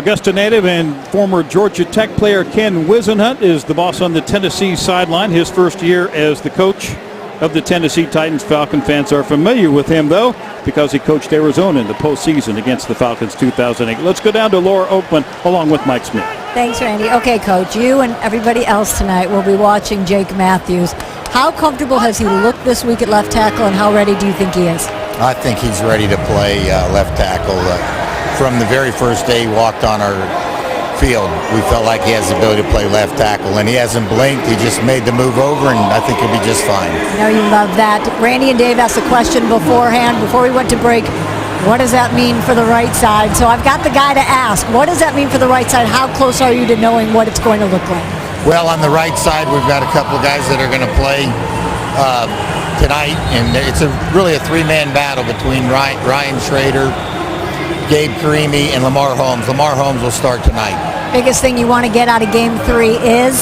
Augusta native and former Georgia Tech player Ken Wisenhunt is the boss on the Tennessee sideline. His first year as the coach of the Tennessee Titans. Falcon fans are familiar with him, though, because he coached Arizona in the postseason against the Falcons 2008. Let's go down to Laura Oakland along with Mike Smith. Thanks, Randy. Okay, Coach, you and everybody else tonight will be watching Jake Matthews. How comfortable has he looked this week at left tackle, and how ready do you think he is? I think he's ready to play left tackle. From the very first day he walked on our field, we felt like he has the ability to play left tackle, and he hasn't blinked. He just made the move over, and I think he'll be just fine. I know you love that. Randy and Dave asked the question beforehand, before we went to break, what does that mean for the right side? So I've got the guy to ask. What does that mean for the right side? How close are you to knowing what it's going to look like? Well, on the right side, we've got a couple of guys that are going to play tonight, and it's really a three-man battle between Ryan Schrader, Gabe Karimi, and Lamar Holmes. Lamar Holmes will start tonight. Biggest thing you want to get out of Game 3 is?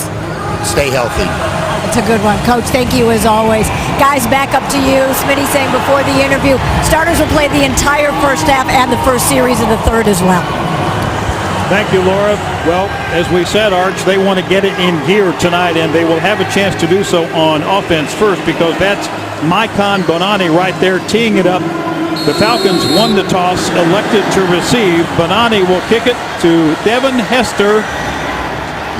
Stay healthy. That's a good one. Coach, thank you as always. Guys, back up to you. Smitty saying before the interview, starters will play the entire first half and the first series of the third as well. Thank you, Laura. Well, as we said, Arch, they want to get it in gear tonight, and they will have a chance to do so on offense first, because that's Maikon Bonani right there teeing it up. The Falcons won the toss, elected to receive. Bonani will kick it to Devin Hester.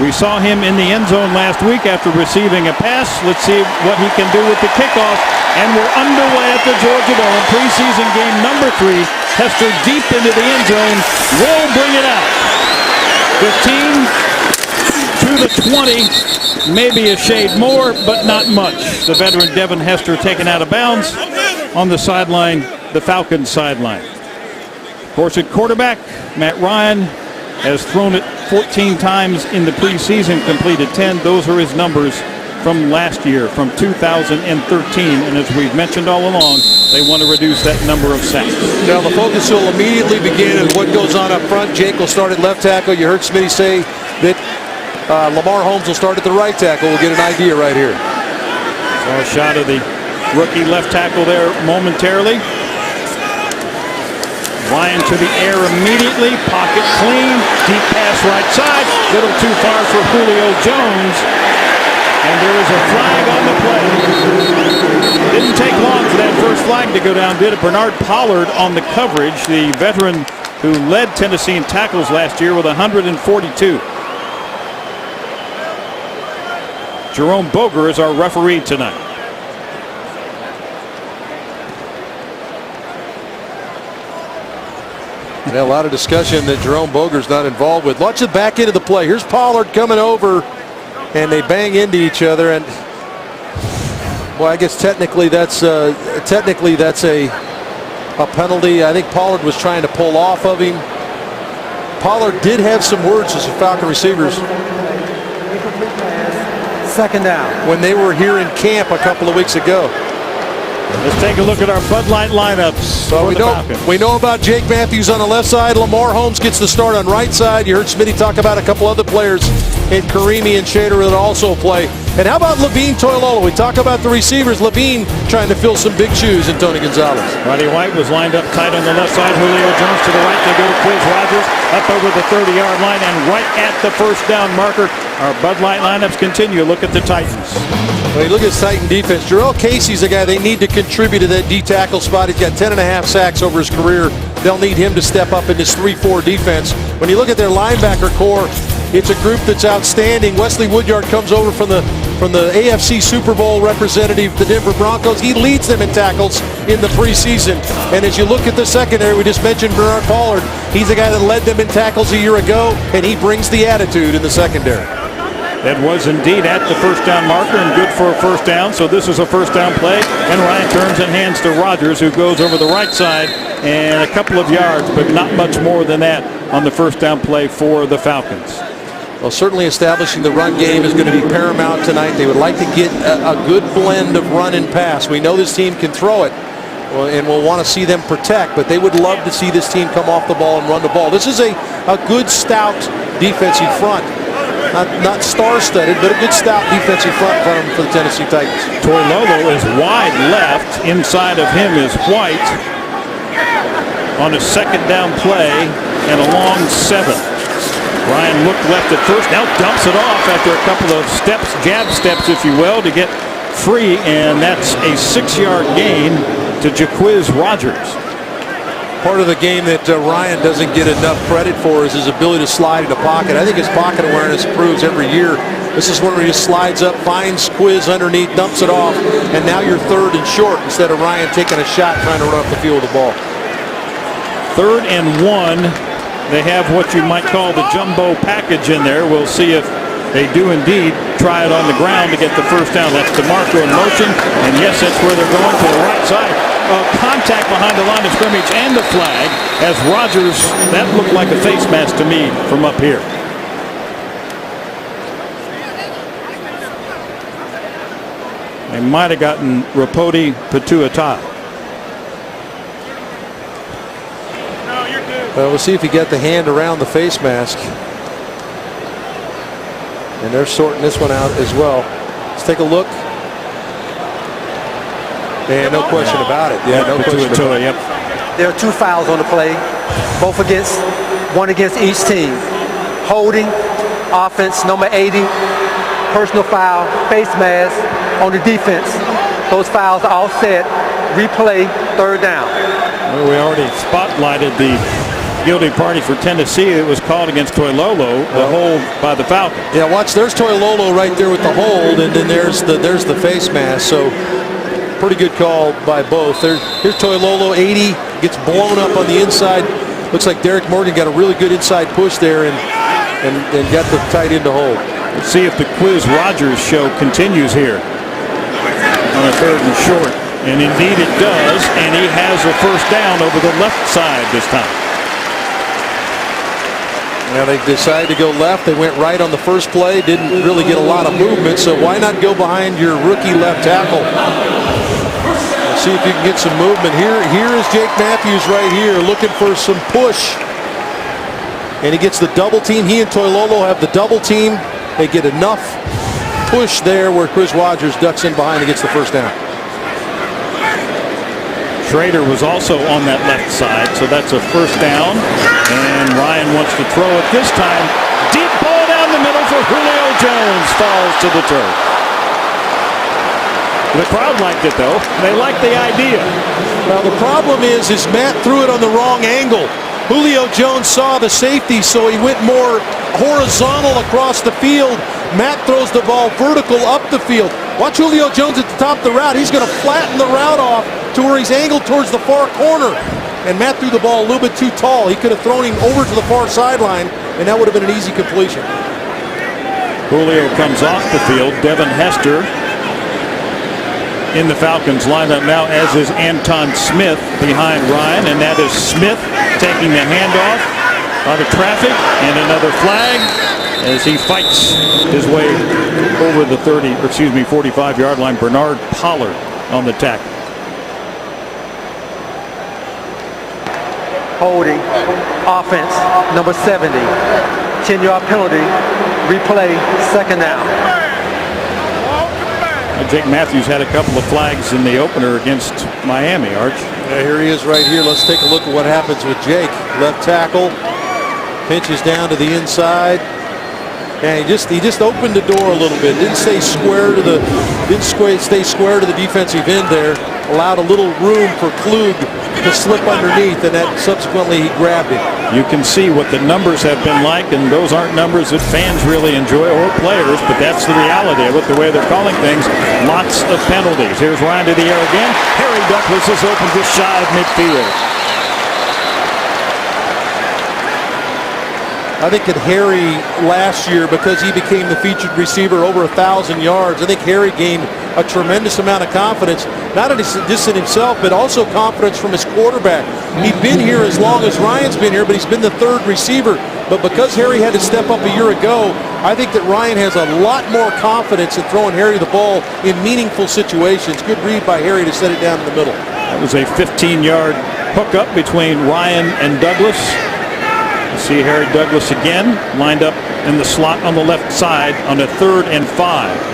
We saw him in the end zone last week after receiving a pass. Let's see what he can do with the kickoff. And we're underway at the Georgia Dome. Preseason game number 3. Hester deep into the end zone. Will bring it out. 15 to the 20. Maybe a shade more, but not much. The veteran Devin Hester taken out of bounds on the sideline, the Falcons sideline. Of course, at quarterback, Matt Ryan has thrown it 14 times in the preseason, completed 10. Those are his numbers from last year, from 2013. And as we've mentioned all along, they want to reduce that number of sacks. Now the focus will immediately begin on what goes on up front. Jake will start at left tackle. You heard Smitty say that Lamar Holmes will start at the right tackle. We'll get an idea right here. So a shot of the rookie left tackle there momentarily. Ryan to the air immediately, pocket clean, deep pass right side, little too far for Julio Jones, and there is a flag on the play. Didn't take long for that first flag to go down, did it? Bernard Pollard on the coverage, the veteran who led Tennessee in tackles last year with 142. Jerome Boger is our referee tonight. Yeah, a lot of discussion that Jerome Boger's not involved with. Watch the back end of the play. Here's Pollard coming over, and they bang into each other. And well, I guess technically that's a penalty. I think Pollard was trying to pull off of him. Pollard did have some words to some Falcon receivers. Second down. When they were here in camp a couple of weeks ago. Let's take a look at our Bud Light lineups. So we know about Jake Matthews on the left side. Lamar Holmes gets the start on right side. You heard Smitty talk about a couple other players in Karimi and Shader that also play. And how about Levine Toilolo? We talk about the receivers. Levine trying to fill some big shoes in Tony Gonzalez. Roddy White was lined up tight on the left side. Julio Jones to the right. They go to Quiz Rogers up over the 30-yard line and right at the first down marker. Our Bud Light lineups continue. Look at the Titans. Well, you look at Titan defense. Jarrell Casey's a guy they need to contribute to that D tackle spot. He's got 10.5 sacks over his career. They'll need him to step up in this 3-4 defense. When you look at their linebacker core, it's a group that's outstanding. Wesley Woodyard comes over from the AFC Super Bowl representative, the Denver Broncos. He leads them in tackles in the preseason. And as you look at the secondary, we just mentioned Bernard Pollard. He's the guy that led them in tackles a year ago, and he brings the attitude in the secondary. That was indeed at the first down marker and good for a first down. So this is a first down play. And Ryan turns and hands to Rogers, who goes over the right side and a couple of yards, but not much more than that on the first down play for the Falcons. Well, certainly establishing the run game is going to be paramount tonight. They would like to get a good blend of run and pass. We know this team can throw it, and we'll want to see them protect, but they would love to see this team come off the ball and run the ball. This is a good, stout defensive front. Not star-studded, but a good stout defensive front for the Tennessee Titans. Toilolo is wide left. Inside of him is White on a second down play and a long 7. Ryan looked left at first, now dumps it off after a couple of steps, jab steps, if you will, to get free, and that's a 6-yard gain to Jaquiz Rogers. Part of the game that Ryan doesn't get enough credit for is his ability to slide in the pocket. I think his pocket awareness improves every year. This is one where he just slides up, finds Quiz underneath, dumps it off, and now you're 3rd and short instead of Ryan taking a shot trying to run up the field with the ball. 3rd and 1. They have what you might call the jumbo package in there. We'll see if they do indeed try it on the ground to get the first down. That's DeMarco in motion, and yes, that's where they're going, to the right side. Contact behind the line of scrimmage and the flag as Rogers, that looked like a face mask to me from up here. They might have gotten Rapoti Patuatai. Well, we'll see if he got the hand around the face mask. And they're sorting this one out as well. Let's take a look. And no question about it. Yeah, no question about it. Yep. There are 2 fouls on the play, one against each team. Holding, offense, number 80, personal foul, face mask on the defense. Those fouls are all set. Replay, 3rd down. Well, we already spotlighted the guilty party for Tennessee. It was called against Toilolo, the hold by the Falcons. Yeah, watch, there's Toilolo right there with the hold, and then there's the face mask. So pretty good call by both. Here's Toilolo, 80, gets blown up on the inside. Looks like Derek Morgan got a really good inside push there and got the tight end to hold. Let's see if the Quiz Rogers show continues here on a 3rd and short. And indeed it does, and he has a first down over the left side this time. Now they decided to go left. They went right on the first play. Didn't really get a lot of movement, so why not go behind your rookie left tackle? Let's see if you can get some movement here. Here is Jake Matthews right here looking for some push. And he gets the double team. He and Toilolo have the double team. They get enough push there where Chris Rogers ducks in behind and gets the first down. Schrader was also on that left side, so that's a first down. And Ryan wants to throw it this time. Deep ball down the middle for Julio Jones. Falls to the turf. The crowd liked it, though. They liked the idea. Well, the problem is Matt threw it on the wrong angle. Julio Jones saw the safety, so he went more horizontal across the field. Matt throws the ball vertical up the field. Watch Julio Jones at the top of the route. He's going to flatten the route off to where he's angled towards the far corner. And Matt threw the ball a little bit too tall. He could have thrown him over to the far sideline, and that would have been an easy completion. Julio comes off the field. Devin Hester in the Falcons lineup now, as is Anton Smith behind Ryan, and that is Smith taking the handoff out of traffic, and another flag as he fights his way over the 45-yard line. Bernard Pollard on the tackle. Holding, offense, number 70, 10-yard penalty, replay, 2nd down. Jake Matthews had a couple of flags in the opener against Miami, Arch. Yeah, here he is right here. Let's take a look at what happens with Jake. Left tackle, pinches down to the inside. And he just opened the door a little bit. Didn't stay square to the defensive end there. Allowed a little room for Klug to slip underneath, and that subsequently he grabbed it. You can see what the numbers have been like, and those aren't numbers that fans really enjoy, or players, but that's the reality of it, the way they're calling things. Lots of penalties. Here's Ryan to the air again. Harry Douglas is open just shy of midfield. I think that Harry last year, because he became the featured receiver over 1,000 yards, I think Harry gained a tremendous amount of confidence, not just in himself, but also confidence from his quarterback. He's been here as long as Ryan's been here, but he's been the 3rd receiver. But because Harry had to step up a year ago, I think that Ryan has a lot more confidence in throwing Harry the ball in meaningful situations. Good read by Harry to set it down in the middle. That was a 15-yard hookup between Ryan and Douglas. You see Harry Douglas again, lined up in the slot on the left side on a 3rd and 5.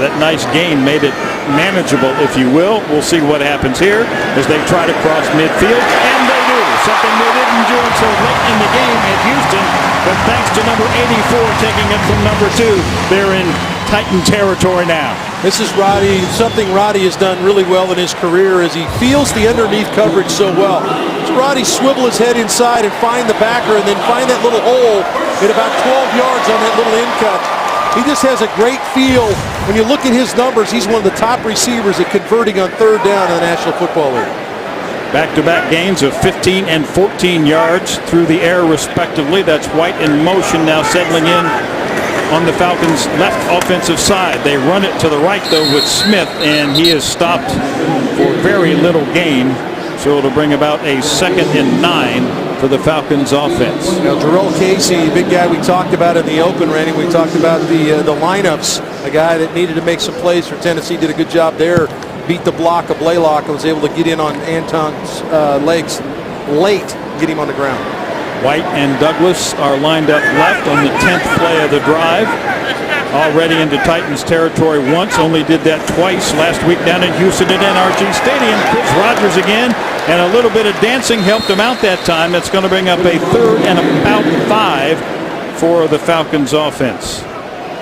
That nice gain made it manageable, if you will. We'll see what happens here as they try to cross midfield, and they do. something they didn't do until late in the game at Houston, but thanks to number 84 taking it from number 2, they're in Titan territory now. This is Roddy. Something Roddy has done really well in his career is he feels the underneath coverage so well. So Roddy swivel his head inside and find the backer and then find that little hole at about 12 yards on that little in cut. He just has a great feel. When you look at his numbers, he's one of the top receivers at converting on third down in the National Football League. Back-to-back gains of 15 and 14 yards through the air, respectively. That's White in motion now settling in on the Falcons' left offensive side. They run it to the right, though, with Smith, and he is stopped for very little gain. So it'll bring about a 2nd and 9 for the Falcons offense. Now, Jarrell Casey, big guy we talked about in the open, Randy. We talked about the lineups. A guy that needed to make some plays for Tennessee, did a good job there. Beat the block of Blaylock and was able to get in on Anton's legs late, get him on the ground. White and Douglas are lined up left on the 10th play of the drive. Already into Titans territory once, only did that twice last week down in Houston at NRG Stadium. Chris Rogers again, and a little bit of dancing helped him out that time. That's going to bring up a 3rd and about 5 for the Falcons offense.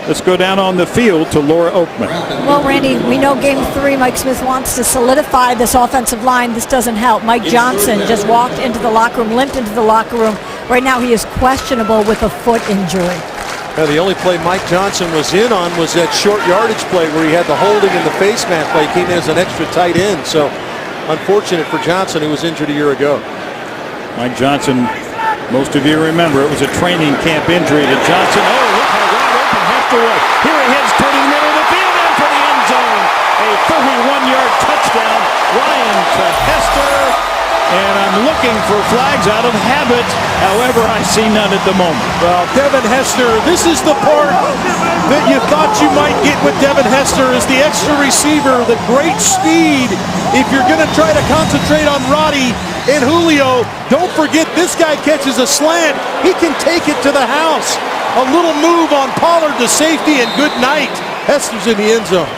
Let's go down on the field to Laura Oakman. Well, Randy, we know game 3, Mike Smith wants to solidify this offensive line. This doesn't help. Mike Johnson just walked into the locker room, limped into the locker room. Right now he is questionable with a foot injury. Now, the only play Mike Johnson was in on was that short yardage play where he had the holding and the face mask play. He came in as an extra tight end. So unfortunate for Johnson, who was injured a year ago. Mike Johnson, most of you remember, it was a training camp injury to Johnson. Oh, look how wide open Hester was. Here he heads toward the middle of the field and for the end zone. A 31-yard touchdown. Ryan to Hester. And I'm looking for flags out of habit. However, I see none at the moment. Well, Devin Hester, this is the part that you thought you might get with Devin Hester is the extra receiver, the great speed. If you're going to try to concentrate on Roddy and Julio, don't forget this guy catches a slant. He can take it to the house. A little move on Pollard to safety and good night. Hester's in the end zone.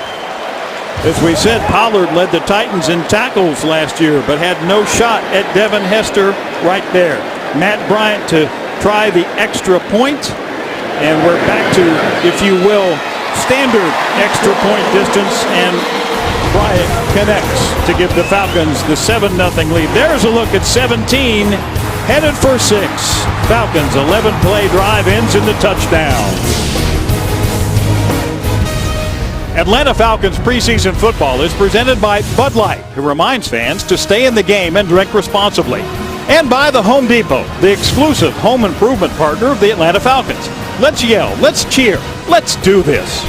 As we said, Pollard led the Titans in tackles last year, but had no shot at Devin Hester right there. Matt Bryant to try the extra point, and we're back to, if you will, standard extra point distance, and Bryant connects to give the Falcons the 7-0 lead. There's a look at 17, headed for 6. Falcons 11-play drive ends in the touchdown. Atlanta Falcons preseason football is presented by Bud Light, who reminds fans to stay in the game and drink responsibly. And by the Home Depot, the exclusive home improvement partner of the Atlanta Falcons. Let's yell, let's cheer, let's do this.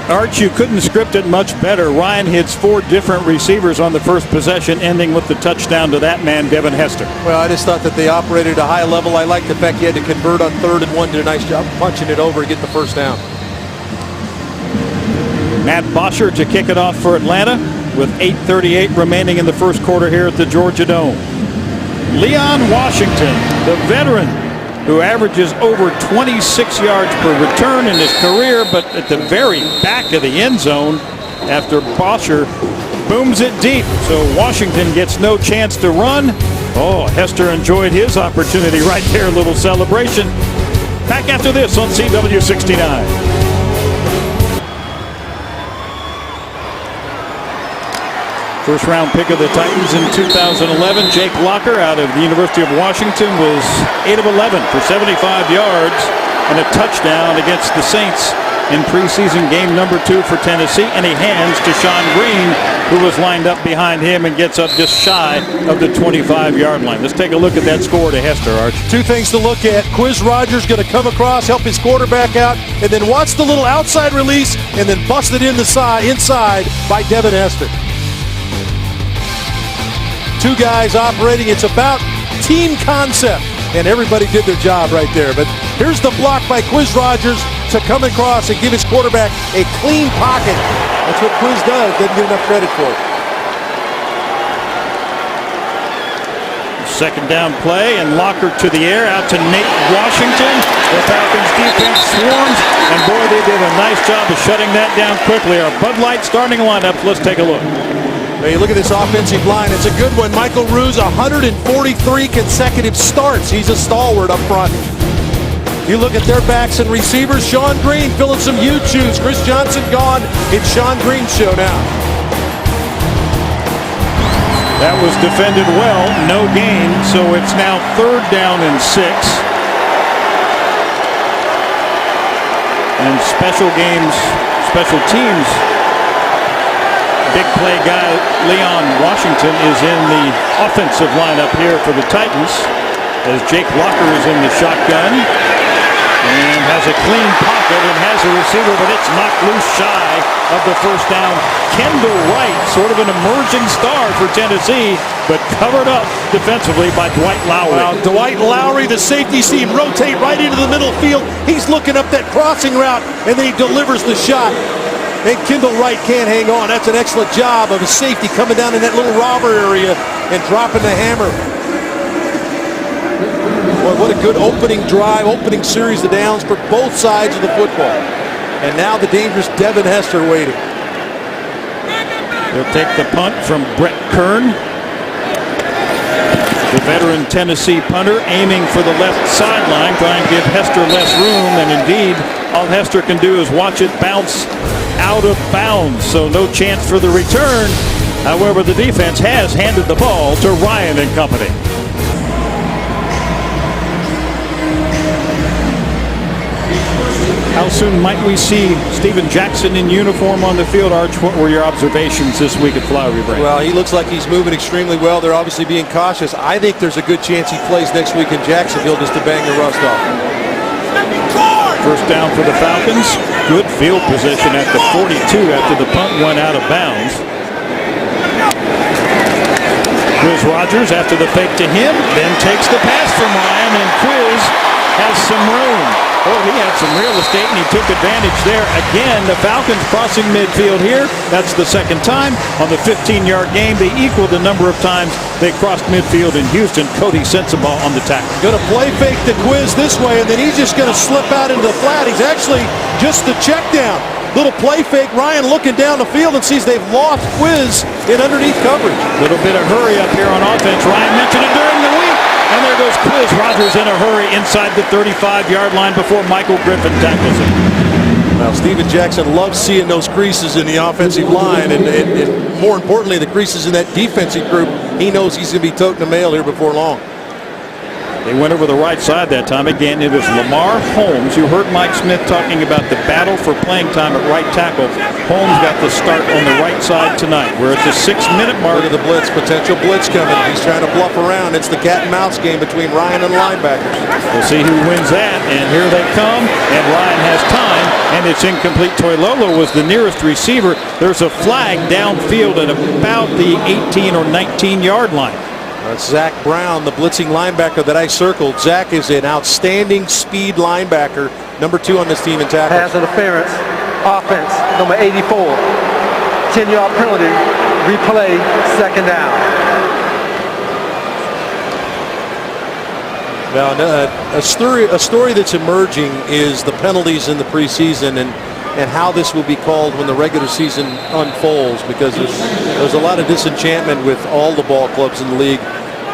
Arch, you couldn't script it much better. Ryan hits 4 different receivers on the first possession, ending with the touchdown to that man, Devin Hester. Well, I just thought that they operated at a high level. I like the fact he had to convert on 3rd and 1, did a nice job punching it over and get the first down. Matt Bosher to kick it off for Atlanta with 8:38 remaining in the first quarter here at the Georgia Dome. Leon Washington, the veteran, who averages over 26 yards per return in his career, but at the very back of the end zone after Bosher booms it deep. So Washington gets no chance to run. Oh, Hester enjoyed his opportunity right there. A little celebration. Back after this on CW69. First round pick of the Titans in 2011, Jake Locker out of the University of Washington was 8 of 11 for 75 yards and a touchdown against the Saints in preseason game number 2 for Tennessee. And he hands to Sean Green, who was lined up behind him and gets up just shy of the 25-yard line. Let's take a look at that score to Hester, Arch. 2 things to look at. Quiz Rogers going to come across, help his quarterback out, and then watch the little outside release and then bust it in the inside by Devin Hester. 2 guys operating. It's about team concept, and everybody did their job right there. But here's the block by Quiz Rogers to come across and give his quarterback a clean pocket. That's what Quiz does. Doesn't get enough credit for it. Second down play, and Locker to the air, out to Nate Washington. The Falcons defense swarms, and boy, they did a nice job of shutting that down quickly. Our Bud Light starting lineup. Let's take a look. Now you look at this offensive line. It's a good one. Michael Ruse, 143 consecutive starts. He's a stalwart up front. You look at their backs and receivers. Sean Green filling some huge shoes. Chris Johnson gone. It's Sean Green's show now. That was defended well. No gain. So it's now 3rd down and 6. And special teams, big play guy Leon Washington is in the offensive lineup here for the Titans as Jake Locker is in the shotgun and has a clean pocket and has a receiver, but it's knocked loose shy of the 1st down. Kendall Wright, sort of an emerging star for Tennessee, but covered up defensively by Dwight Lowry. Well, Dwight Lowry, the safety, see him rotate right into the middle field. He's looking up that crossing route, and then he delivers the shot. And Kendall Wright can't hang on. That's an excellent job of a safety coming down in that little robber area and dropping the hammer. Boy, what a good opening drive, opening series of downs for both sides of the football. And now the dangerous Devin Hester waiting. They'll take the punt from Brett Kern. The veteran Tennessee punter aiming for the left sideline, trying to give Hester less room, and indeed all Hester can do is watch it bounce out of bounds, so no chance for the return. However, the defense has handed the ball to Ryan and company. How soon might we see Steven Jackson in uniform on the field, Arch? What were your observations this week at Flowery Branch? Well, he looks like he's moving extremely well. They're obviously being cautious. I think there's a good chance he plays next week in Jacksonville just to bang the rust off. 1st down for the Falcons. Good field position at the 42 after the punt went out of bounds. Quiz Rogers after the fake to him, then takes the pass from Ryan, and Quiz has some room. Oh, he had some real estate, and he took advantage there. Again, the Falcons crossing midfield here. That's the 2nd time. On the 15-yard game, they equaled the number of times they crossed midfield in Houston. Cody Sensabaugh on the tackle. Going to play fake the Quiz this way, and then he's just going to slip out into the flat. He's actually just the check down. Little play fake. Ryan looking down the field and sees they've lost Quiz in underneath coverage. Little bit of hurry up here on offense. Ryan mentioned it during the week. And there goes Quiz Rogers in a hurry inside the 35-yard line before Michael Griffin tackles him. Well, Steven Jackson loves seeing those creases in the offensive line, and more importantly, the creases in that defensive group. He knows he's going to be toting the mail here before long. They went over the right side that time. Again, it is Lamar Holmes. You heard Mike Smith talking about the battle for playing time at right tackle. Holmes got the start on the right side tonight. We're at the 6-minute mark. Look at the blitz, potential blitz coming. He's trying to bluff around. It's the cat and mouse game between Ryan and the linebackers. We'll see who wins that, and here they come, and Ryan has time, and it's incomplete. Toilolo was the nearest receiver. There's a flag downfield at about the 18 or 19-yard line. That's Zach Brown, the blitzing linebacker that I circled. Zach is an outstanding speed linebacker, number 2 on this team in tackles. Pass interference, offense, number 84. 10-yard penalty, replay, 2nd down. Now, a story that's emerging is the penalties in the preseason and how this will be called when the regular season unfolds, because there's a lot of disenchantment with all the ball clubs in the league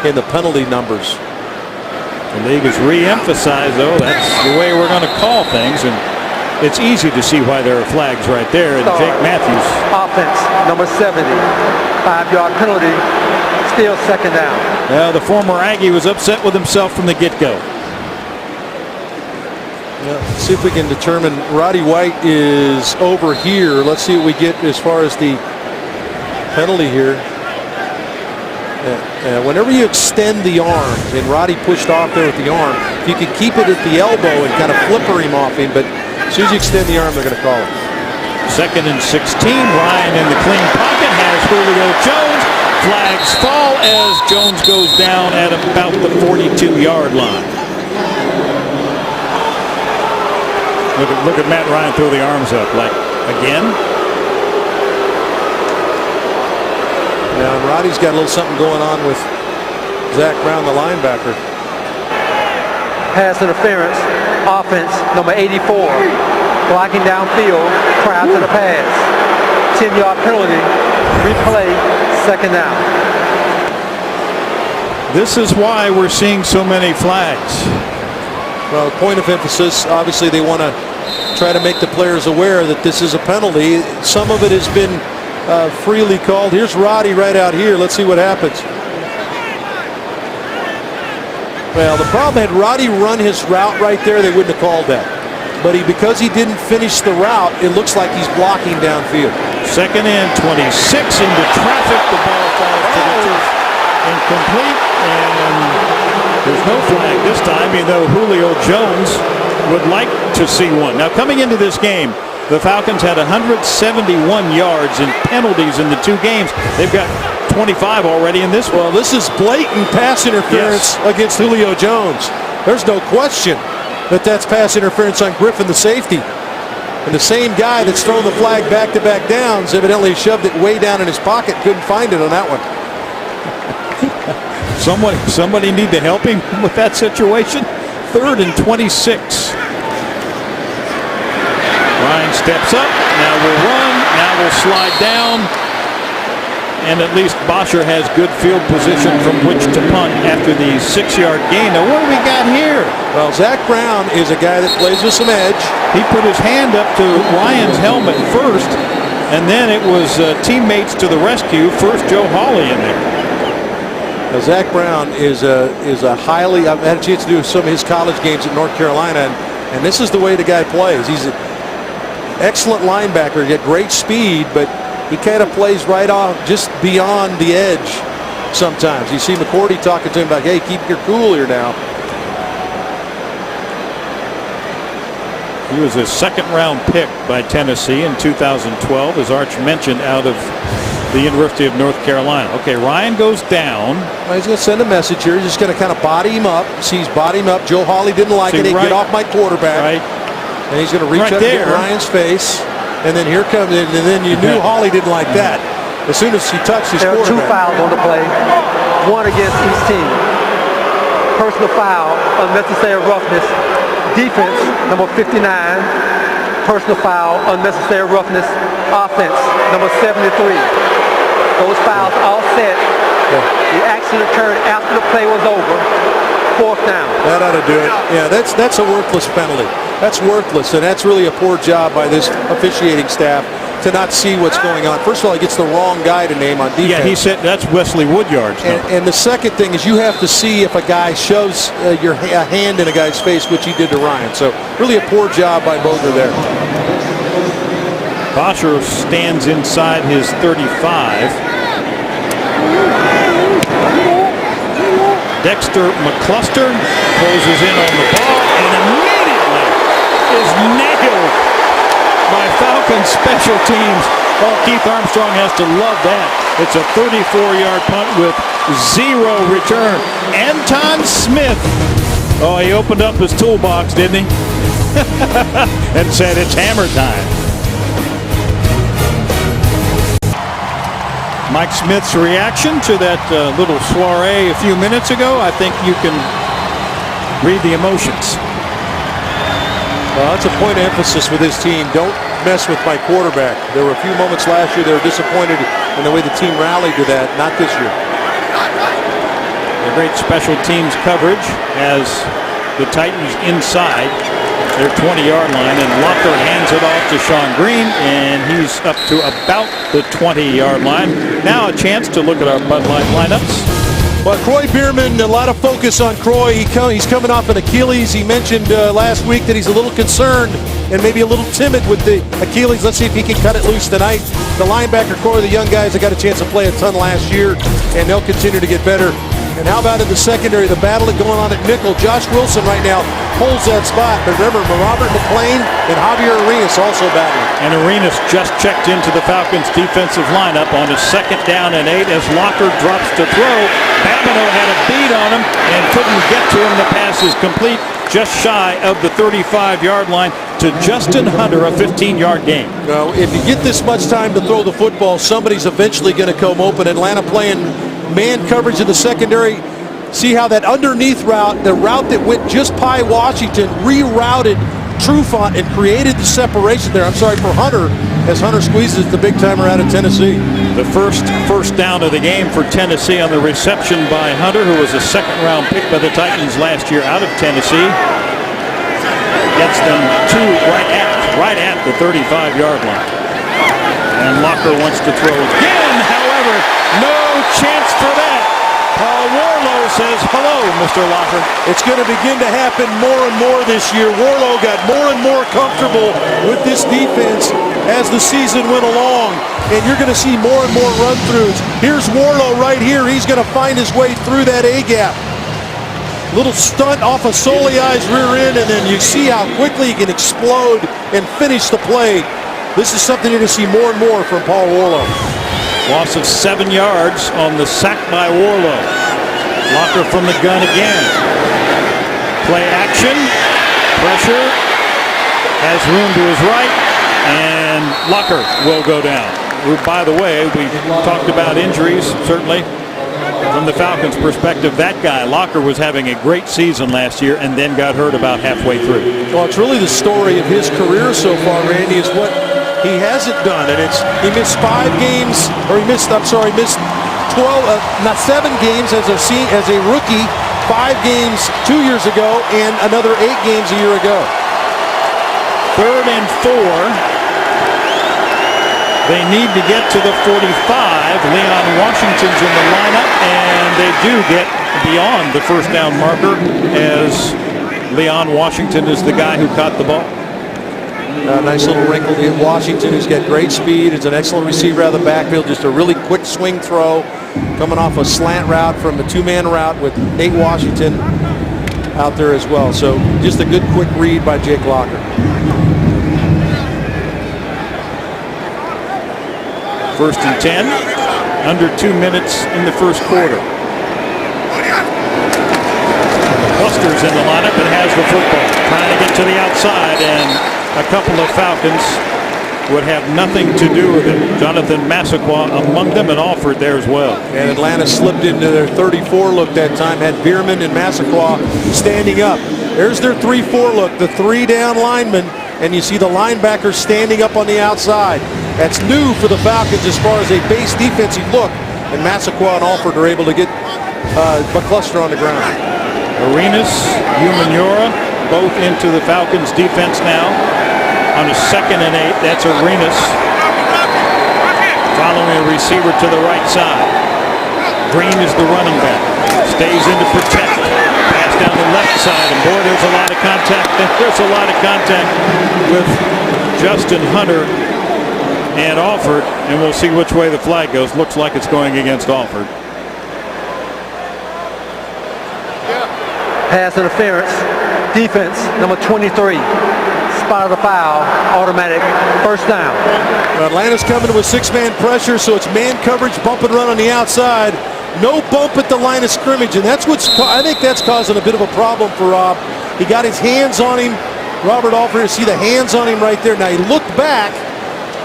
in the penalty numbers. The league has re-emphasized, though, that's the way we're going to call things, and it's easy to see why there are flags right there. And Jake Matthews. Offense, number 70. 5-yard penalty, still 2nd down. The former Aggie was upset with himself from the get-go. Let's see if we can determine. Roddy White is over here. Let's see what we get as far as the penalty here. Whenever you extend the arm, and Roddy pushed off there with the arm, if you can keep it at the elbow and kind of flipper him off him, but as soon as you extend the arm, they're going to call it. 2nd and 16. Ryan in the clean pocket has Julio Jones. Flags fall as Jones goes down at about the 42-yard line. Look at Matt Ryan throw the arms up, like, again? Now, Roddy's got a little something going on with Zach Brown, the linebacker. Pass interference, offense, number 84. Blocking downfield, prior to the pass. 10-yard penalty, replay, Second down. This is why we're seeing so many flags. Well, point of emphasis, obviously they want to try to make the players aware that this is a penalty. Some of it has been freely called. Here's Roddy right out here. Let's see what happens. Well, the problem, had Roddy run his route right there, they wouldn't have called that. But because he didn't finish the route, it looks like he's blocking downfield. Second and 26 into traffic. The ball falls to the turf. Incomplete, and there's no flag this time, even though Julio Jones would like to see one. Now, coming into this game, the Falcons had 171 yards in penalties in the two games. They've got 25 already in this one. Well, this is blatant pass interference against Julio Jones. There's no question that that's pass interference on Griffin, the safety. And the same guy that's thrown the flag back-to-back downs evidently shoved it way down in his pocket. Couldn't find it on that one. Somebody need to help him with that situation. Third and 26. Ryan steps up. Now we'll run. Now we'll slide down. And at least Bosher has good field position from which to punt after the 6-yard gain. Now what do we got here? Well, Zach Brown is a guy that plays with some edge. He put his hand up to Ryan's helmet first, and then it was teammates to the rescue. First, Joe Hawley in there. Now, Zach Brown is a highly. I've had a chance to do some of his college games at North Carolina, and this is the way the guy plays. He's an excellent linebacker. He got great speed, but he kind of plays right off, just beyond the edge sometimes. You see McCourty talking to him about, hey, keep your cool here now. He was a second-round pick by Tennessee in 2012, as Arch mentioned, out of the University of North Carolina. Okay, Ryan goes down. Well, he's going to send a message here. He's just going to kind of body him up. See, he's body him up. Joe Hawley didn't like it. He get off my quarterback. Right. And he's going to reach up to get Ryan's face. And then here comes it. And then you knew Hawley didn't like that. As soon as he touched his quarterback. There are 2 fouls on the play. One against each team. Personal foul, unnecessary roughness. Defense, number 59. Personal foul, unnecessary roughness. Offense, number 73. Those fouls all set. The action occurred after the play was over. 4th down. That ought to do it. Yeah, that's a worthless penalty. That's worthless, and that's really a poor job by this officiating staff to not see what's going on. First of all, he gets the wrong guy to name on defense. Yeah, he said that's Wesley Woodyard's number. And the second thing is you have to see if a guy shoves a hand in a guy's face, which he did to Ryan. So really a poor job by Boger there. Bosher stands inside his 35. Dexter McCluster closes in on the ball and immediately is nailed by Falcons special teams. Oh, Keith Armstrong has to love that. It's a 34-yard punt with 0 return. Anton Smith. Oh, he opened up his toolbox, didn't he? And said it's hammer time. Mike Smith's reaction to that little soiree a few minutes ago, I think you can read the emotions. Well, that's a point of emphasis with his team. Don't mess with my quarterback. There were a few moments last year they were disappointed in the way the team rallied to that. Not this year. A great special teams coverage as the Titans inside their 20-yard line, and Locker hands it off to Sean Green, and he's up to about the 20-yard line. Now a chance to look at our Bud Light lineups. Well, Croy Bierman, a lot of focus on Croy. He's coming off an Achilles. He mentioned last week that he's a little concerned and maybe a little timid with the Achilles. Let's see if he can cut it loose tonight. The linebacker core, the young guys that got a chance to play a ton last year, and they'll continue to get better. And how about in the secondary, the battle going on at nickel? Josh Wilson right now holds that spot. But remember, Robert McLean and Javier Arenas also battling. And Arenas just checked into the Falcons defensive lineup on a 2nd down and 8 as Locker drops to throw. Babineau had a beat on him and couldn't get to him. The pass is complete just shy of the 35-yard line to Justin Hunter, a 15-yard gain. Well, if you get this much time to throw the football, somebody's eventually going to come open. Atlanta playing man coverage in the secondary. See how that underneath route, the route that went just by Washington, rerouted Trufant and created the separation there. I'm sorry, for Hunter. as Hunter squeezes the big timer out of Tennessee. The first down of the game for Tennessee on the reception by Hunter, who was a second-round pick by the Titans last year out of Tennessee. Gets them right at the 35-yard line. And Locker wants to throw again. However, no chance for that. Paul Warlow says, hello, Mr. Locker. It's going to begin to happen more and more this year. Warlow got more and more comfortable with this defense as the season went along, and you're going to see more and more run-throughs. Here's Warlow right here. He's going to find his way through that A-gap. Little stunt off of Soliai's rear end, and then you see how quickly he can explode and finish the play. This is something you're going to see more and more from Paul Warlow. Loss of 7 yards on the sack by Warlow. Locker from the gun again. Play action. Pressure. Has room to his right. And Locker will go down. By the way, we talked about injuries, certainly. From the Falcons' perspective, that guy, Locker, was having a great season last year and then got hurt about halfway through. Well, it's really the story of his career so far, Randy, is what he hasn't done. And he missed 5 games, or he missed 12, not 7 games as a rookie, 5 games 2 years ago, and another 8 games a year ago. 3rd and 4. They need to get to the 45. Leon Washington's in the lineup, and they do get beyond the first down marker as Leon Washington is the guy who caught the ball. Nice little wrinkle to Washington, who's got great speed. Is an excellent receiver out of the backfield. Just a really quick swing throw coming off a slant route from a 2-man route with Nate Washington out there as well. So just a good quick read by Jake Locker. First and 10, under 2 minutes in the first quarter. Buster's in the lineup and has the football. Trying to get to the outside, and a couple of Falcons would have nothing to do with it. Jonathan Massaquoi among them, and Alford there as well. And Atlanta slipped into their 34 look that time, had Bierman and Massaquoi standing up. There's their 3-4 look, the 3-down linemen, and you see the linebackers standing up on the outside. That's new for the Falcons as far as a base defensive look, and Massaquoi and Alford are able to get McCluster on the ground. Arenas, Umanura, both into the Falcons defense now. On a 2nd and 8, that's Arenas. Following a receiver to the right side. Green is the running back. Stays in to protect. Pass down the left side, and boy, there's a lot of contact. There's a lot of contact with Justin Hunter and Alford, and we'll see which way the flag goes. Looks like it's going against Alford. Pass interference. Defense, number 23. Spot of the foul. Automatic. First down. Atlanta's coming with 6-man pressure, so it's man coverage, bump and run on the outside. No bump at the line of scrimmage, and that's I think that's causing a bit of a problem for Rob. He got his hands on him. Robert Alford, see the hands on him right there. Now he looked back.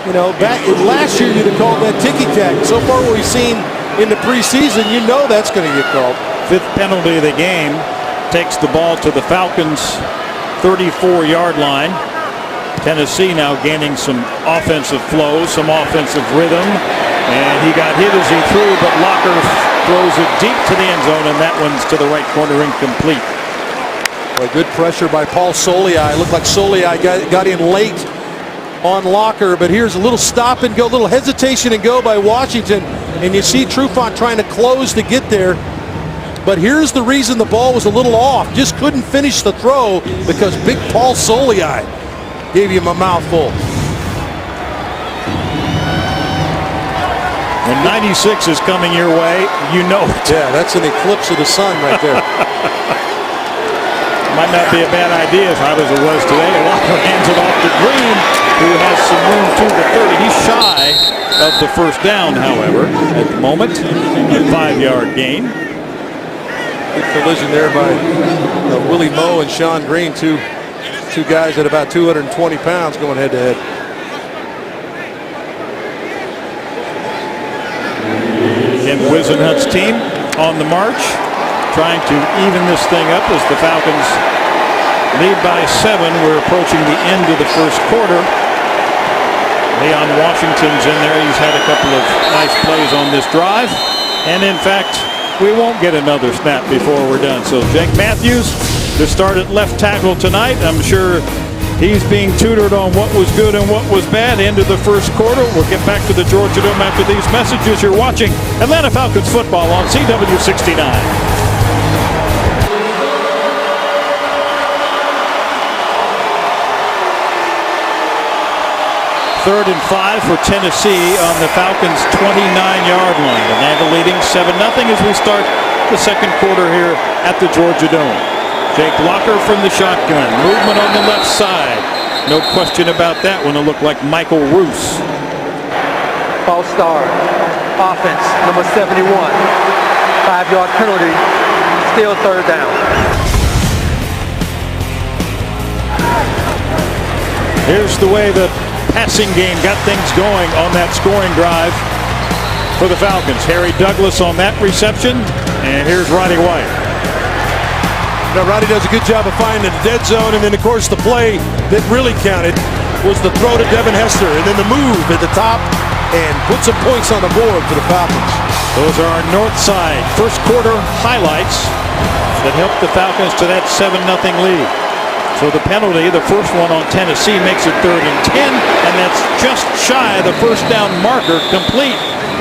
You know, back last year you'd have called that ticky-tack. So far what we've seen in the preseason, you know that's going to get called. 5th penalty of the game takes the ball to the Falcons' 34-yard line. Tennessee now gaining some offensive flow, some offensive rhythm. And he got hit as he threw, but Locker throws it deep to the end zone, and that one's to the right corner, incomplete. Well, good pressure by Paul Soliai. Looked like Soliai got in late on Locker, but here's a little stop and go, little hesitation and go by Washington, and you see Trufant trying to close to get there. But here's the reason the ball was a little off. Just couldn't finish the throw because big Paul Soliai gave him a mouthful. When 96 is coming your way, you know it. Yeah, that's an eclipse of the sun right there. Might not be a bad idea if hot as it was today. Walker hands it off to Green, who has some room to the 30. He's shy of the first down, however, at the moment. A 5-yard gain. Good collision there by Willie Moe and Sean Green, two guys at about 220 pounds going head-to-head. Ken Wisenhunt's team on the march, trying to even this thing up as the Falcons lead by 7. We're approaching the end of the first quarter. Leon Washington's in there. He's had a couple of nice plays on this drive. And in fact, we won't get another snap before we're done. So Jake Matthews, to start at left tackle tonight. I'm sure he's being tutored on what was good and what was bad into the first quarter. We'll get back to the Georgia Dome after these messages. You're watching Atlanta Falcons football on CW69. 3rd and 5 for Tennessee on the Falcons' 29-yard line. Atlanta leading 7-0 as we start the second quarter here at the Georgia Dome. Jake Locker from the shotgun. Movement on the left side. No question about that one. It looked like Michael Roos. False start. Offense, number 71. 5-yard penalty. Still 3rd down. Here's the way the passing game got things going on that scoring drive for the Falcons. Harry Douglas on that reception, and here's Roddy White. Now, Roddy does a good job of finding the dead zone, and then, of course, the play that really counted was the throw to Devin Hester, and then the move at the top, and put some points on the board for the Falcons. Those are our north side first quarter highlights that helped the Falcons to that 7-0 lead. So the penalty, the first one on Tennessee, makes it 3rd and 10, and that's just shy of the first down marker complete.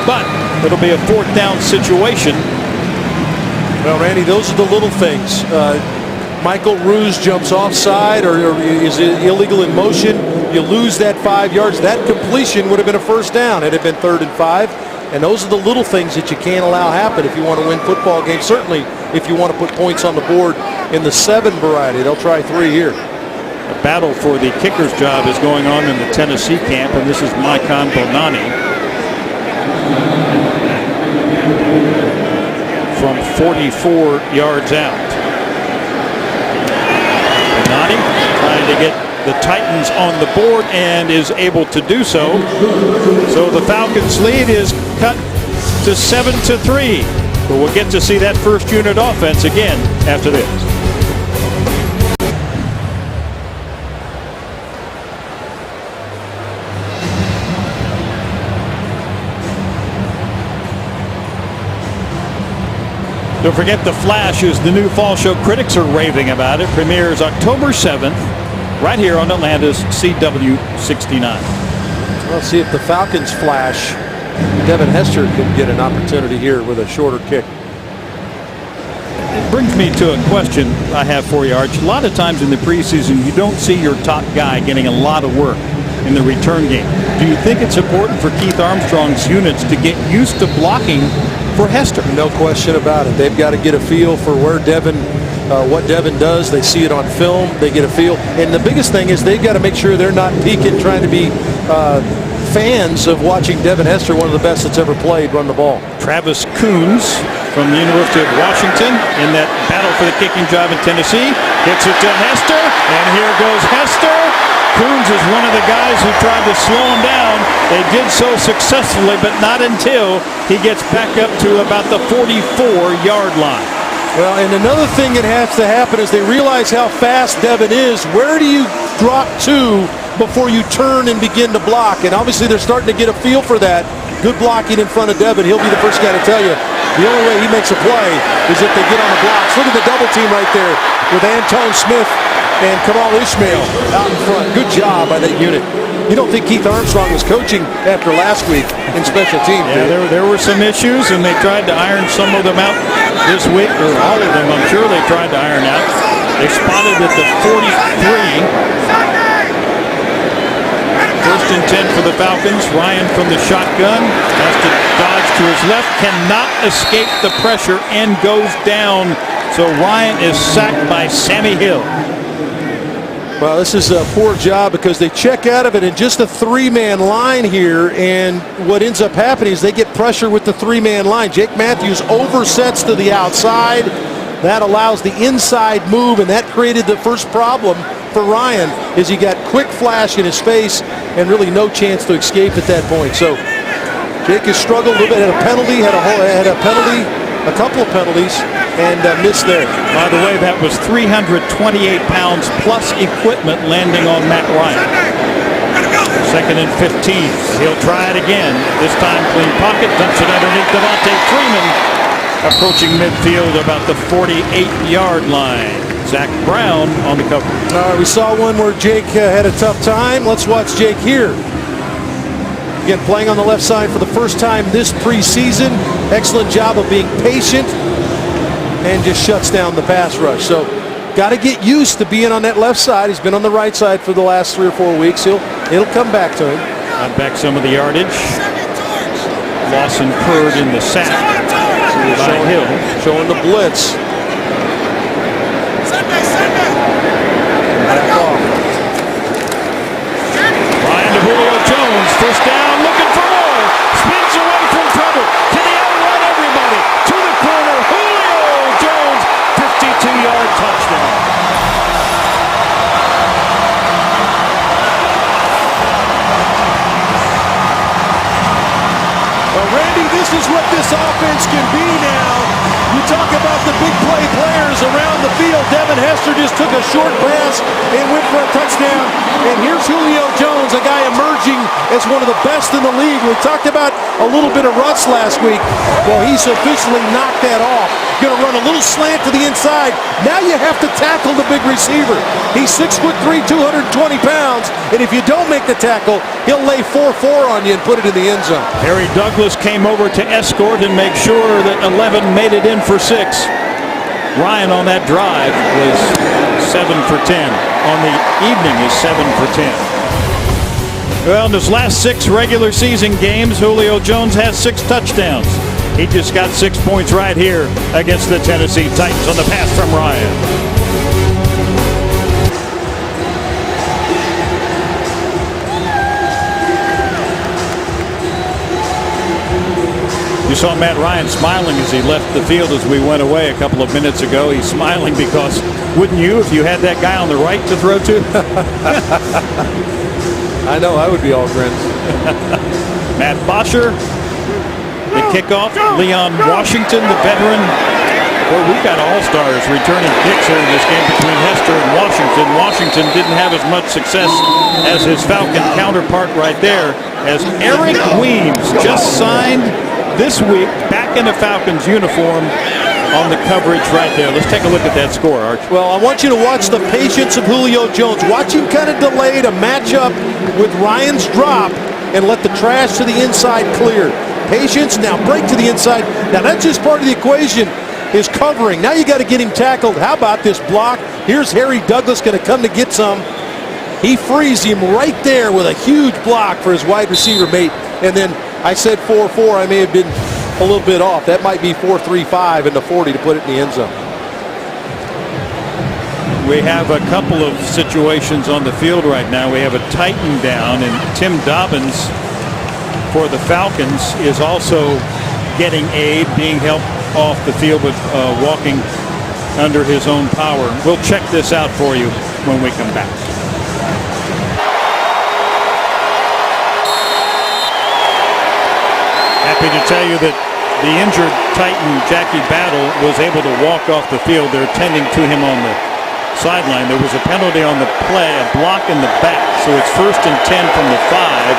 But it'll be a 4th down situation. Well, Randy, those are the little things. Michael Roos jumps offside or is illegal in motion. You lose that 5 yards. That completion would have been a first down. It had been 3rd and 5. And those are the little things that you can't allow happen if you want to win football games. Certainly if you want to put points on the board in the 7 variety. They'll try 3 here. A battle for the kicker's job is going on in the Tennessee camp, and this is Maikon Bonani from 44 yards out. Bonani trying to get the Titans on the board and is able to do so. So the Falcons' lead is cut to 7-3. But we'll get to see that first unit offense again after this. Don't forget The Flash is the new fall show. Critics are raving about it. Premieres October 7th right here on Atlanta's CW69. Let's see if the Falcons flash. Devin Hester could get an opportunity here with a shorter kick. It brings me to a question I have for you, Arch. A lot of times in the preseason, you don't see your top guy getting a lot of work in the return game. Do you think it's important for Keith Armstrong's units to get used to blocking for Hester? No question about it. They've got to get a feel for where what Devin does. They see it on film. They get a feel. And the biggest thing is they've got to make sure they're not peeking, trying to be fans of watching Devin Hester, one of the best that's ever played, run the ball. Travis Coons from the University of Washington in that battle for the kicking job in Tennessee. Gets it to Hester, and here goes Hester. Coons is one of the guys who tried to slow him down. They did so successfully, but not until he gets back up to about the 44-yard line. Well, and another thing that has to happen is they realize how fast Devin is. Where do you drop to before you turn and begin to block? And obviously they're starting to get a feel for that. Good blocking in front of Devin. He'll be the first guy to tell you the only way he makes a play is if they get on the blocks. Look at the double team right there with Antone Smith and Kamal Ishmael out in front. Good job by that unit. You don't think Keith Armstrong was coaching after last week in special teams? Yeah, there were some issues, and they tried to iron some of them out this week, or all of them, I'm sure they tried to iron out. They spotted at the 43. First and 10 for the Falcons. Ryan from the shotgun has to dodge to his left, cannot escape the pressure, and goes down. So Ryan is sacked by Sammy Hill. Well, this is a poor job because they check out of it in just a 3-man line here, and what ends up happening is they get pressure with the 3-man line. Jake Matthews oversets to the outside. That allows the inside move, and that created the first problem for Ryan, is he got quick flash in his face and really no chance to escape at that point. So Jake has struggled a little bit, had a penalty, a couple of penalties, and missed there. By the way, that was 328 pounds plus equipment landing on Matt Ryan. 2nd and 15. He'll try it again. This time clean pocket, dumps it underneath Devontae Freeman. Approaching midfield about the 48-yard line. Zach Brown on the cover. All right, we saw one where Jake had a tough time. Let's watch Jake here. Again, playing on the left side for the first time this preseason. Excellent job of being patient and just shuts down the pass rush. So got to get used to being on that left side. He's been on the right side for the last 3 or 4 weeks. It'll come back to him. Got back some of the yardage. Lawson Purd in the sack. Showing the blitz. Ryan to Julio Jones. First down, looking for more. Spins away from trouble. Can he outrun everybody? To the corner. Julio Jones, 52-yard touchdown. Well, Randy, this is what this offense can be now. You talk about the big play players around the field. Devin Hester just took a short pass and went for a touchdown. And here's Julio Jones, a guy emerging as one of the best in the league. We talked about a little bit of rust last week. Well, he's officially knocked that off. Going to run a little slant to the inside. Now you have to tackle the big receiver. He's 6'3", 220 pounds. And if you don't make the tackle, he'll lay 4-4 on you and put it in the end zone. Harry Douglas came over to escort and make sure that 11 made it in for 6. Ryan on that drive was 7 for 10. On the evening is 7 for 10. Well, in his last 6 regular season games, Julio Jones has 6 touchdowns. He just got 6 points right here against the Tennessee Titans on the pass from Ryan. You saw Matt Ryan smiling as he left the field as we went away a couple of minutes ago. He's smiling because, wouldn't you, if you had that guy on the right to throw to? I know, I would be all grins. Matt Bosher, the kickoff. Leon Washington, the veteran. Well, we've got all-stars returning kicks here in this game between Hester and Washington. Washington didn't have as much success as his Falcon counterpart right there, as Eric Weems just signed this week back in the Falcons uniform on the coverage right there. Let's take a look at that score, Arch. Well, I want you to watch the patience of Julio Jones. Watch him kind of delay to match up with Ryan's drop and let the trash to the inside clear. Patience, now break to the inside. Now that's just part of the equation, is covering. Now you got to get him tackled. How about this block? Here's Harry Douglas going to come to get some. He frees him right there with a huge block for his wide receiver mate. And then I said 4-4. I may have been a little bit off. That might be 4-3-5 in the 40 to put it in the end zone. We have a couple of situations on the field right now. We have a Titan down, and Tim Dobbins for the Falcons is also getting aid, being helped off the field with walking under his own power. We'll check this out for you when we come back. Happy to tell you that the injured Titan, Jackie Battle, was able to walk off the field. They're tending to him on the sideline. There was a penalty on the play, a block in the back. So it's 1st and 10 from the 5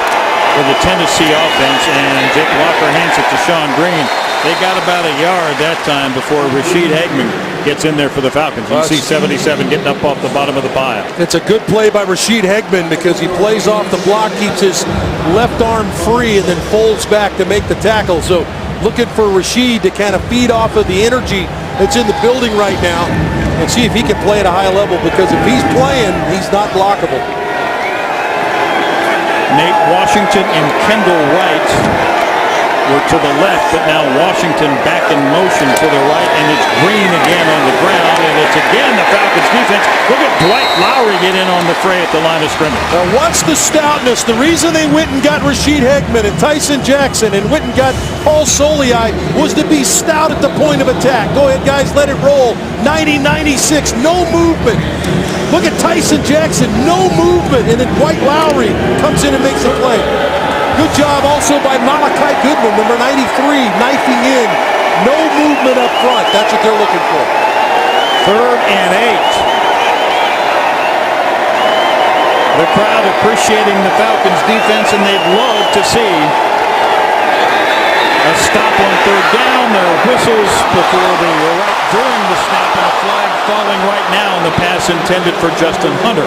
for the Tennessee offense. And Jake Walker hands it to Sean Green. They got about a yard that time before Rashid Hagman gets in there for the Falcons. You see 77 getting up off the bottom of the pile. It's a good play by Rashid Hagman because he plays off the block, keeps his left arm free, and then folds back to make the tackle. So looking for Rashid to kind of feed off of the energy that's in the building right now and see if he can play at a high level, because if he's playing, he's not blockable. Nate Washington and Kendall Wright were to the left, but now Washington back in motion to the right, and it's Green again on the ground, and it's again the Falcons defense. Look at Dwight Lowry get in on the fray at the line of scrimmage. Now watch the stoutness. The reason they went and got Rashid Hagman and Tyson Jackson and went and got Paul Soliai was to be stout at the point of attack. Go ahead, guys, let it roll. 90-96, no movement. Look at Tyson Jackson, no movement, and then Dwight Lowry comes in and makes a play. Good job also by Malachi Goodman, number 93, knifing in. No movement up front. That's what they're looking for. 3rd and 8. The crowd appreciating the Falcons defense, and they'd love to see a stop on third down. There are whistles before the during the snap, and a flag falling right now on the pass intended for Justin Hunter.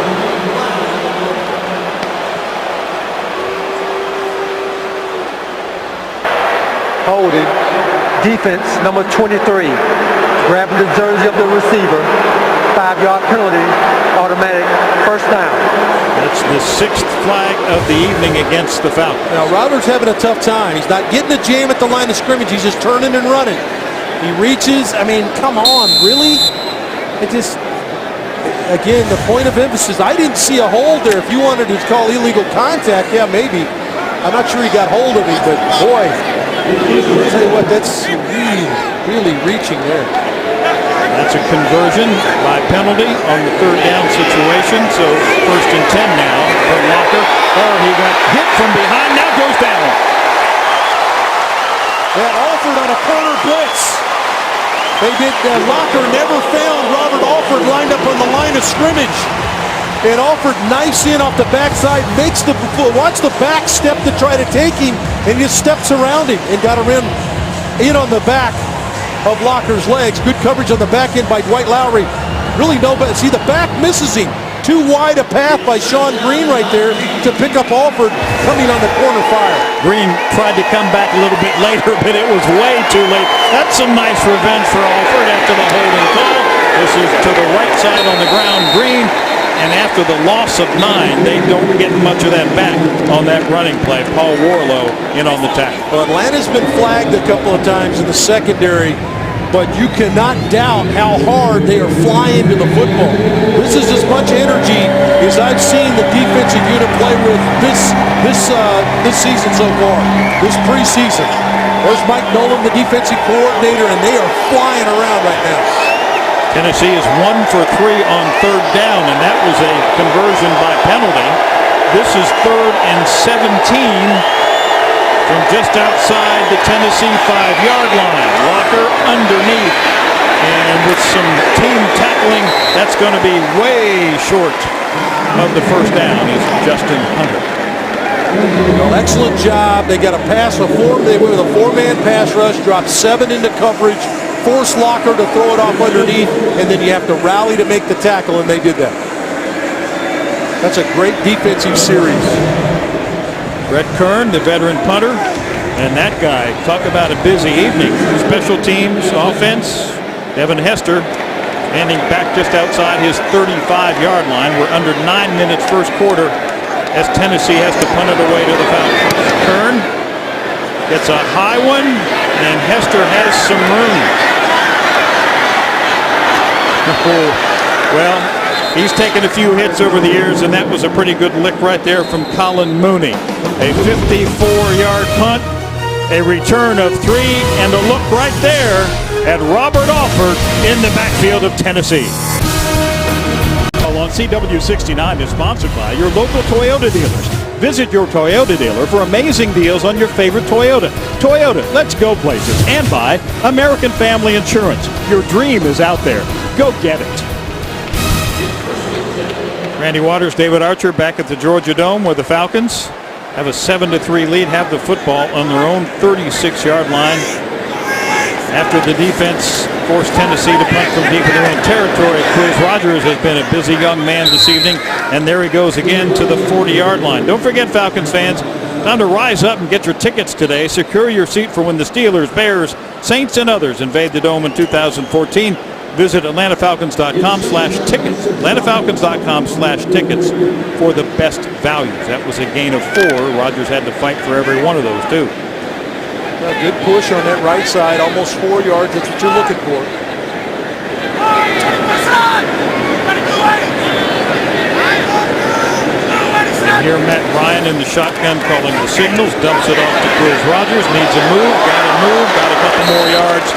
Holding. Defense, number 23. Grabbing the jersey of the receiver. 5-yard penalty. Automatic first down. That's the 6th flag of the evening against the Falcons. Now, Robert's having a tough time. He's not getting the jam at the line of scrimmage. He's just turning and running. He reaches. I mean, come on, really? It just, again, the point of emphasis. I didn't see a hold there. If you wanted to call illegal contact, yeah, maybe. I'm not sure he got hold of him, but boy, I'll tell you what, that's really reaching there. That's a conversion by penalty on the third down situation. So 1st and 10 now for Locker. Oh, he got hit from behind. Now goes down. That Alford on a corner blitz. They did. Locker never found Robert Alford lined up on the line of scrimmage. And Alford knifes in off the backside, makes the watch the back step to try to take him, and he just steps around him and got him in on the back of Locker's legs. Good coverage on the back end by Dwight Lowry. Really nobody. See, the back misses him. Too wide a path by Sean Green right there to pick up Alford coming on the corner fire. Green tried to come back a little bit later, but it was way too late. That's some nice revenge for Alford after the holding call. This is to the right side on the ground. Green. And after the loss of 9, they don't get much of that back on that running play. Paul Warlow in on the tackle. Well, Atlanta's been flagged a couple of times in the secondary, but you cannot doubt how hard they are flying to the football. This is as much energy as I've seen the defensive unit play with this season so far, this preseason. There's Mike Nolan, the defensive coordinator, and they are flying around right now. Tennessee is 1 for 3 on third down, and that was a conversion by penalty. This is 3rd and 17 from just outside the Tennessee 5-yard line. Locker underneath, and with some team tackling, that's going to be way short of the first down is Justin Hunter. Well, excellent job. They got a pass, they went with a 4-man pass rush, dropped 7 into coverage, force Locker to throw it off underneath, and then you have to rally to make the tackle, and they did that. That's a great defensive series. Brett Kern, the veteran punter, and that guy, talk about a busy evening. Special teams, offense, Devin Hester standing back just outside his 35-yard line. We're under 9 minutes first quarter as Tennessee has to punt it away to the Falcons. Kern gets a high one, and Hester has some room. Well, he's taken a few hits over the years, and that was a pretty good lick right there from Colin Mooney. A 54-yard punt, a return of 3, and a look right there at Robert Alford in the backfield of Tennessee. On CW69 is sponsored by your local Toyota dealers. Visit your Toyota dealer for amazing deals on your favorite Toyota. Toyota, let's go places. And by American Family Insurance. Your dream is out there. Go get it. Randy Waters, David Archer back at the Georgia Dome where the Falcons have a 7-3 lead, have the football on their own 36-yard line after the defense forced Tennessee to punt from deep in their own territory. Cruz Rogers has been a busy young man this evening, and there he goes again to the 40-yard line. Don't forget, Falcons fans, time to rise up and get your tickets today. Secure your seat for when the Steelers, Bears, Saints, and others invade the Dome in 2014. Visit AtlantaFalcons.com/tickets. AtlantaFalcons.com/tickets for the best values. That was a gain of 4. Rodgers had to fight for every one of those, too. A good push on that right side, almost 4 yards. That's what you're looking for. And here Matt Ryan in the shotgun calling the signals, dumps it off to Cruz Rogers, needs a move, got a couple more yards.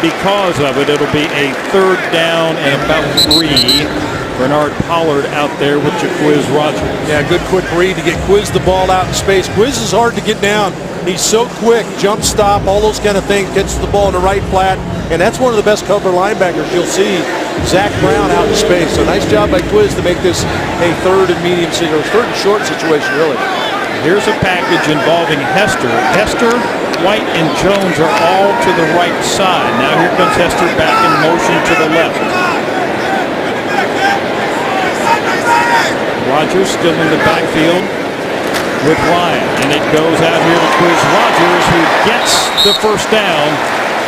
Because of it, it'll be a 3rd down and about 3 Bernard Pollard out there with Jaquiz Rogers. Yeah, good quick read to get Quiz the ball out in space. Quiz is hard to get down. He's so quick, jump stop, all those kind of things, gets the ball in the right flat, and that's one of the best cover linebackers you'll see. Zach Brown out in space. So nice job by Quiz to make this a third and short situation, really. Here's a package involving Hester. Hester, White, and Jones are all to the right side. Now here comes Hester back in motion to the left. Rogers still in the backfield with Ryan, and it goes out here to Quiz Rogers, who gets the first down,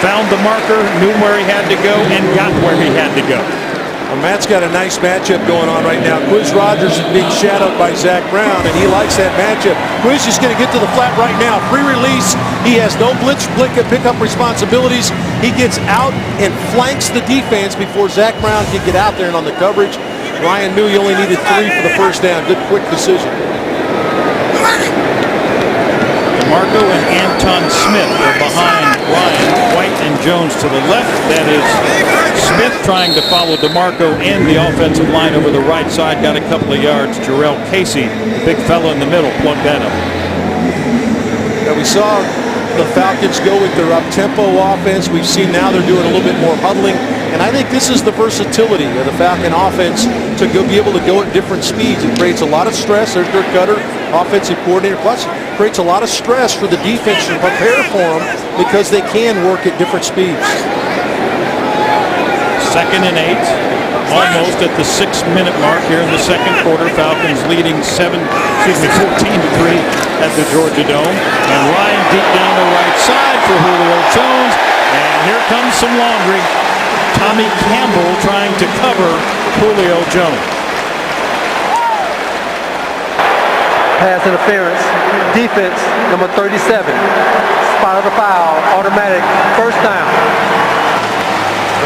found the marker, knew where he had to go, and got where he had to go. Well, Matt's got a nice matchup going on right now. Quiz Rogers is being shadowed by Zach Brown, and he likes that matchup. Quiz is going to get to the flat right now. Free release. He has no blitz, pick up responsibilities. He gets out and flanks the defense before Zach Brown can get out there and on the coverage. Ryan knew he only needed 3 for the first down. Good quick decision. DeMarco and Anton Smith are behind Ryan, White, and Jones to the left. That is Smith trying to follow DeMarco and the offensive line over the right side. Got a couple of yards. Jarrell Casey, the big fella in the middle, plugged that up. Now we saw the Falcons go with their up-tempo offense. We've seen now they're doing a little bit more huddling. And I think this is the versatility of the Falcon offense to be able to go at different speeds. It creates a lot of stress. There's Dirk Cutter, offensive coordinator, plus creates a lot of stress for the defense to prepare for them because they can work at different speeds. 2nd and 8, almost at the 6-minute mark here in the second quarter. Falcons leading 14-3 at the Georgia Dome. And Ryan deep down the right side for Julio Jones. And here comes some laundry. Tommy Campbell trying to cover Julio Jones. Pass interference. Defense, number 37. Spot of the foul. Automatic. First down.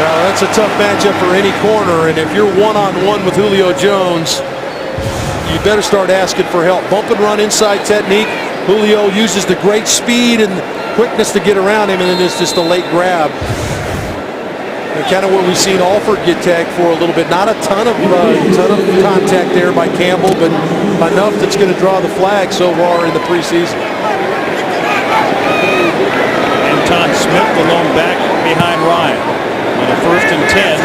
Well, that's a tough matchup for any corner, and if you're one-on-one with Julio Jones, you better start asking for help. Bump and run inside technique. Julio uses the great speed and quickness to get around him, and then it's just a late grab. And kind of what we've seen Alford get tagged for a little bit. Not a ton of contact there by Campbell, but enough that's going to draw the flag so far in the preseason. Anton Smith, the lone back behind Ryan. On a 1st and 10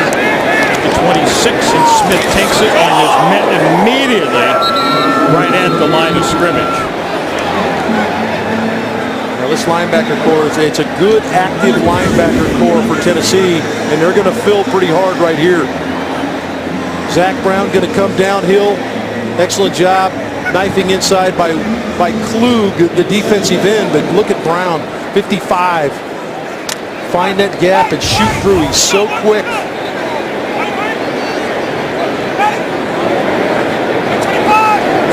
at the 26, and Smith takes it and is met immediately right at the line of scrimmage. Now this linebacker core, it's a good active linebacker core for Tennessee, and they're going to fill pretty hard right here. Zach Brown going to come downhill. Excellent job knifing inside by Klug, the defensive end, but look at Brown, 55. Find that gap and shoot through. He's so quick.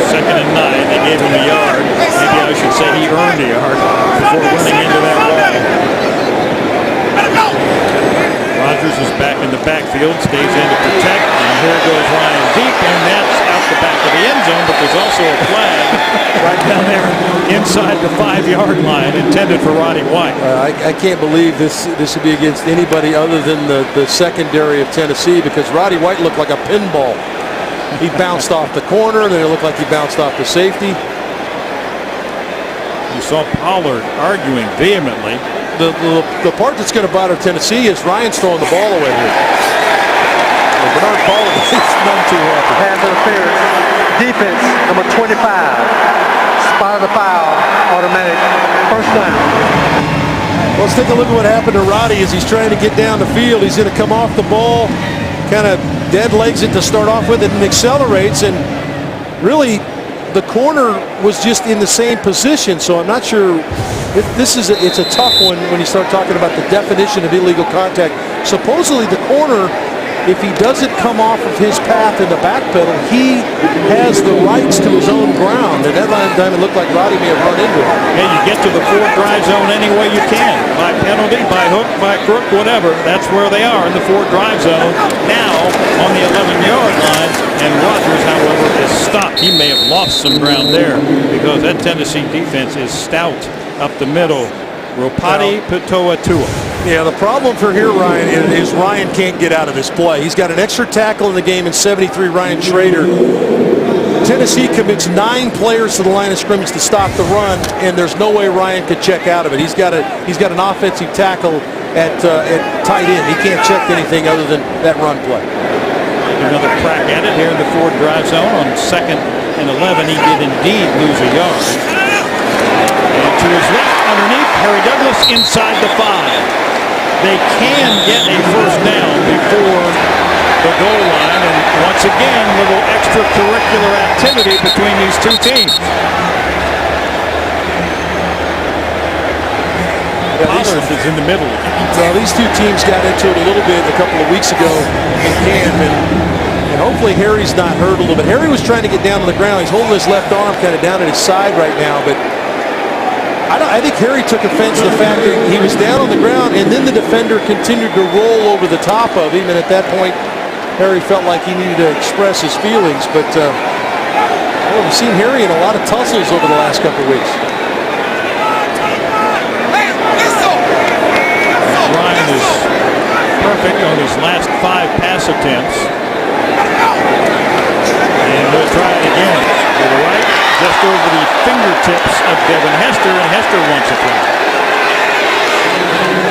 2nd and 9. They gave him a yard. Maybe I should say he earned a yard before running into that wall. Rogers is back in the backfield, stays in to protect, and here goes Ryan deep, and that's out the back of the end zone, but there's also a flag right down there inside the 5-yard line intended for Roddy White. I can't believe this would be against anybody other than the secondary of Tennessee, because Roddy White looked like a pinball. He bounced off the corner, then it looked like he bounced off the safety. You saw Pollard arguing vehemently. The part that's going to bother Tennessee is Ryan's throwing the ball away here. And Bernard Pollard is none too happy. Pass interference. Defense, number 25. Spot of the foul. Automatic. First down. Well, let's take a look at what happened to Roddy as he's trying to get down the field. He's going to come off the ball, kind of dead legs it to start off with, and accelerates, and really the corner was just in the same position, so I'm not sure. It's a tough one when you start talking about the definition of illegal contact. Supposedly the corner, if he doesn't come off of his path in the back pedal, he has the rights to his own ground, and that time it looked like Roddy may have run into it. And you get to the 4th drive zone any way you can, by penalty, by hook, by crook, whatever. That's where they are, in the 4th drive zone, now on the 11-yard line, and Rogers, however, is stopped. He may have lost some ground there because that Tennessee defense is stout up the middle. Ropati Petoa Tua. Yeah, the problem for here, Ryan, is Ryan can't get out of this play. He's got an extra tackle in the game in 73, Ryan Schrader. Tennessee commits 9 players to the line of scrimmage to stop the run, and there's no way Ryan could check out of it. He's got an offensive tackle at tight end. He can't check anything other than that run play. Another crack at it here in the Ford drive zone on 2nd and 11. He did indeed lose a yard. And to his left underneath, Harry Douglas inside the 5. They can get a first down before the goal line, and once again, little extracurricular activity between these two teams. Pollard is in the middle. Well, these two teams got into it a little bit a couple of weeks ago in camp, and hopefully Harry's not hurt a little bit. Harry was trying to get down on the ground. He's holding his left arm kind of down at his side right now, but I think Harry took offense to the fact that he was down on the ground, and then the defender continued to roll over the top of him, and at that point, Harry felt like he needed to express his feelings. But we've seen Harry in a lot of tussles over the last couple of weeks. Ryan is perfect on his last 5 pass attempts. And we'll try it again. To the right, just over the fingertips of Devin Hester, and Hester wants a play.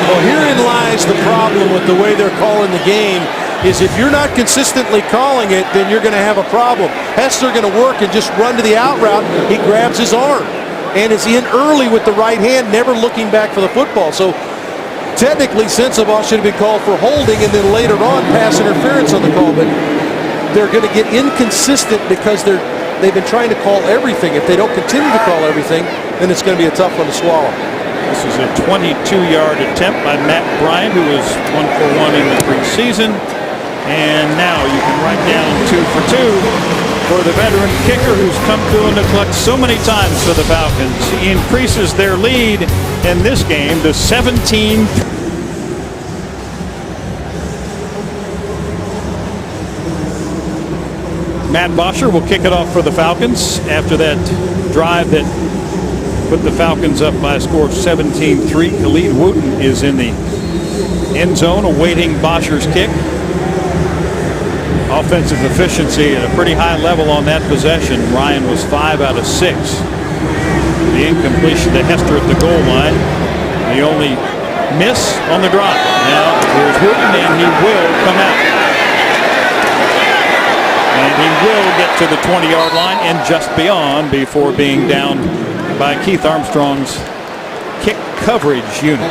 Well, herein lies the problem with the way they're calling the game, is if you're not consistently calling it, then you're going to have a problem. Hester going to work and just run to the out route. He grabs his arm and is in early with the right hand, never looking back for the football. So technically, Sensabaugh should have been called for holding, and then later on pass interference on the call. But they're going to get inconsistent because they've been trying to call everything. If they don't continue to call everything, then it's going to be a tough one to swallow. This is a 22-yard attempt by Matt Bryant, who was 1 for 1 in the preseason. And now you can write down 2 for 2 for the veteran kicker who's come through in the clutch so many times for the Falcons. He increases their lead in this game to 17. Matt Bosher will kick it off for the Falcons after that drive that put the Falcons up by a score of 17-3. Khalid Wooten is in the end zone awaiting Bosher's kick. Offensive efficiency at a pretty high level on that possession. Ryan was 5 out of 6. The incompletion to Hester at the goal line. The only miss on the drive. Now here's Wooten, and he will come out. And he will get to the 20-yard line and just beyond before being down by Keith Armstrong's kick coverage unit.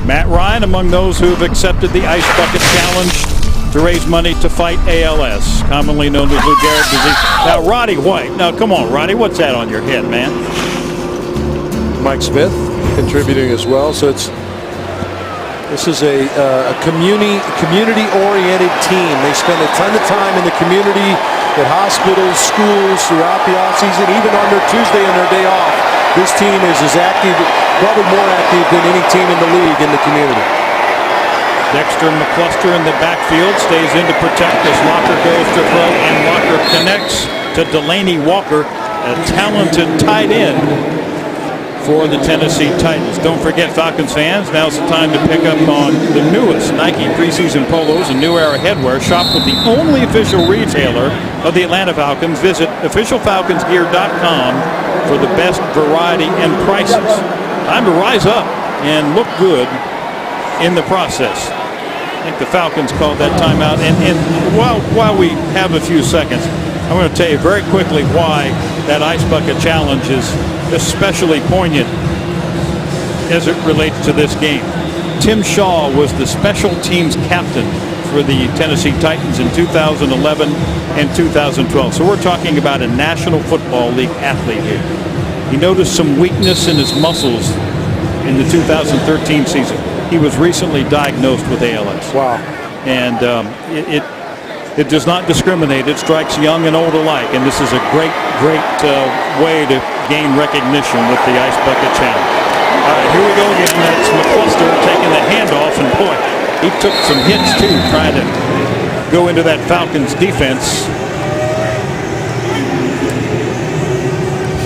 Matt Ryan among those who have accepted the Ice Bucket Challenge to raise money to fight ALS, commonly known as Lou Gehrig's disease. Now, Roddy White. Now, come on, Roddy, what's that on your head, man? Mike Smith contributing as well. So this is a community-oriented team. They spend a ton of time in the community at hospitals, schools throughout the offseason, even on their Tuesday and their day off. This team is as active, probably more active than any team in the league in the community. Dexter McCluster in the backfield stays in to protect as Walker goes to throw, and Walker connects to Delaney Walker, a talented tight end for the Tennessee Titans. Don't forget, Falcons fans, now's the time to pick up on the newest Nike preseason polos and New Era headwear. Shop with the only official retailer of the Atlanta Falcons. Visit officialfalconsgear.com for the best variety and prices. Time to rise up and look good in the process. I think the Falcons called that timeout. And while we have a few seconds, I'm going to tell you very quickly why that Ice Bucket Challenge is especially poignant as it relates to this game. Tim Shaw was the special teams captain for the Tennessee Titans in 2011 and 2012. So we're talking about a National Football League athlete here. He noticed some weakness in his muscles in the 2013 season. He was recently diagnosed with ALS. Wow. And it does not discriminate. It strikes young and old alike. And this is a great way to gain recognition with the Ice Bucket Challenge. All right, here we go again. That's McCluster taking the handoff. And boy, he took some hits too, trying to go into that Falcons defense.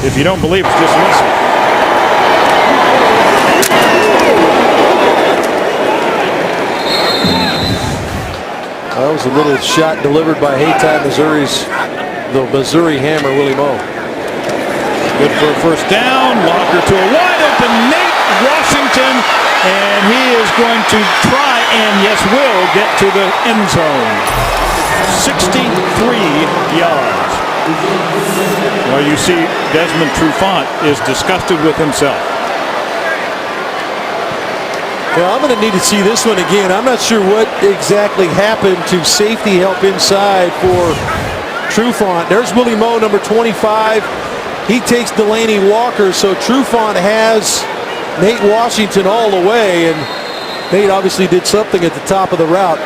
If you don't believe it, just listen. That was a little shot delivered by Haytime, the Missouri Hammer, Willie Moe. Good for a first down. Locker to a wide open Nate Washington, and he is going to try and, yes, will get to the end zone. 63 yards. Well, you see Desmond Trufant is disgusted with himself. Well, I'm going to need to see this one again. I'm not sure what exactly happened to safety help inside for Trufant. There's Willie Moe, number 25. He takes Delaney Walker, so Trufant has Nate Washington all the way, and Nate obviously did something at the top of the route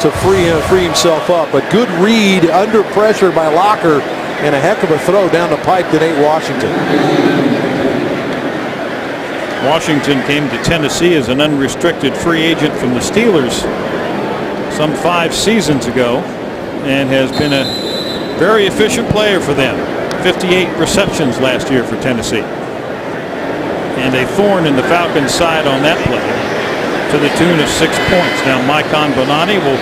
to free himself up. But good read under pressure by Locker, and a heck of a throw down the pipe to Nate Washington. Washington came to Tennessee as an unrestricted free agent from the Steelers some 5 seasons ago, and has been a very efficient player for them. 58 receptions last year for Tennessee. And a thorn in the Falcons' side on that play to the tune of 6 points. Now Micon Bonani will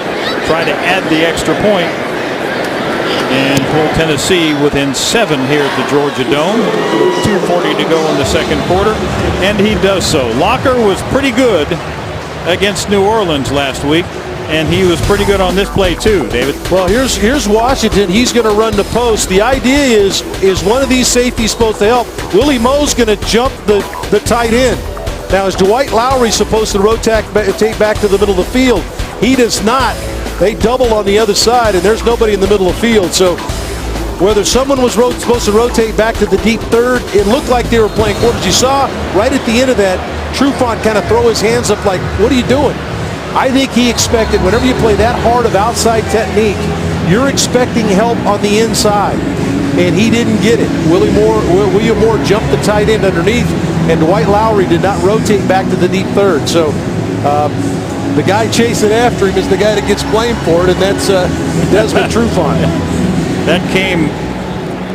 try to add the extra point and pull Tennessee within 7 here at the Georgia Dome. 2:40 to go in the second quarter, and he does so. Locker was pretty good against New Orleans last week, and he was pretty good on this play too, David. Well, here's Washington. He's going to run the post. The idea is one of these safeties supposed to help. Willie Moe's going to jump the tight end. Now, is Dwight Lowry supposed to rotate back to the middle of the field? He does not. They double on the other side, and there's nobody in the middle of the field. So whether someone was supposed to rotate back to the deep third, it looked like they were playing quarters. You saw right at the end of that, Trufant kind of throw his hands up like, what are you doing? I think he expected, whenever you play that hard of outside technique, you're expecting help on the inside, and he didn't get it. William Moore jumped the tight end underneath, and Dwight Lowry did not rotate back to the deep third. So the guy chasing after him is the guy that gets blamed for it, and that's Desmond Trufant. That came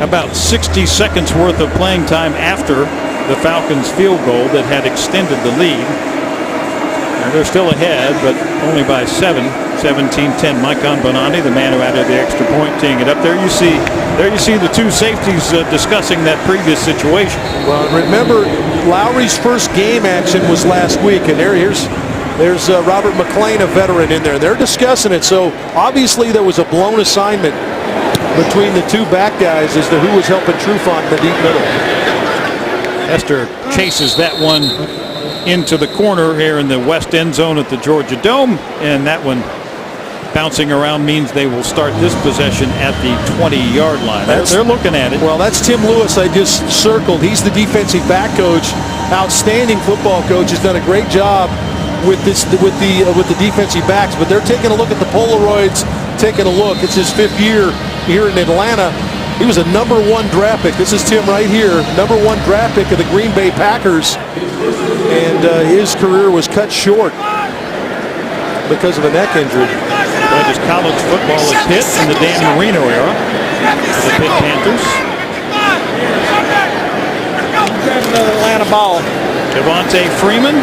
about 60 seconds worth of playing time after the Falcons' field goal that had extended the lead. They're still ahead, but only by 7, 17-10. Micon Bonani, the man who added the extra point, teeing it up. There you see the two safeties discussing that previous situation. Well, remember, Lowry's first game action was last week, and there's Robert McClain, a veteran, in there. They're discussing it, so obviously there was a blown assignment between the two back guys as to who was helping Trufant in the deep middle. Hester chases that one into the corner here in the west end zone at the Georgia Dome, and that one bouncing around means they will start this possession at the 20-yard line. They're looking at it. Well, that's Tim Lewis I just circled. He's the defensive back coach. Outstanding football coach. Has done a great job with the defensive backs, but they're taking a look at the Polaroids, taking a look. It's his 5th year here in Atlanta. He was a number 1 draft pick. This is Tim right here, number 1 draft pick of the Green Bay Packers, and his career was cut short because of a neck injury. Played his college football at Pitt in the Dan Marino era for the Pitt Panthers. Another Atlanta ball. Devontae Freeman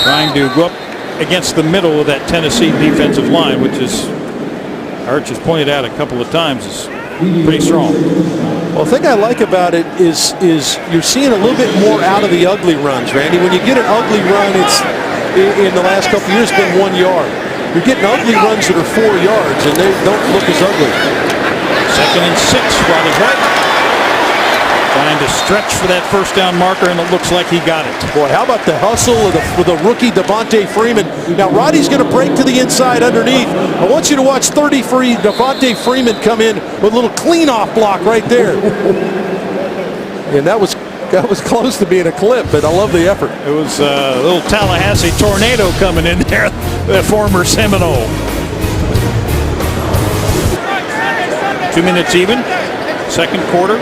trying to go up against the middle of that Tennessee defensive line, which is, Arch has pointed out a couple of times, is pretty strong. Well, the thing I like about it is you're seeing a little bit more out of the ugly runs, Randy. When you get an ugly run, it's in the last couple of years been 1 yard. You're getting ugly runs that are 4 yards, and they don't look as ugly. 2nd and 6, Roddy White trying to stretch for that first down marker, and it looks like he got it. Boy, how about the hustle of the rookie Devontae Freeman? Now, Roddy's going to break to the inside underneath. I want you to watch 33 Devontae Freeman come in with a little clean-off block right there. And that was close to being a clip, but I love the effort. It was a little Tallahassee tornado coming in there, the former Seminole. 2 minutes even, second quarter.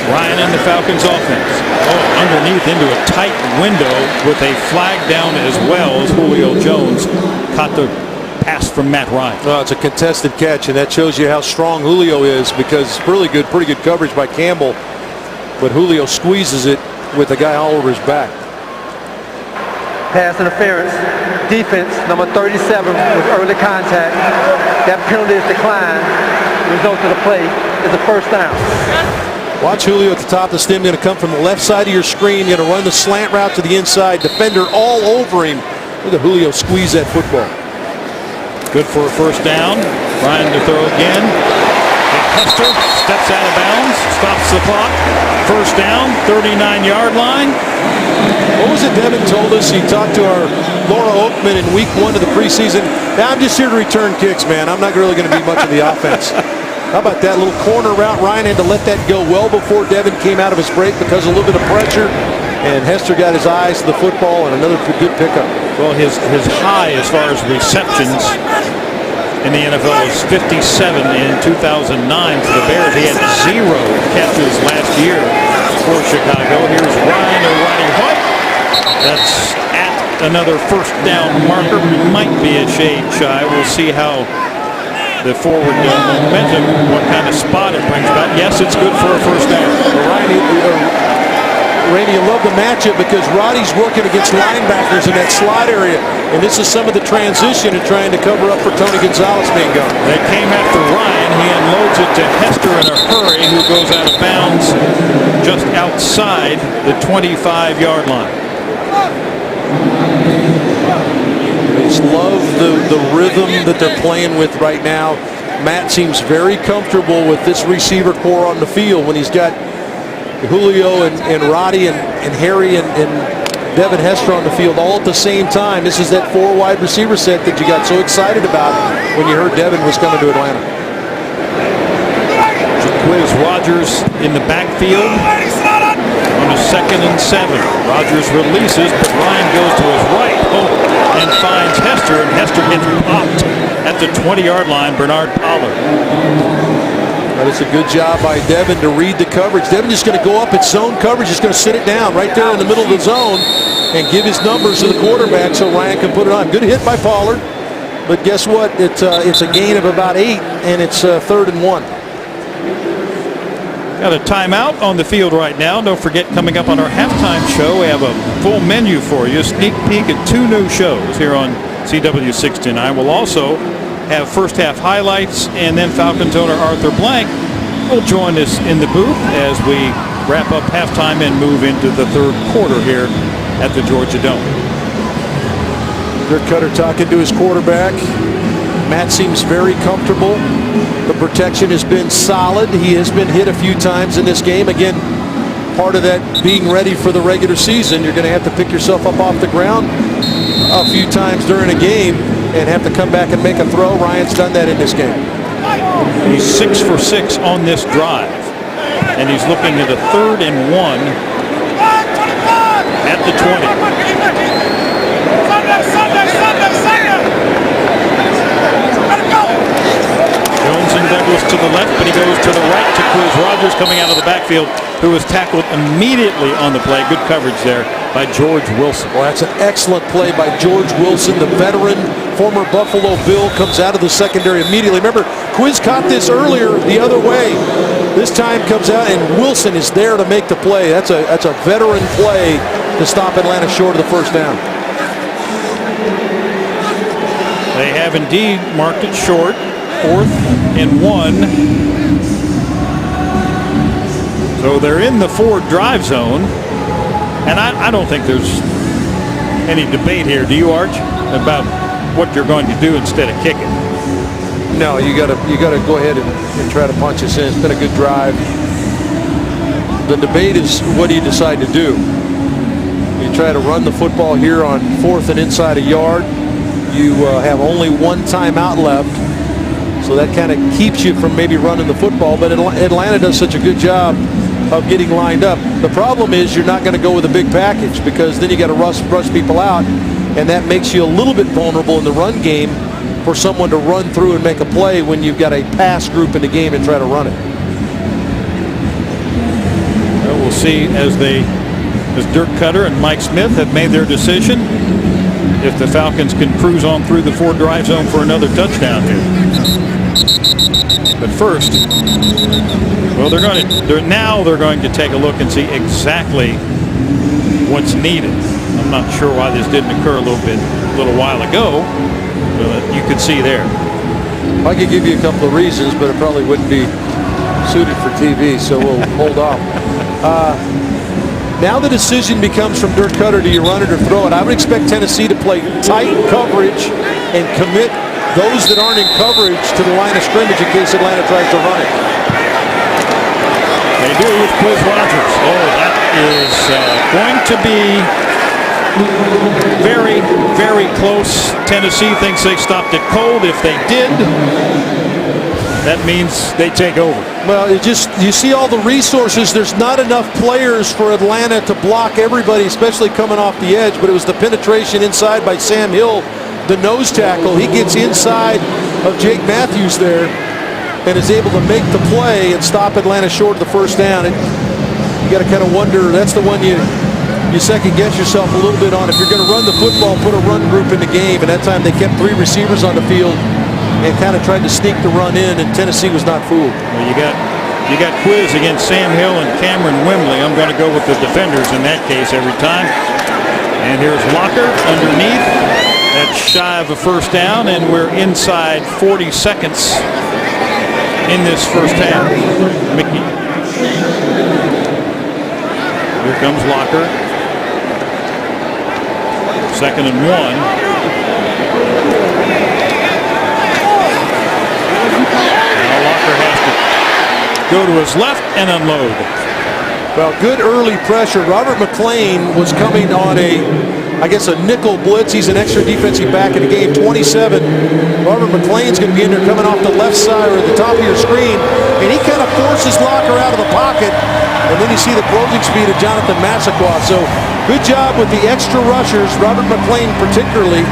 Ryan and the Falcons offense. Oh, underneath into a tight window with a flag down as well as Julio Jones caught the pass from Matt Ryan. Well, it's a contested catch, and that shows you how strong Julio is, because pretty good coverage by Campbell, but Julio squeezes it with the guy all over his back. Pass interference. defense, number 37, with early contact. That penalty is declined. The result of the play is a first down. Watch Julio at the top of the stem, going to come from the left side of your screen, going to run the slant route to the inside. Defender all over him. Look at Julio squeeze that football. Good for a first down. Ryan to throw again. Hester steps out of bounds, stops the clock. First down, 39-yard line. What was it Devin told us? He talked to our Laura Oakman in week 1 of the preseason. Now I'm just here to return kicks, man. I'm not really going to be much of the offense. How about that little corner route? Ryan had to let that go well before Devin came out of his break because of a little bit of pressure. And Hester got his eyes to the football and another good pickup. Well, his high as far as receptions in the NFL was 57 in 2009 for the Bears. He had 0 catches last year for Chicago. Here's Ryan or Roddy White. That's at another first down marker. Might be a shade shy. We'll see how the forward momentum, what kind of spot it brings about. Yes, it's good for a first down. Randy, you love the matchup because Roddy's working against linebackers in that slot area. And this is some of the transition and trying to cover up for Tony Gonzalez being gone. They came after Ryan. He unloads it to Hester in a hurry, who goes out of bounds just outside the 25-yard line. I just love the rhythm that they're playing with right now. Matt seems very comfortable with this receiver core on the field when he's got Julio and Roddy and Harry and Devin Hester on the field all at the same time. This is that 4 wide receiver set that you got so excited about when you heard Devin was coming to Atlanta. Quiz Rogers in the backfield on a 2nd and 7. Rogers releases, but Ryan goes to his right and finds Hester, and Hester gets popped at the 20-yard line. Bernard Pollard. But it's a good job by Devin to read the coverage. Devin just going to go up at zone coverage. He's going to sit it down right there in the middle of the zone and give his numbers to the quarterback so Ryan can put it on. Good hit by Pollard. But guess what? It's a gain of about 8, and it's 3rd and 1. Got a timeout on the field right now. Don't forget, coming up on our halftime show, we have a full menu for you. Sneak peek at 2 new shows here on CW69. We'll also have first half highlights, and then Falcons owner Arthur Blank will join us in the booth as we wrap up halftime and move into the 3rd quarter here at the Georgia Dome. Dirk Cutter talking to his quarterback. Matt seems very comfortable. The protection has been solid. He has been hit a few times in this game. Again, part of that being ready for the regular season, you're going to have to pick yourself up off the ground a few times during a game and have to come back and make a throw. Ryan's done that in this game. He's 6 for 6 on this drive, and he's looking at a 3rd and 1 at the 20. Jones and Douglas to the left, but he goes to the right to Quiz Rogers coming out of the backfield, who was tackled immediately on the play. Good coverage there by George Wilson. Well, that's an excellent play by George Wilson, the veteran, former Buffalo Bill, comes out of the secondary immediately. Remember, Quiz caught this earlier the other way. This time comes out, and Wilson is there to make the play. That's a veteran play to stop Atlanta short of the first down. They have indeed marked it short. 4th and 1. So they're in the forward drive zone, and I don't think there's any debate here. Do you, Arch, about what you're going to do instead of kicking? No, you got to go ahead and try to punch us in. It's been a good drive. The debate is, what do you decide to do? You try to run the football here on 4th and inside a yard. You have only 1 timeout left, so that kind of keeps you from maybe running the football. But Atlanta does such a good job of getting lined up. The problem is you're not going to go with a big package, because then you got to rush people out, and that makes you a little bit vulnerable in the run game for someone to run through and make a play when you've got a pass group in the game and try to run it. Well, we'll see as Dirk Cutter and Mike Smith have made their decision, if the Falcons can cruise on through the 4 drive zone for another touchdown here. But first, well, they're going to take a look and see exactly what's needed. I'm not sure why this didn't occur a little bit a little while ago. You could see there. I could give you a couple of reasons, but it probably wouldn't be suited for TV, so we'll hold off. Now the decision becomes from Dirk Cutter, do you run it or throw it? I would expect Tennessee to play tight coverage and commit those that aren't in coverage to the line of scrimmage in case Atlanta tries to run it. They do with Quiz Rogers. Oh, that is going to be very, very close. Tennessee thinks they stopped it cold. If they did, that means they take over. Well, you see all the resources. There's not enough players for Atlanta to block everybody, especially coming off the edge. But it was the penetration inside by Sam Hill, the nose tackle. He gets inside of Jake Matthews there and is able to make the play and stop Atlanta short of the first down. You got to kind of wonder. That's the one you second guess yourself a little bit on. If you're going to run the football, put a run group in the game. And that time they kept 3 receivers on the field and kind of tried to sneak the run in, and Tennessee was not fooled. Well, you got Quiz against Sam Hill and Cameron Wimley. I'm going to go with the defenders in that case every time. And here's Locker underneath. That's shy of a first down, and we're inside 40 seconds in this first half. Mickey. Here comes Locker. 2nd and 1. Go to his left and unload. Well, good early pressure. Robert McClain was coming on a nickel blitz. He's an extra defensive back in the game, 27. Robert McClain's going to be in there coming off the left side or the top of your screen, and he kind of forces Locker out of the pocket, and then you see the closing speed of Jonathan Massaquoi. So good job with the extra rushers. Robert McClain particularly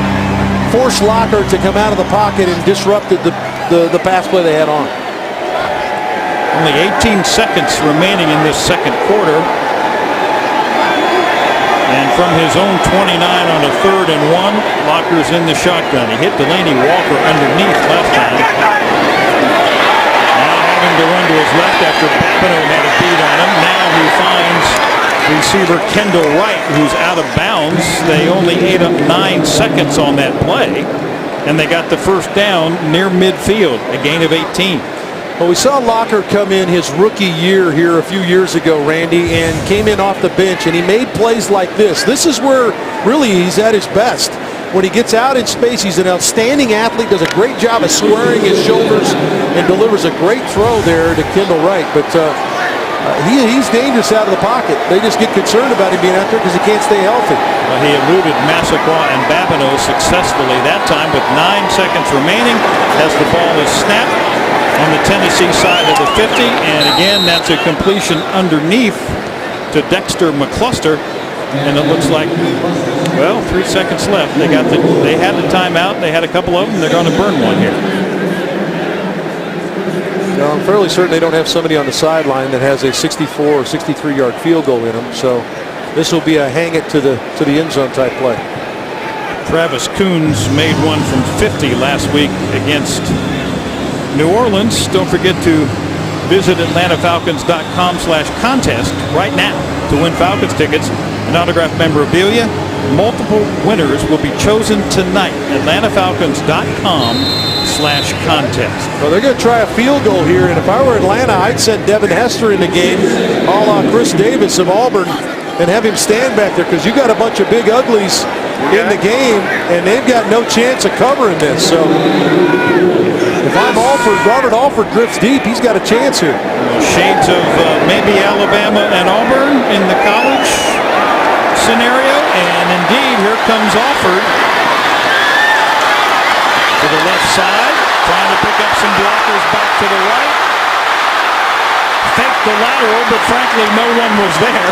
forced Locker to come out of the pocket and disrupted the pass play they had on. Only 18 seconds remaining in this second quarter. And from his own 29 on a 3rd and 1, Locker's in the shotgun. He hit Delaney Walker underneath last time. Now having to run to his left after Babineau had a beat on him. Now he finds receiver Kendall Wright, who's out of bounds. They only ate up 9 seconds on that play, and they got the first down near midfield, a gain of 18. Well, we saw Locker come in his rookie year here a few years ago, Randy, and came in off the bench, and he made plays like this. This is where really he's at his best. When he gets out in space, he's an outstanding athlete, does a great job of squaring his shoulders, and delivers a great throw there to Kendall Wright. But he's dangerous out of the pocket. They just get concerned about him being out there because he can't stay healthy. Well, he eluded Massaquoi and Babineau successfully that time with 9 seconds remaining as the ball is snapped on the Tennessee side of the 50, and again that's a completion underneath to Dexter McCluster, and it looks like, well, 3 seconds left. They had the timeout. They had a couple of them. They're going to burn one here. Now, I'm fairly certain they don't have somebody on the sideline that has a 64 or 63-yard field goal in them, so this will be a hang it to the end zone type play. Travis Coons made one from 50 last week against New Orleans. Don't forget to visit AtlantaFalcons.com/contest right now to win Falcons tickets and autographed memorabilia. Multiple winners will be chosen tonight. AtlantaFalcons.com/contest. Well, they're going to try a field goal here, and if I were Atlanta, I'd send Devin Hester in the game, a la Chris Davis of Auburn, and have him stand back there because you got a bunch of big uglies in the game, and they've got no chance of covering this. So if I'm Alford, Robert Alford drifts deep, he's got a chance here. Shades of maybe Alabama and Auburn in the college scenario, and indeed here comes Alford to the left side, trying to pick up some blockers back to the right. Faked the lateral, but frankly no one was there.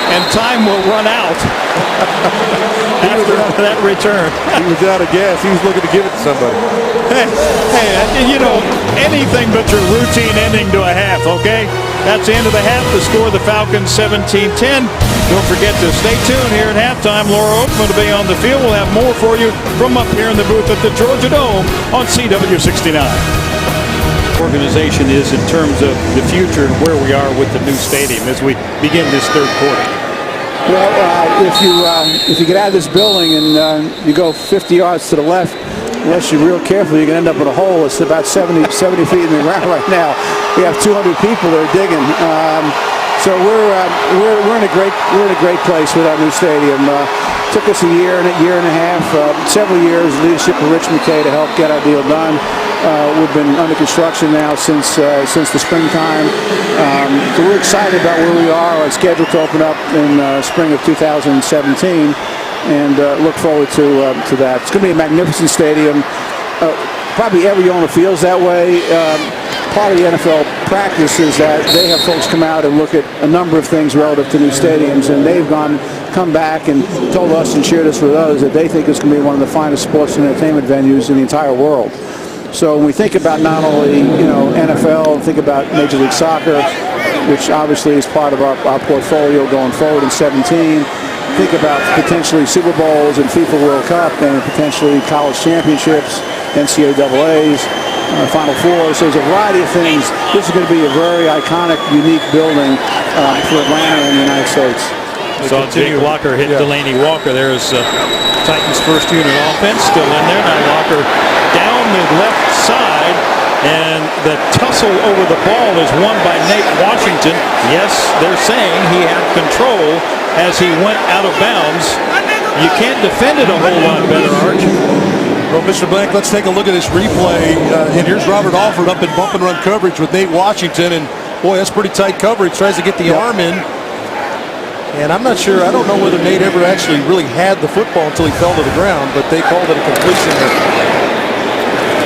And time will run out after that return. He was out of gas. He was looking to give it to somebody. Hey, you know, anything but your routine ending to a half, okay? That's the end of the half. The score, the Falcons 17-10. Don't forget to stay tuned here at halftime. Laura Oakman will be on the field. We'll have more for you from up here in the booth at the Georgia Dome on CW69. Organization is in terms of the future and where we are with the new stadium as we begin this third quarter. Well, if you get out of this building and you go 50 yards to the left, unless you're real careful, you can end up with a hole. It's about 70 feet in the ground right now. We have 200 people that are digging. So we're in a great place with our new stadium. Took us a year and a half, several years, leadership of Rich McKay to help get our deal done. We've been under construction now since the springtime. So we're excited about where we are. We're scheduled to open up in spring of 2017, and look forward to that. It's going to be a magnificent stadium. Probably every owner feels that way. Part of the NFL practice is that they have folks come out and look at a number of things relative to new stadiums, and they've come back and told us and shared this with others that they think it's going to be one of the finest sports and entertainment venues in the entire world. So when we think about not only NFL, think about Major League Soccer, which obviously is part of our portfolio going forward in 2017. Think about potentially Super Bowls and FIFA World Cup and potentially college championships, NCAAs, Final Four. So there's a variety of things. This is going to be a very iconic, unique building for Atlanta and the United States. So Jake Locker hit Delaney Walker. There's Titans' first unit offense still in there. Now Walker down the left side, and the tussle over the ball is won by Nate Washington. Yes, they're saying he had control as he went out of bounds. You can't defend it a whole lot better, Arch. Well, Mr. Blank, let's take a look at this replay. And here's Robert Alford up in bump and run coverage with Nate Washington. And, boy, that's pretty tight coverage. Tries to get the arm in. And I'm not sure. I don't know whether Nate ever actually really had the football until he fell to the ground. But they called it a completion.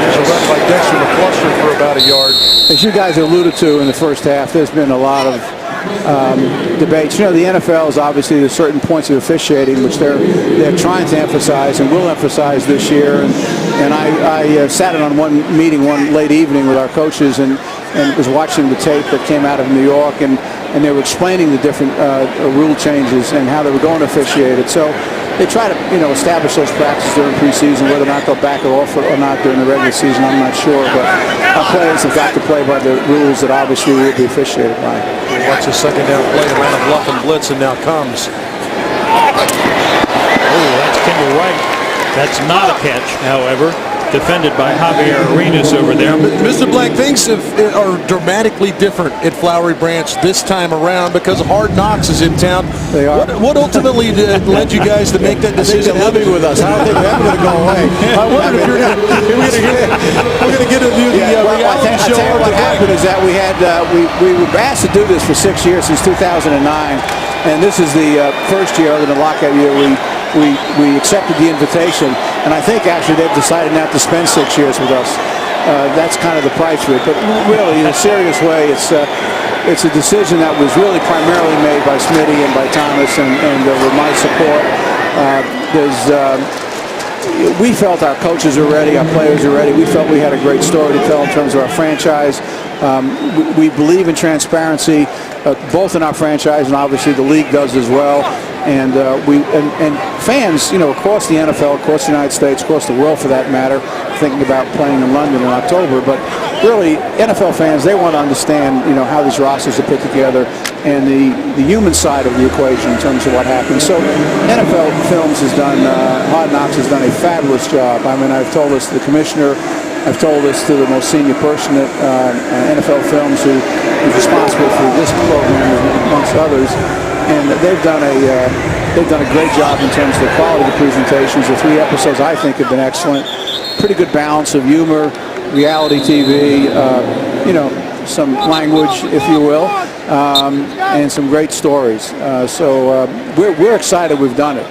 There's a run by Dexter McCluster for about a yard. As you guys alluded to in the first half, there's been a lot of debates. The NFL is obviously there's certain points of officiating which they're trying to emphasize and will emphasize this year. And I sat in on one meeting one late evening with our coaches and was watching the tape that came out of New York, and they were explaining the different rule changes and how they were going to officiate it. So they try to establish those practices during preseason. Whether or not they'll back it off or not during the regular season, I'm not sure. But our players have got to play by the rules that obviously will be officiated by. Watch a second down play, a man of bluff and blitz, and now comes. Oh, that's Kendall Wright. That's not a catch, however. Defended by Javier Arenas over there. Mr. Blank, things are dramatically different at Flowery Branch this time around because Hard Knocks is in town. They are. What ultimately led you guys to make that decision? Living with us. I don't think we're ever going to go away. I wondered if we're going to get a new reality show. What happened is that we were asked to do this for 6 years, since 2009, and this is the first year other than the lockout year we accepted the invitation, and I think actually they've decided not to spend 6 years with us. That's kind of the price for it. But really, in a serious way, it's a decision that was really primarily made by Smitty and by Thomas, and with my support. We felt our coaches are ready, our players are ready. We felt we had a great story to tell in terms of our franchise. We believe in transparency, both in our franchise and obviously the league does as well. And fans, across the NFL, across the United States, across the world for that matter, thinking about playing in London in October. But really, NFL fans, they want to understand, how these rosters are put together and the human side of the equation in terms of what happens. So NFL Films has done, Hard Knocks has done a fabulous job. I mean, I've told this to the commissioner. I've told this to the most senior person at NFL Films who is responsible for this program, amongst others. And they've done a great job in terms of the quality of the presentations. The 3 episodes, I think, have been excellent. Pretty good balance of humor, reality TV, some language, if you will, and some great stories. So we're excited we've done it.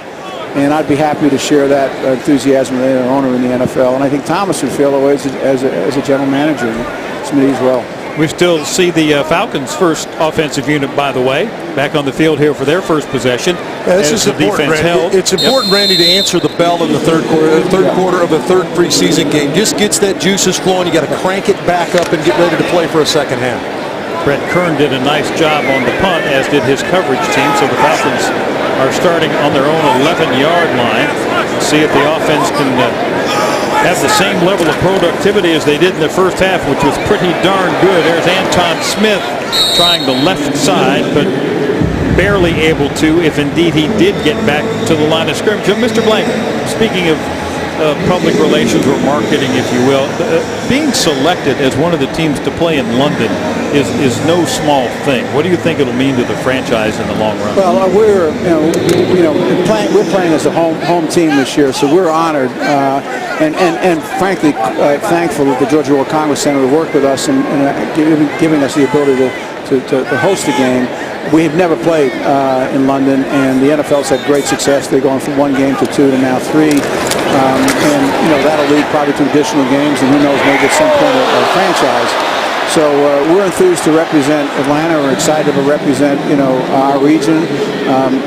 And I'd be happy to share that enthusiasm with an owner in the NFL. And I think Thomas would feel that way as a general manager, and Smitty as well. We still see the Falcons' first offensive unit, by the way, back on the field here for their first possession. Yeah, this is important, Randy. It's important, Randy, to answer the bell in the third quarter of the third preseason game. Just gets that juices flowing. You got to crank it back up and get ready to play for a second half. Brett Kern did a nice job on the punt, as did his coverage team. So the Falcons are starting on their own 11-yard line. See if the offense can have the same level of productivity as they did in the first half, which was pretty darn good. There's Anton Smith trying the left side, but barely able to, if indeed he did get back to the line of scrimmage. Mr. Blank, speaking of public relations or marketing, if you will, being selected as one of the teams to play in London is no small thing. What do you think it'll mean to the franchise in the long run? Well, we're playing as a home team this year, so we're honored and frankly thankful that the Georgia World Congress Center will work with us and giving us the ability to host the game. We have never played in London, and the NFL's had great success. They're going from 1 game to 2 to now 3. And that'll lead probably to additional games, and who knows, maybe at some point a franchise. So we're enthused to represent Atlanta. We're excited to represent our region.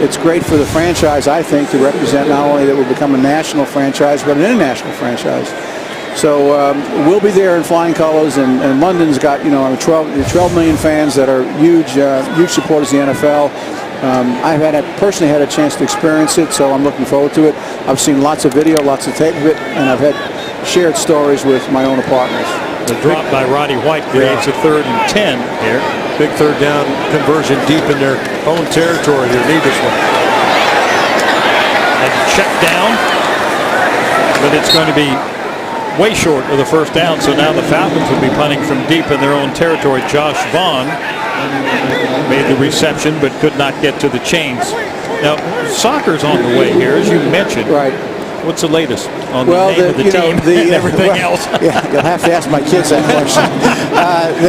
It's great for the franchise, I think, to represent not only that we'll become a national franchise, but an international franchise. So we'll be there in flying colors, and London's got 12 million fans that are huge supporters of the NFL. I've personally had a chance to experience it, so I'm looking forward to it. I've seen lots of video, lots of tape of it, and I've had shared stories with my owner partners. The drop by Roddy White creates a 3rd and 10 here. Big 3rd down conversion deep in their own territory. They need this one. And check down, but it's going to be way short of the 1st down, so now the Falcons will be punting from deep in their own territory. Josh Vaughn made the reception but could not get to the chains. Now, soccer's on the way here, as you mentioned. Right. What's the latest on the name of the team and everything else? Yeah, you'll have to ask my kids that question.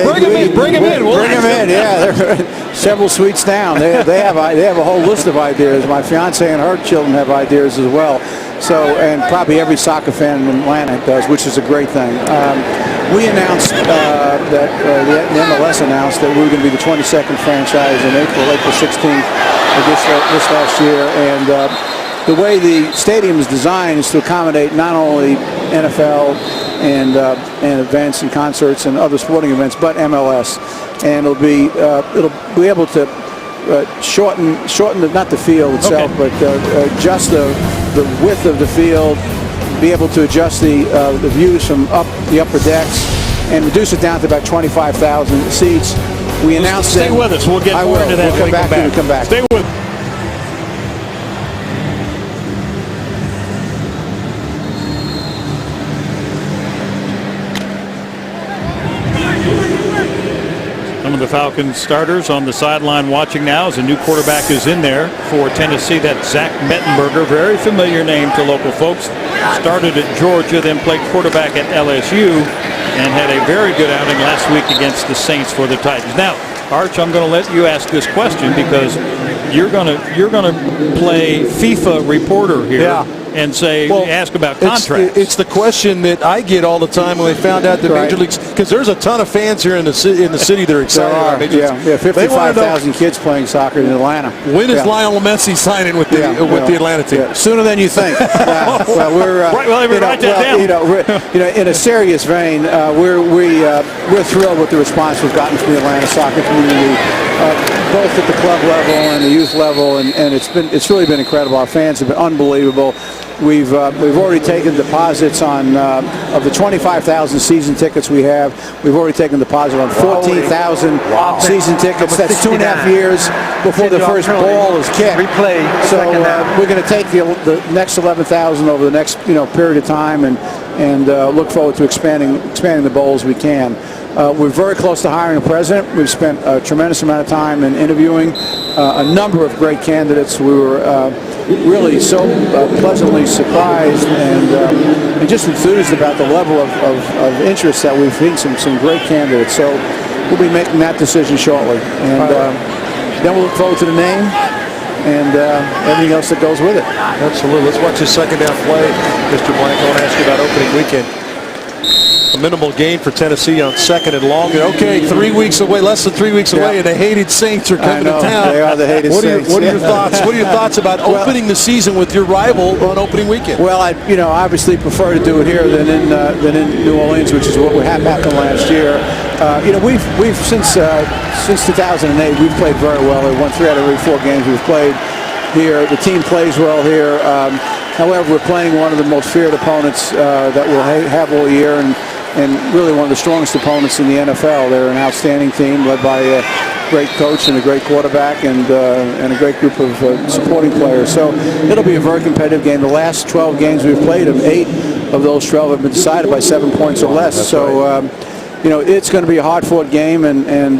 Bring them in. Bring them in. Yeah, they're several suites down. They have a whole list of ideas. My fiance and her children have ideas as well. So, and probably every soccer fan in Atlanta does, which is a great thing. We announced that the MLS announced that we were going to be the 22nd franchise in April 16th of this last year, and the way the stadium is designed is to accommodate not only NFL and events and concerts and other sporting events, but MLS, and it'll be able to shorten not the field itself, but adjust the width of the field, be able to adjust the views from the upper decks, and reduce it down to about 25,000 seats. We announced Stay with us. We'll get more into that when we come back. Stay with us. Some of the Falcons starters on the sideline watching now as a new quarterback is in there for Tennessee. That's Zach Mettenberger, very familiar name to local folks. Started at Georgia, then played quarterback at LSU, and had a very good outing last week against the Saints for the Titans. Now, Arch, I'm going to let you ask this question because you're going to play FIFA reporter here. And ask about contracts. It's the question that I get all the time when they found out that Major Leagues, because there's a ton of fans here in the city that are excited about Major Leagues. 55,000 kids playing soccer in Atlanta. When is Lionel Messi signing with the Atlanta team? Yeah. Sooner than you think. Well, we're in a serious vein. We're thrilled with the response we've gotten from the Atlanta soccer community, both at the club level and the youth level, and it's really been incredible. Our fans have been unbelievable. We've already taken deposits on of the 25,000 season tickets we have. We've already taken deposit on 14,000 season tickets. That's 2.5 years before the first ball is kicked. So we're going to take the next 11,000 over the next period of time and look forward to expanding the bowls we can. We're very close to hiring a president. We've spent a tremendous amount of time in interviewing a number of great candidates. We were really so pleasantly surprised and just enthused about the level of interest that we've seen some great candidates. So we'll be making that decision shortly. And then we'll look forward to the name and everything else that goes with it. Absolutely. Let's watch his second down play, Mr. Blank. I want to ask you about opening weekend. A minimal gain for Tennessee on 2nd and long. Okay, 3 weeks away, less than 3 weeks away, and the hated Saints are coming to town. They are the hated Saints. What are your thoughts? What are your thoughts about opening the season with your rival on opening weekend? Well, I obviously prefer to do it here than in New Orleans, which is what happened last year. We've since 2008 we've played very well. We won 3 out of every 4 games we've played here. The team plays well here. However, we're playing one of the most feared opponents that we'll have all year, and and really one of the strongest opponents in the NFL. They're an outstanding team led by a great coach and a great quarterback and a great group of supporting players. So it'll be a very competitive game. The last 12 games we've played, 8 of those 12 have been decided by 7 points or less. That's so, you know, it's going to be a hard-fought game, and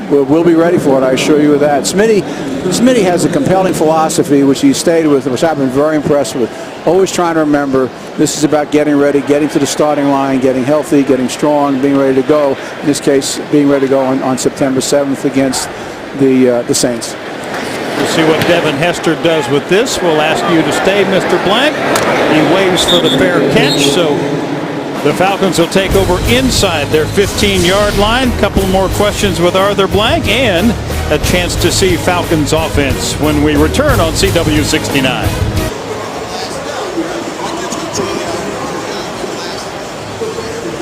we'll be ready for it, I assure you of that. Smitty has a compelling philosophy, which he stayed with, which I've been very impressed with. Always trying to remember, this is about getting ready, getting to the starting line, getting healthy, getting strong, being ready to go. In this case, being ready to go on September 7th against the Saints. We'll see what Devin Hester does with this. We'll ask you to stay, Mr. Blank. He waves for the fair catch, so the Falcons will take over inside their 15-yard line. Couple more questions with Arthur Blank and a chance to see Falcons offense when we return on CW69.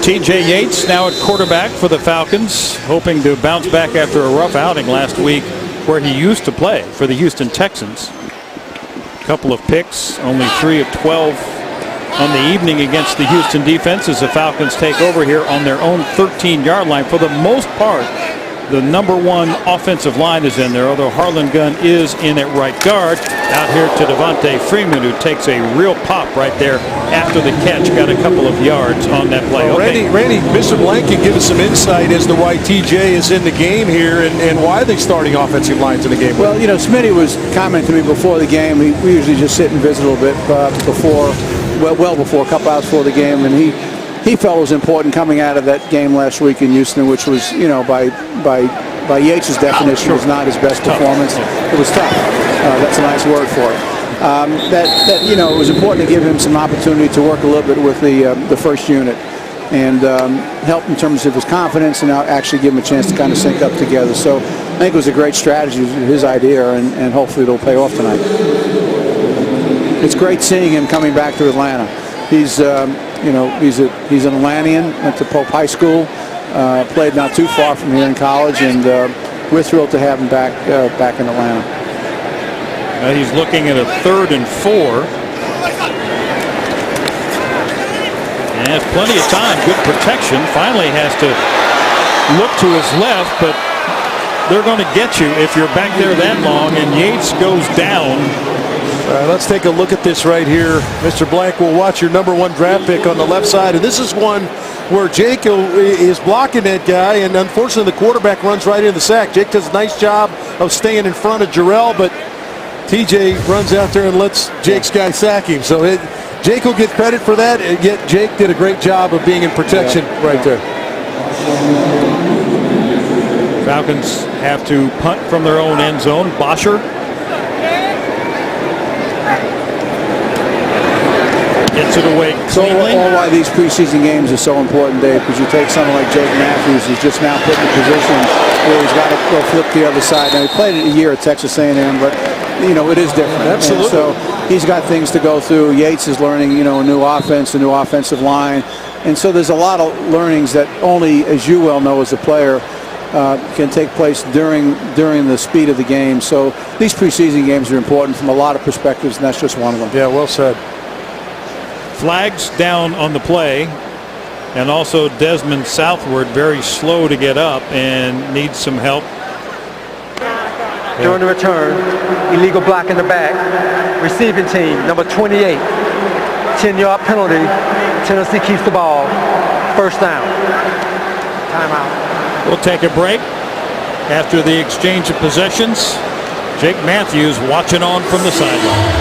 TJ Yates now at quarterback for the Falcons, hoping to bounce back after a rough outing last week where he used to play for the Houston Texans. Couple of picks, only 3 of 12 on the evening against the Houston defense as the Falcons take over here on their own 13-yard line. For the most part, the number 1 offensive line is in there, although Harlan Gunn is in at right guard. Out here to Devontae Freeman, who takes a real pop right there after the catch. Got a couple of yards on that play. Well, Randy, Mr. Blank can give us some insight as to why TJ is in the game here and why they're starting offensive lines in the game. Well, you know, Smitty was commenting to me before the game. We usually just sit and visit a little bit before, well before, a couple hours before the game, and he felt it was important coming out of that game last week in Houston, which was, you know, by Yates' definition, was not his best performance. It was tough. That's a nice word for it. That you know, it was important to give him some opportunity to work a little bit with the first unit and help in terms of his confidence, and now actually give him a chance to kind of sync up together. So I think it was a great strategy, his idea, and hopefully it'll pay off tonight. It's great seeing him coming back to Atlanta. He's you know, he's an Atlantean, went to Pope High School, played not too far from here in college, and we're thrilled to have him back in Atlanta. He's looking at a 3rd and 4. And has plenty of time, good protection. Finally has to look to his left, but they're going to get you if you're back there that long, and Yates goes down. All right, let's take a look at this right here. Mr. Blank will watch your number 1 draft pick on the left side, and this is one where Jake is blocking that guy, and unfortunately the quarterback runs right into the sack. Jake does a nice job of staying in front of Jarrell, but TJ runs out there and lets Jake's guy sack him. So Jake will get credit for that, and yet Jake did a great job of being in protection right there. Falcons have to punt from their own end zone. Bosher gets it away cleanly. So all why these preseason games are so important, Dave, because you take someone like Jake Matthews, who's just now put in a position where he's got to go flip the other side. Now, he played a year at Texas A&M, but, you know, it is different. Absolutely. And so he's got things to go through. Yates is learning, you know, a new offense, a new offensive line. And so there's a lot of learnings that only, as you well know as a player, can take place during the speed of the game. So these preseason games are important from a lot of perspectives, and that's just one of them. Yeah, well said. Flags down on the play, and also Desmond Southward very slow to get up and needs some help. During the return, illegal block in the back. Receiving team, number 28. 10-yard penalty. Tennessee keeps the ball. First down. Timeout. We'll take a break. After the exchange of possessions, Jake Matthews watching on from the sideline.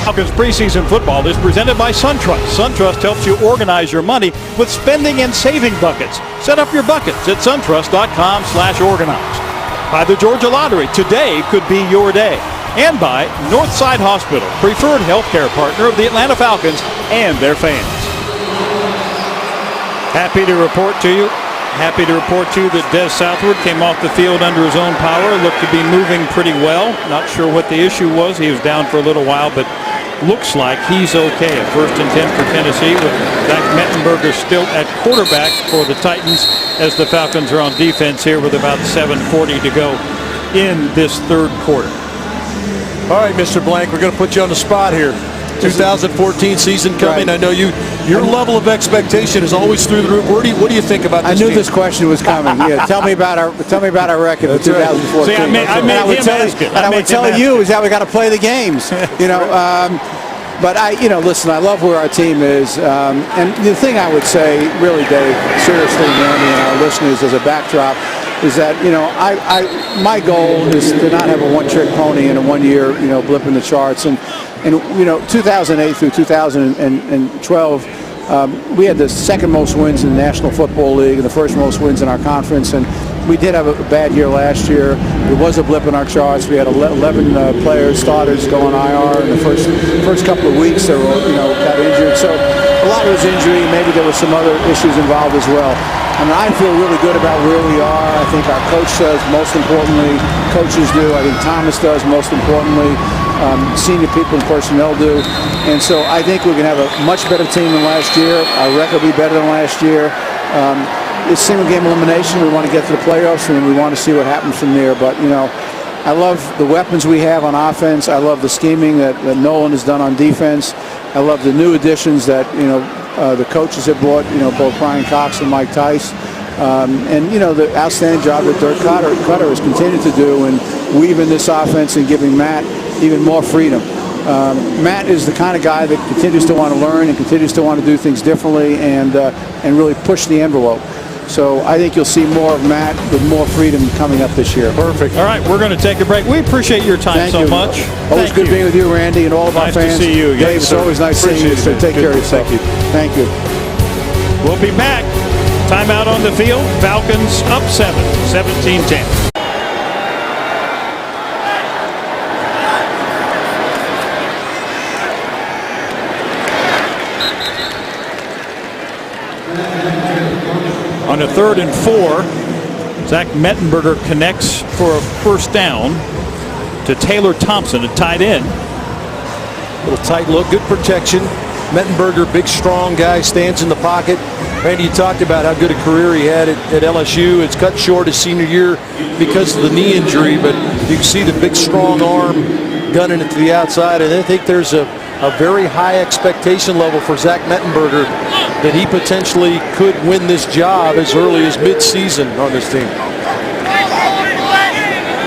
Falcons preseason football is presented by SunTrust. SunTrust helps you organize your money with spending and saving buckets. Set up your buckets at suntrust.com/organized. By the Georgia Lottery, today could be your day. And by Northside Hospital, preferred healthcare partner of the Atlanta Falcons and their fans. Happy to report to you that Des Southward came off the field under his own power, looked to be moving pretty well. Not sure what the issue was. He was down for a little while, but looks like he's okay. At 1st and 10 for Tennessee, with Zach Mettenberger still at quarterback for the Titans as the Falcons are on defense here with about 7:40 to go in this 3rd quarter. All right, Mr. Blank, we're going to put you on the spot here. 2014 season coming. Right. I know your level of expectation is always through the roof. What do you think about this I knew team? this question was coming. Yeah, tell me about our record for 2014. See, I made him ask it. And I would tell you is that we got to play the games. But listen, I love where our team is. And the thing I would say, really, Dave, seriously, Randy, and our listeners as a backdrop, is that, my goal is to not have a one-trick pony in a one-year, blip in the charts. And 2008 through 2012, we had the second most wins in the National Football League and the first most wins in our conference. And we did have a bad year last year. There was a blip in our charts. We had 11 starters go on IR in the first couple of weeks. They were, got injured. So a lot of it was injury. Maybe there were some other issues involved as well. I mean, I feel really good about where we are. I think our coach does, most importantly. Coaches do. I think Thomas does, most importantly. Senior people and personnel do. And so I think we're going to have a much better team than last year. Our record will be better than last year. It's single game elimination. We want to get to the playoffs, and we want to see what happens from there. But, I love the weapons we have on offense. I love the scheming that Nolan has done on defense. I love the new additions that, the coaches have brought, both Brian Cox and Mike Tice. And the outstanding job that Dirk Cutter has continued to do in weaving this offense and giving Matt even more freedom. Matt is the kind of guy that continues to want to learn and continues to want to do things differently and really push the envelope. So I think you'll see more of Matt with more freedom coming up this year. Perfect. All right, we're going to take a break. We appreciate your time so much. Always good being with you, Randy, and all of our fans. Nice to see you again. Dave, it's always nice seeing you, so take care of yourself. Thank you. We'll be back. Timeout on the field. Falcons up 17-10. On a 3rd and 4, Zach Mettenberger connects for a first down to Taylor Thompson, a tight end. Little tight look, good protection. Mettenberger, big, strong guy, stands in the pocket. Randy, you talked about how good a career he had at LSU. It's cut short his senior year because of the knee injury, but you can see the big, strong arm gunning it to the outside. And I think there's a very high expectation level for Zach Mettenberger that he potentially could win this job as early as mid-season on this team.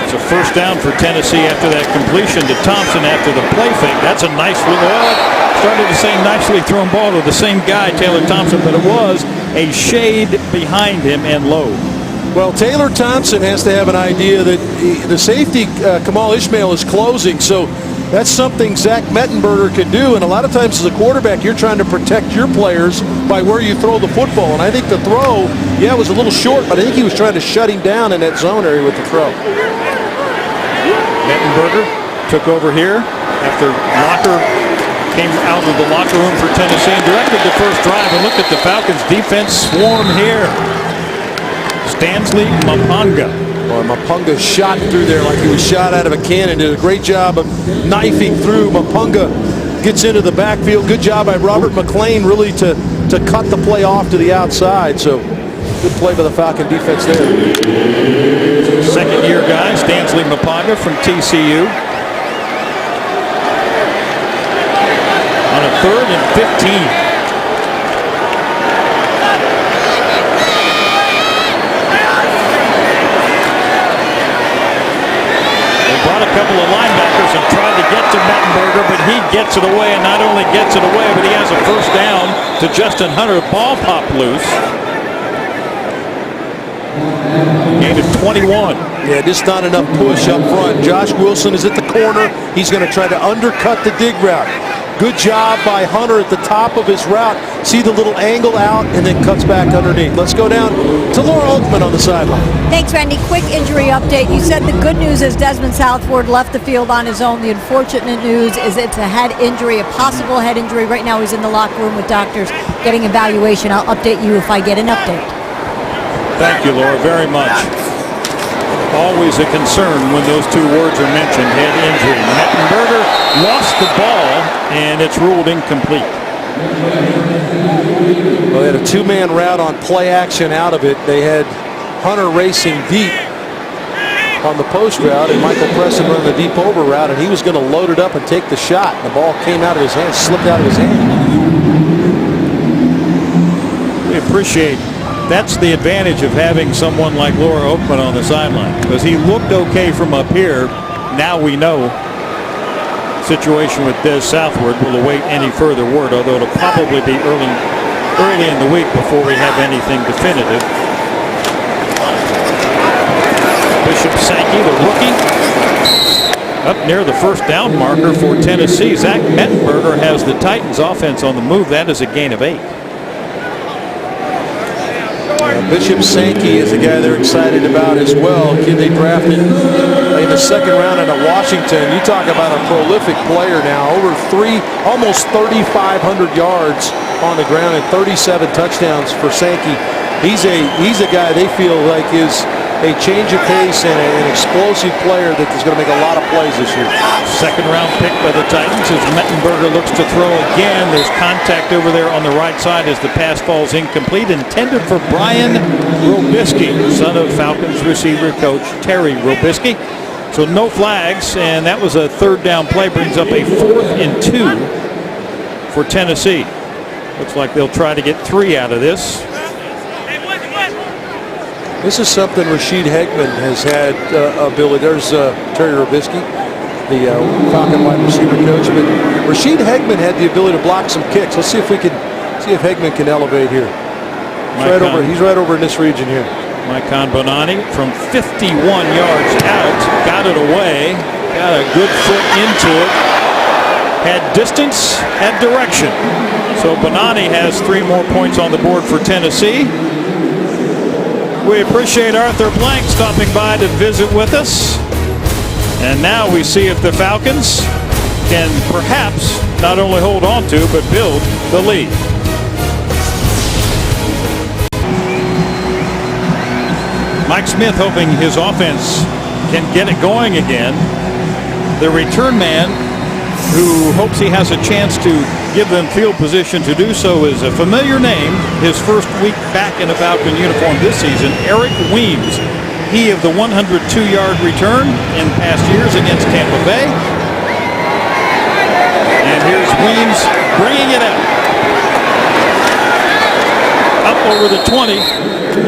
It's a first down for Tennessee after that completion to Thompson after the play fake. That's a nice started to say nicely thrown ball to the same guy, Taylor Thompson, but it was a shade behind him and low. Well, Taylor Thompson has to have an idea that the safety, Kamal Ishmael, is closing, so that's something Zach Mettenberger could do. And a lot of times as a quarterback, you're trying to protect your players by where you throw the football. And I think the throw, was a little short, but I think he was trying to shut him down in that zone area with the throw. Mettenberger took over here after Locker came out of the locker room for Tennessee and directed the first drive. And look at the Falcons defense swarm here. Stanley Mapanga. Boy, Mapanga shot through there like he was shot out of a cannon. Did a great job of knifing through. Mapanga gets into the backfield. Good job by Robert McLean really to cut the play off to the outside. So good play by the Falcon defense there. Second-year guy, Stanley Mapanga from TCU. On a 3rd and 15. Brought a couple of linebackers and tried to get to Mettenberger, but he gets it away, and not only gets it away, but he has a first down to Justin Hunter. Ball popped loose. Gain of 21. Yeah, just not enough push up front. Josh Wilson is at the corner. He's going to try to undercut the dig route. Good job by Hunter at the top of his route. See the little angle out and then cuts back underneath. Let's go down to Laura Altman on the sideline. Thanks, Randy. Quick injury update. You said the good news is Desmond Southward left the field on his own. The unfortunate news is it's a head injury, a possible head injury. Right now he's in the locker room with doctors getting evaluation. I'll update you if I get an update. Thank you, Laura, very much. Always a concern when those two words are mentioned, head injury. Mettenberger lost the ball, and it's ruled incomplete. Well, they had a two-man route on play action out of it. They had Hunter racing deep. on the post route, and Michael Preston running the deep over route, and he was going to load it up and take the shot. The ball came out of his hand, slipped out of his hand. We appreciate that's the advantage of having someone like Laura Oakman on the sideline, because he looked okay from up here. Now we know situation with Des Southward. Will await any further word, although it'll probably be early in the week before we have anything definitive. Bishop Sankey, the rookie, up near the first down marker for Tennessee. Zach Mettenberger has the Titans offense on the move. That is a gain of 8. Bishop Sankey is a guy they're excited about as well. Kid they drafted in the second round out of Washington. You talk about a prolific player now. Almost 3,500 yards on the ground and 37 touchdowns for Sankey. He's a guy they feel like is a change of pace and an explosive player that is going to make a lot of plays this year. Second round pick by the Titans as Mettenberger looks to throw again. There's contact over there on the right side as the pass falls incomplete. Intended for Brian Robisky, son of Falcons receiver coach Terry Robisky. So no flags, and that was a third down play. Brings up a 4th and 2 for Tennessee. Looks like they'll try to get 3 out of this. This is something Rashid Hegman has had ability. There's Terry Robisky, the Falcon wide receiver coach. But Rashid Hegman had the ability to block some kicks. Let's see if Hegman can elevate here. He's right over in this region here. Maikon Bonani from 51 yards out, got it away, got a good foot into it, had distance, had direction. So Bonani has 3 more points on the board for Tennessee. We appreciate Arthur Blank stopping by to visit with us. And now we see if the Falcons can perhaps not only hold on to, but build the lead. Mike Smith hoping his offense can get it going again. The return man who hopes he has a chance to give them field position to do so is a familiar name. His first week back in a Falcon uniform this season, Eric Weems. He of the 102-yard return in past years against Tampa Bay. And here's Weems bringing it up over the 20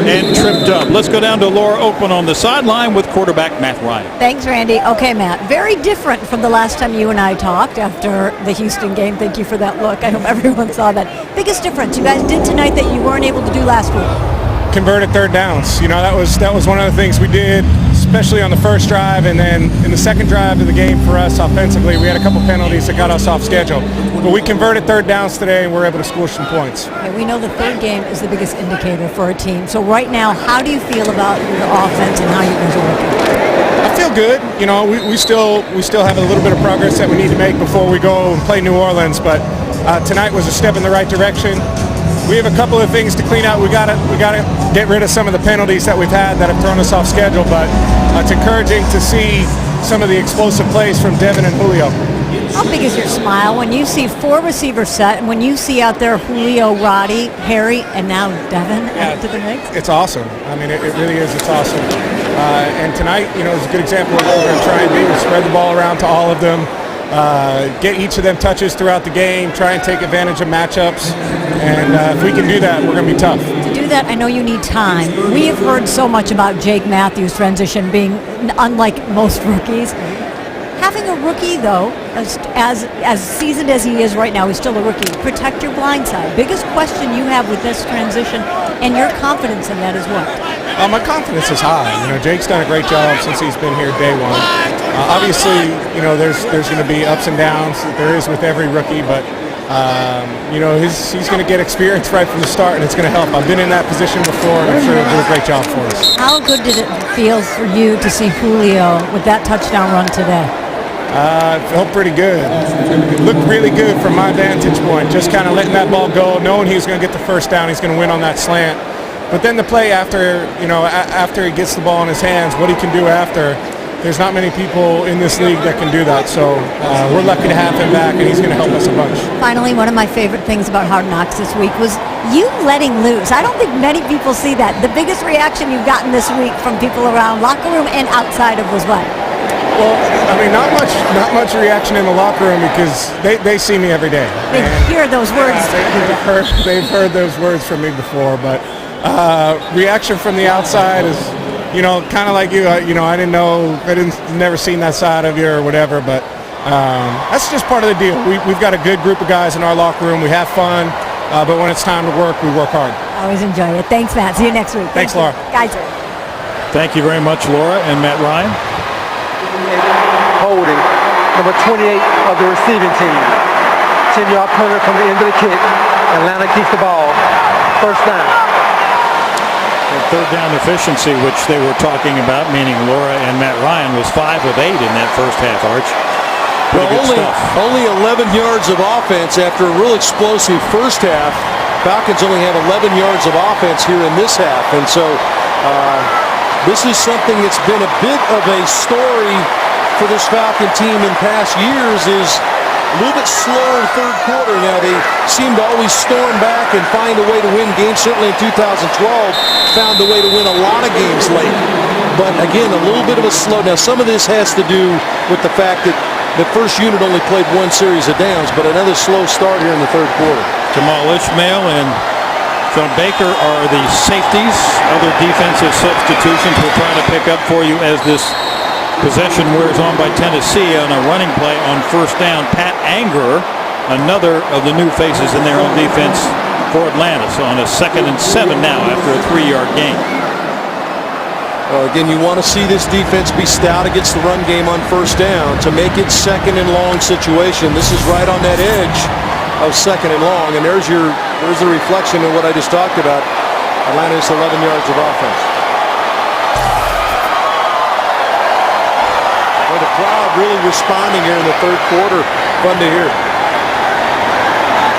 and tripped up. Let's go down to Laura Oakman on the sideline with quarterback Matt Ryan. Thanks, Randy. Okay, Matt, very different from the last time you and I talked after the Houston game. Thank you for that look. I hope everyone saw that. Biggest difference you guys did tonight that you weren't able to do last week? Converted third downs. You know, that was one of the things we did, especially on the first drive, and then in the second drive of the game for us offensively, we had a couple penalties that got us off schedule. But we converted third downs today, and we're able to score some points. Okay, we know the third game is the biggest indicator for a team. So right now, how do you feel about the offense and how you guys are working? I feel good. You know, we still have a little bit of progress that we need to make before we go and play New Orleans. But tonight was a step in the right direction. We have a couple of things to clean out. We gotta get rid of some of the penalties that we've had that have thrown us off schedule. But it's encouraging to see some of the explosive plays from Devin and Julio. How big is your smile when you see 4 receivers set and when you see out there Julio, Roddy, Harry, and now Devin added to the mix? It's awesome. I mean, it really is. It's awesome. And tonight, you know, is a good example of what we're going to try and do. Spread the ball around to all of them. Get each of them touches throughout the game. Try and take advantage of matchups. And if we can do that, we're going to be tough. To do that, I know you need time. We have heard so much about Jake Matthews' transition being unlike most rookies. Having a rookie, though, as seasoned as he is right now, he's still a rookie. Protect your blind side. Biggest question you have with this transition and your confidence in that is what? My confidence is high. You know, Jake's done a great job since he's been here day one. Obviously, you know, there's going to be ups and downs. There is with every rookie, but you know, he's going to get experience right from the start, and it's going to help. I've been in that position before, and I'm sure he'll do a great job for us. How good did it feel for you to see Julio with that touchdown run today? It felt pretty good. It looked really good from my vantage point, just kind of letting that ball go, knowing he was going to get the first down, he's going to win on that slant. But then the play after, you know, after he gets the ball in his hands, what he can do after, there's not many people in this league that can do that. So we're lucky to have him back, and he's going to help us a bunch. Finally, one of my favorite things about Hard Knocks this week was you letting loose. I don't think many people see that. The biggest reaction you've gotten this week from people around locker room and outside of was what? Well, I mean, not much reaction in the locker room because they see me every day. They hear those words. They've heard those words from me before, but reaction from the outside is, kind of like you. I never seen that side of you or whatever, but that's just part of the deal. We've got a good group of guys in our locker room. We have fun, but when it's time to work, we work hard. Always enjoy it. Thanks, Matt. See you next week. Thanks, Laura. Guys. Thank you very much, Laura and Matt Ryan. Holding number 28 of the receiving team. 10-yard penalty from the end of the kick. Atlanta keeps the ball. First down. Third down efficiency, which they were talking about, meaning Laura and Matt Ryan, was 5 of 8 in that first half, Arch. Only 11 yards of offense after a real explosive first half. Falcons only have 11 yards of offense here in this half. And so this is something that's been a bit of a story for this Falcon team in past years, is a little bit slower in third quarter. Now, they seem to always storm back and find a way to win games. Certainly in 2012, found a way to win a lot of games late. But again, a little bit of a slow. Now, some of this has to do with the fact that the first unit only played one series of downs, but another slow start here in the third quarter. Jamal Ishmael and Sean Baker are the safeties. Other defensive substitutions we're trying to pick up for you as this possession wears on by Tennessee on a running play on first down. Pat Anger, another of the new faces in their own defense for Atlanta. So on a 2nd and 7 now after a 3-yard gain. Again, you want to see this defense be stout against the run game on first down to make it 2nd and long situation. This is right on that edge of 2nd and long, and there's the reflection of what I just talked about. Atlanta is 11 yards of offense. Well, the crowd really responding here in the third quarter. Fun to hear.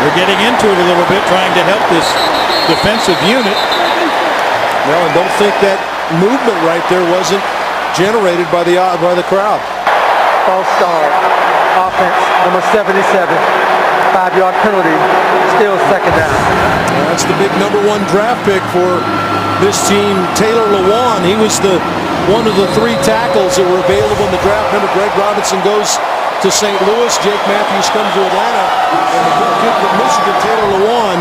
They're getting into it a little bit, trying to help this defensive unit. Well, and don't think that movement right there wasn't generated by the crowd. False start. Offense number 77. 5-yard penalty. Still second down. That's the big number 1 draft pick for this team, Taylor Lewan. He was one of the 3 tackles that were available in the draft. Remember, Greg Robinson goes to St. Louis. Jake Matthews comes to Atlanta. And the good kid from Michigan, Taylor Lewan,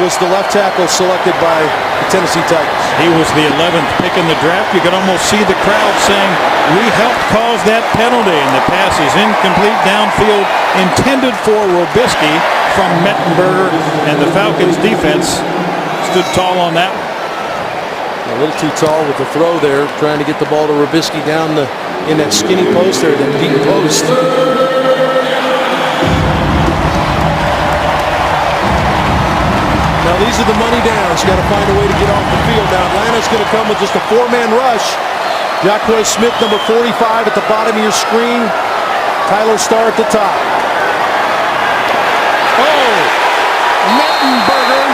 was the left tackle selected by the Tennessee Titans. He was the 11th pick in the draft. You could almost see the crowd saying, "We helped cause that penalty," and the pass is incomplete downfield, intended for Robisky from Mettenberger, and the Falcons defense stood tall on that one. A little too tall with the throw there, trying to get the ball to Robisky down in that skinny post there, that deep post. Now these are the money downs. Got to find a way to get off the field. Now Atlanta's going to come with just a 4-man rush. Jacquez Smith, number 45 at the bottom of your screen. Tyler Starr at the top. Oh, Mettenberger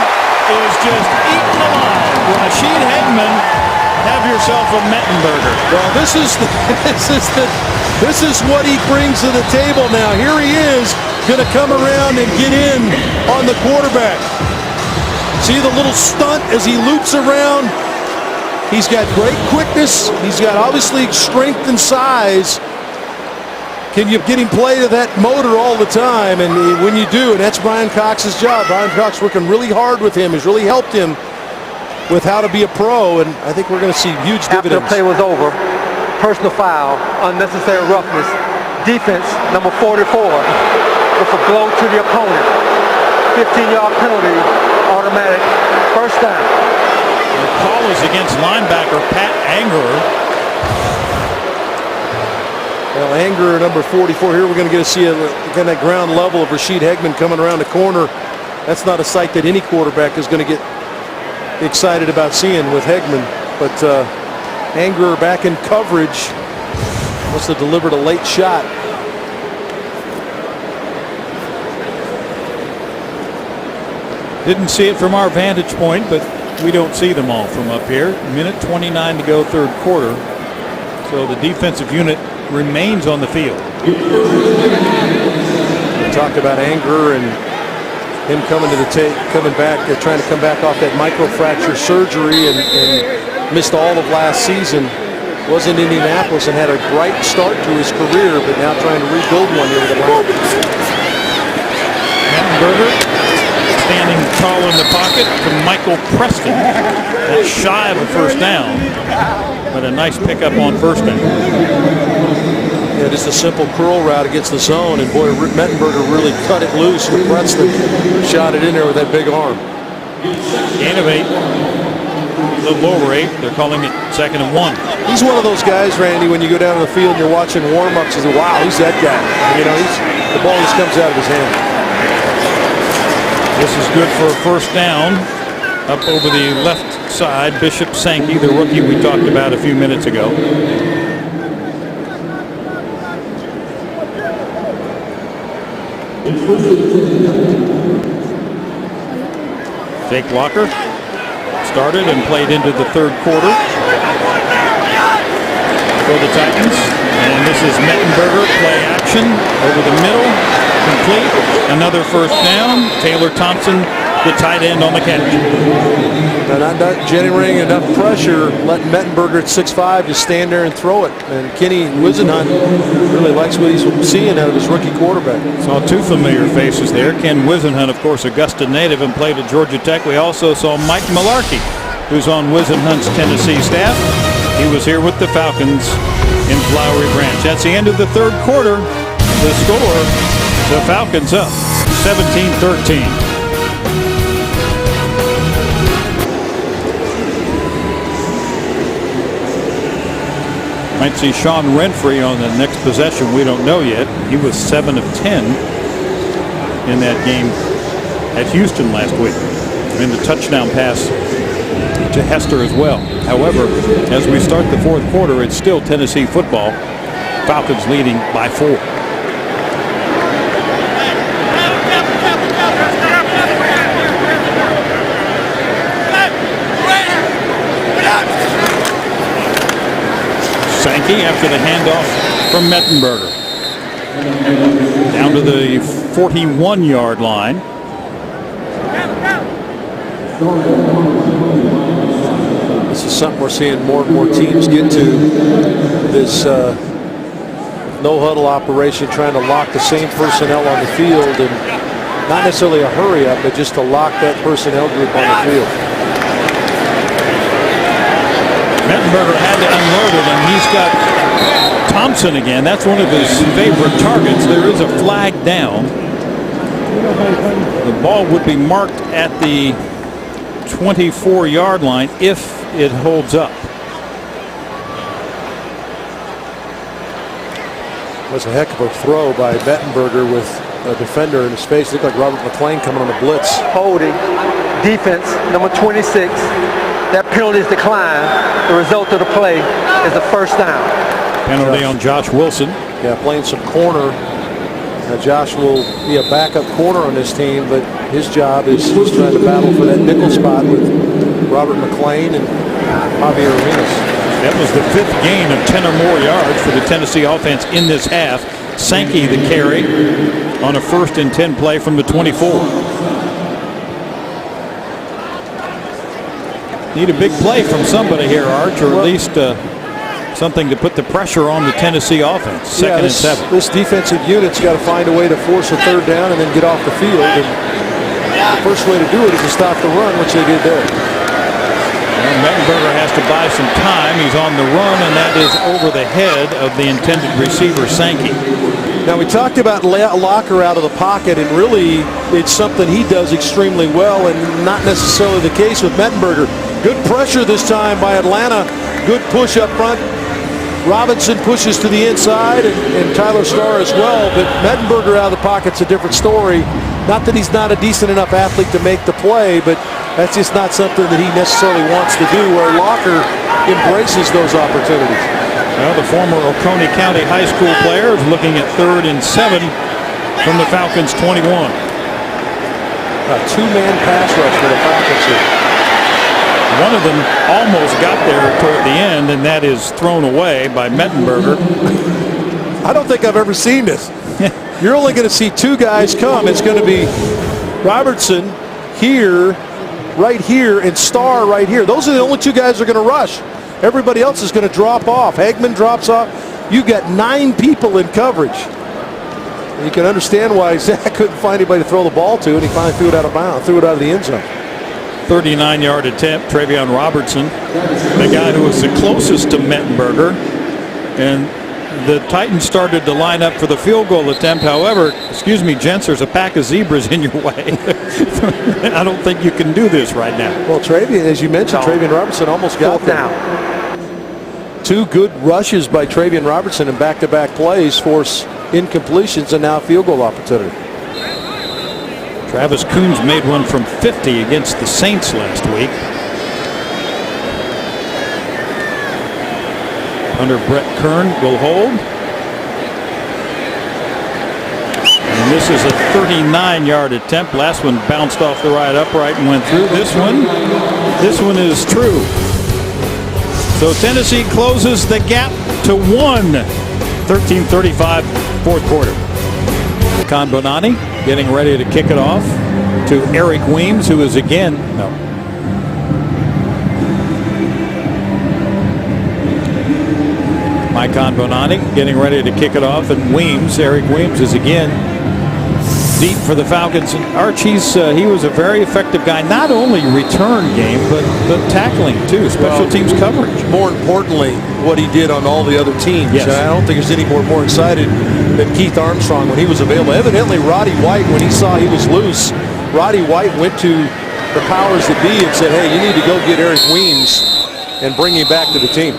is just eaten alive. Rashid Hegman, have yourself a Mettenberger. Well, this is what he brings to the table now. Here he is, going to come around and get in on the quarterback. See the little stunt as he loops around. He's got great quickness. He's got obviously strength and size. Can you get him play to that motor all the time? And when you do, and that's Brian Cox's job. Brian Cox working really hard with him. Has really helped him with how to be a pro. And I think we're going to see huge dividends. After the play was over, personal foul, unnecessary roughness. Defense, number 44, with a blow to the opponent. 15-yard penalty, automatic, first down. The call is against linebacker Pat Anger. Well, Anger, number 44. Here we're going to get to see again that ground level of Rashid Hegman coming around the corner. That's not a sight that any quarterback is going to get excited about seeing with Hegman. But Anger back in coverage. Must have delivered a late shot. Didn't see it from our vantage point, but we don't see them all from up here. Minute 29 to go, third quarter. So the defensive unit remains on the field. We talked about Anger and Him coming to the tape, coming back, trying to come back off that microfracture surgery and missed all of last season. Was in Indianapolis and had a bright start to his career, but now trying to rebuild one here with Atlanta. Mettenberger standing tall in the pocket to Michael Preston. That's shy of a first down, but a nice pickup on first down. Yeah, just a simple curl route against the zone, and boy, Mettenberger really cut it loose, and Preston shot it in there with that big arm. Gain of 8. A little over 8. They're calling it 2nd and 1. He's one of those guys, Randy, when you go down to the field and you're watching warm-ups, you say, wow, he's that guy. You know, the ball just comes out of his hand. This is good for a first down. Up over the left side, Bishop Sankey, the rookie we talked about a few minutes ago. Jake Locker started and played into the third quarter for the Titans. And this is Mettenberger, play action over the middle, complete. Another first down. Taylor Thompson, the tight end, on the catch. Not generating enough pressure, letting Mettenberger at 6'5" just stand there and throw it. And Kenny Wisenhunt really likes what he's seeing out of his rookie quarterback. Saw two familiar faces there. Ken Wisenhunt, of course, Augusta native and played at Georgia Tech. We also saw Mike Mularkey, who's on Wisenhunt's Tennessee staff. He was here with the Falcons in Flowery Branch. That's the end of the third quarter. The score, the Falcons up 17-13. Might see Sean Renfrey on the next possession. We don't know yet. He was 7 of 10 in that game at Houston last week. And the touchdown pass to Hester as well. However, as we start the fourth quarter, it's still Tennessee football. Falcons leading by 4. Sankey after the handoff from Mettenberger. Down to the 41-yard line. This is something we're seeing more and more teams get to. This no-huddle operation, trying to lock the same personnel on the field, and not necessarily a hurry-up, but just to lock that personnel group on the field. Mettenberger had to unload it, and he's got Thompson again. That's one of his favorite targets. There is a flag down. The ball would be marked at the 24-yard line if it holds up. Was a heck of a throw by Mettenberger with a defender in his face. Looked like Robert McClain coming on a blitz. Holding, defense, number 26. That penalty is declined. The result of the play is a first down. Penalty on Josh Wilson. Yeah, playing some corner. Josh will be a backup corner on this team, but his job is he's trying to battle for that nickel spot with Robert McClain and Javier Arenas. That was the 5th gain of 10 or more yards for the Tennessee offense in this half. Sankey the carry on a 1st and 10 play from the 24. Need a big play from somebody here, Arch, or at least something to put the pressure on the Tennessee offense. 2nd and 7. This defensive unit's got to find a way to force a third down and then get off the field. And the first way to do it is to stop the run, which they did there. And Mettenberger has to buy some time. He's on the run, and that is over the head of the intended receiver, Sankey. Now, we talked about Locker out of the pocket, and really it's something he does extremely well, and not necessarily the case with Mettenberger. Good pressure this time by Atlanta. Good push up front. Robinson pushes to the inside, and Tyler Starr as well, but Mettenberger out of the pocket's a different story. Not that he's not a decent enough athlete to make the play, but that's just not something that he necessarily wants to do, where Locker embraces those opportunities. Well, the former Oconee County High School player is looking at 3rd and 7 from the Falcons' 21. A 2-man pass rush for the Falcons here. One of them almost got there toward the end, and that is thrown away by Mettenberger. I don't think I've ever seen this. You're only going to see 2 guys come. It's going to be Robertson here, right here, and Starr right here. Those are the only two guys that are going to rush. Everybody else is going to drop off. Hagman drops off. You got 9 people in coverage. And you can understand why Zach couldn't find anybody to throw the ball to, and he finally threw it out of bounds, threw it out of the end zone. 39-yard attempt, Travion Robertson, the guy who was the closest to Mettenberger. And the Titans started to line up for the field goal attempt. However, excuse me, gents, there's a pack of zebras in your way. I don't think you can do this right now. Well, Travion, as you mentioned, Travion Robertson almost got there. 2 good rushes by Travion Robertson in back-to-back plays force incompletions and now field goal opportunity. Travis Coons made one from 50 against the Saints last week. Under Brett Kern will hold. And this is a 39-yard attempt. Last one bounced off the right upright and went through. This one is true. So Tennessee closes the gap to 1. 13:35, fourth quarter. Con Bonani getting ready to kick it off to Eric Weems, who is again Con Bonani getting ready to kick it off, and Eric Weems is again deep for the Falcons. And Archie's he was a very effective guy, not only return game, but tackling too, special teams coverage. More importantly, what he did on all the other teams. Yes. I don't think there's any more excited than Keith Armstrong when he was available. Evidently, Roddy White, when he saw he was loose, Roddy White went to the powers that be and said, hey, you need to go get Eric Weems and bring him back to the team.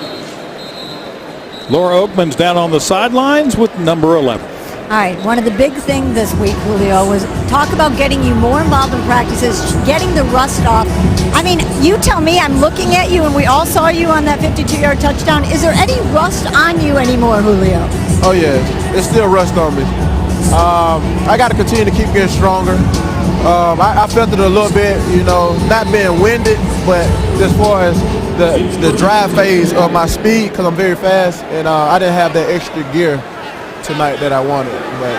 Laura Oakman's down on the sidelines with number 11. All right, one of the big things this week, Julio, was talk about getting you more involved in practices, getting the rust off. I mean, you tell me, I'm looking at you, and we all saw you on that 52-yard touchdown. Is there any rust on you anymore, Julio? Oh, yeah. There's still rust on me. I got to continue to keep getting stronger. I felt it a little bit, not being winded, but as far as the drive phase of my speed, because I'm very fast, and I didn't have that extra gear tonight that I wanted. But,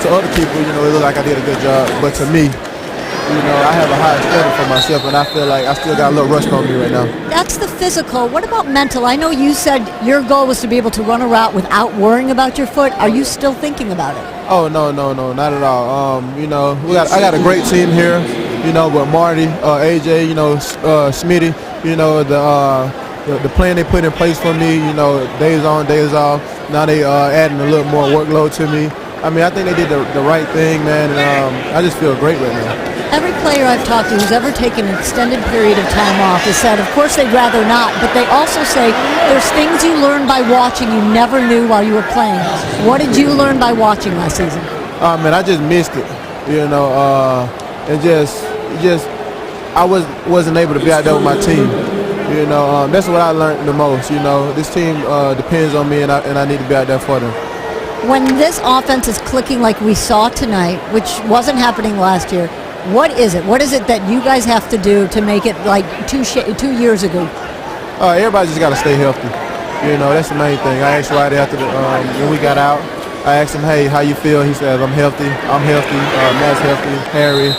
to other people, it looked like I did a good job. But to me, I have a high standard for myself, and I feel like I still got a little rust on me right now. That's the physical. What about mental? I know you said your goal was to be able to run a route without worrying about your foot. Are you still thinking about it? Oh, no, not at all. I got a great team here, with Marty, AJ, Smitty, the plan they put in place for me, days on, days off. Now they adding a little more workload to me. I mean, I think they did the right thing, man, and I just feel great right now. Every player I've talked to who's ever taken an extended period of time off has said, of course, they'd rather not, but they also say there's things you learn by watching you never knew while you were playing. What did you learn by watching last season? Man, I just missed it, and just I wasn't able to be out there with my team. That's what I learned the most. This team depends on me, and I need to be out there for them. When this offense is clicking like we saw tonight, which wasn't happening last year, what is it? What is it that you guys have to do to make it like 2 years ago? Everybody just got to stay healthy. That's the main thing. I asked Roddy after when we got out. I asked him, hey, how you feel? He says, I'm healthy. Matt's healthy. Harry,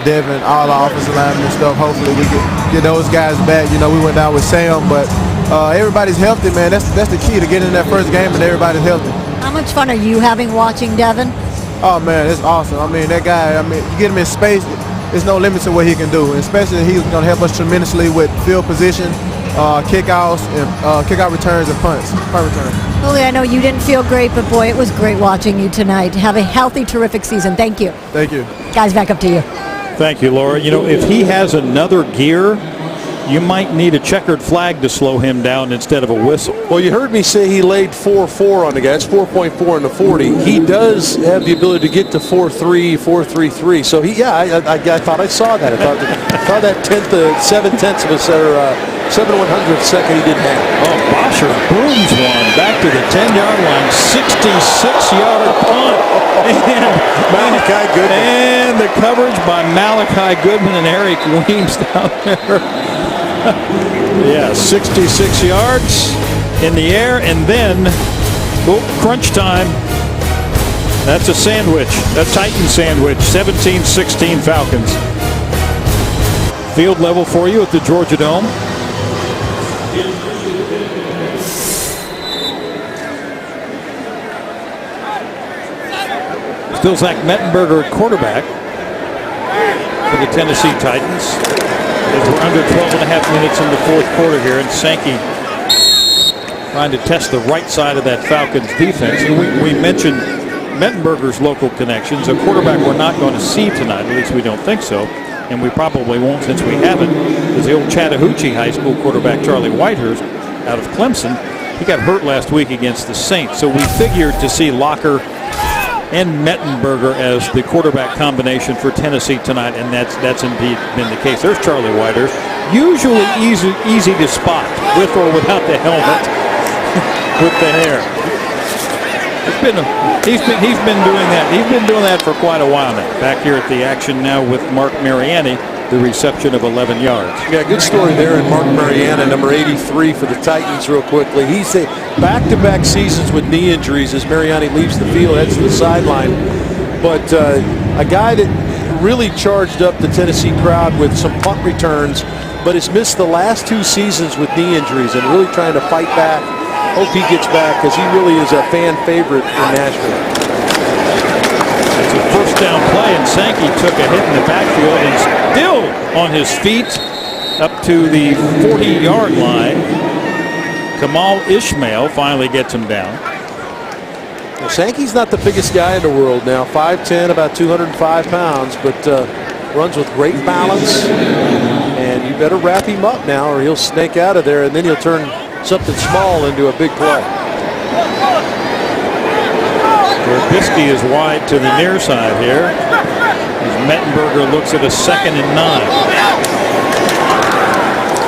Devin, all our offensive linemen and stuff. Hopefully we get those guys back. We went down with Sam, but everybody's healthy, man. That's the key to getting in that first game, and everybody's healthy. How much fun are you having watching Devin? Oh, man, it's awesome. I mean, that guy, you get him in space, there's no limit to what he can do. And especially he's going to help us tremendously with field position, kickouts, and kickout returns and punts, punt returns. Julio, I know you didn't feel great, but boy, it was great watching you tonight. Have a healthy, terrific season. Thank you. Thank you. Guys, back up to you. Thank you, Laura. If he has another gear, you might need a checkered flag to slow him down instead of a whistle. Well, you heard me say he laid 4.4 on the guy. It's 4.4 in the 40. He does have the ability to get to 4.3, 4.33. So I thought I saw that. I thought that 7/10 of a 7/100th second he didn't have. Oh, Bosher booms one back to the 10-yard line, 66-yard punt. Malachi Goodman. And the coverage by Malachi Goodman and Eric Weems down there. 66 yards in the air, and then crunch time. That's a sandwich, a Titan sandwich. 17-16 Falcons. Field level for you at the Georgia Dome. Still Zach Mettenberger at quarterback for the Tennessee Titans. As we're under 12.5 minutes in the fourth quarter here, and Sankey trying to test the right side of that Falcons defense. And we mentioned Mettenberger's local connections. A quarterback we're not going to see tonight, at least we don't think so, and we probably won't since we haven't, is the old Chattahoochee High School quarterback Charlie Whitehurst out of Clemson. He got hurt last week against the Saints, so we figured to see Locker and Mettenberger as the quarterback combination for Tennessee tonight, and that's indeed been the case. There's Charlie Whitehurst, usually easy to spot with or without the helmet, with the hair. He's been doing that. He's been doing that for quite a while now. Back here at the action now with Mark Mariani, the reception of 11 yards. Yeah, good story there. And Mark Mariani, number 83 for the Titans, real quickly. He's a back-to-back seasons with knee injuries as Mariani leaves the field, heads to the sideline. But a guy that really charged up the Tennessee crowd with some punt returns, but has missed the last 2 seasons with knee injuries and really trying to fight back. Hope he gets back because he really is a fan favorite in Nashville. It's a first down play, and Sankey took a hit in the backfield and still on his feet up to the 40-yard line. Kamal Ishmael finally gets him down. Well, Sankey's not the biggest guy in the world now, 5'10", about 205 pounds, but runs with great balance. And you better wrap him up now or he'll snake out of there, and then he'll turn something small into a big play. Trubisky is wide to the near side here. As Mettenberger looks at a 2nd and 9.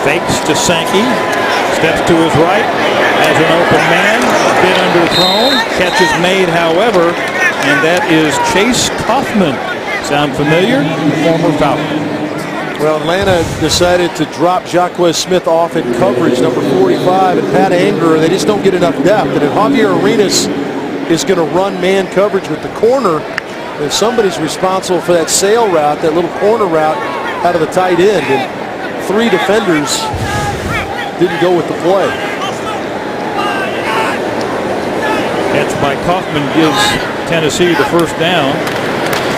Fakes to Sankey. Steps to his right. Has an open man. A bit underthrown. Catch is made, however, and that is Chase Kaufman. Sound familiar? Former Falcon. Well, Atlanta decided to drop Jacquez Smith off in coverage, number 45, and Pat Anger. They just don't get enough depth. And if Javier Arenas is going to run man coverage with the corner, then somebody's responsible for that sail route, that little corner route out of the tight end. And 3 defenders didn't go with the play. Catch by Kaufman gives Tennessee the first down.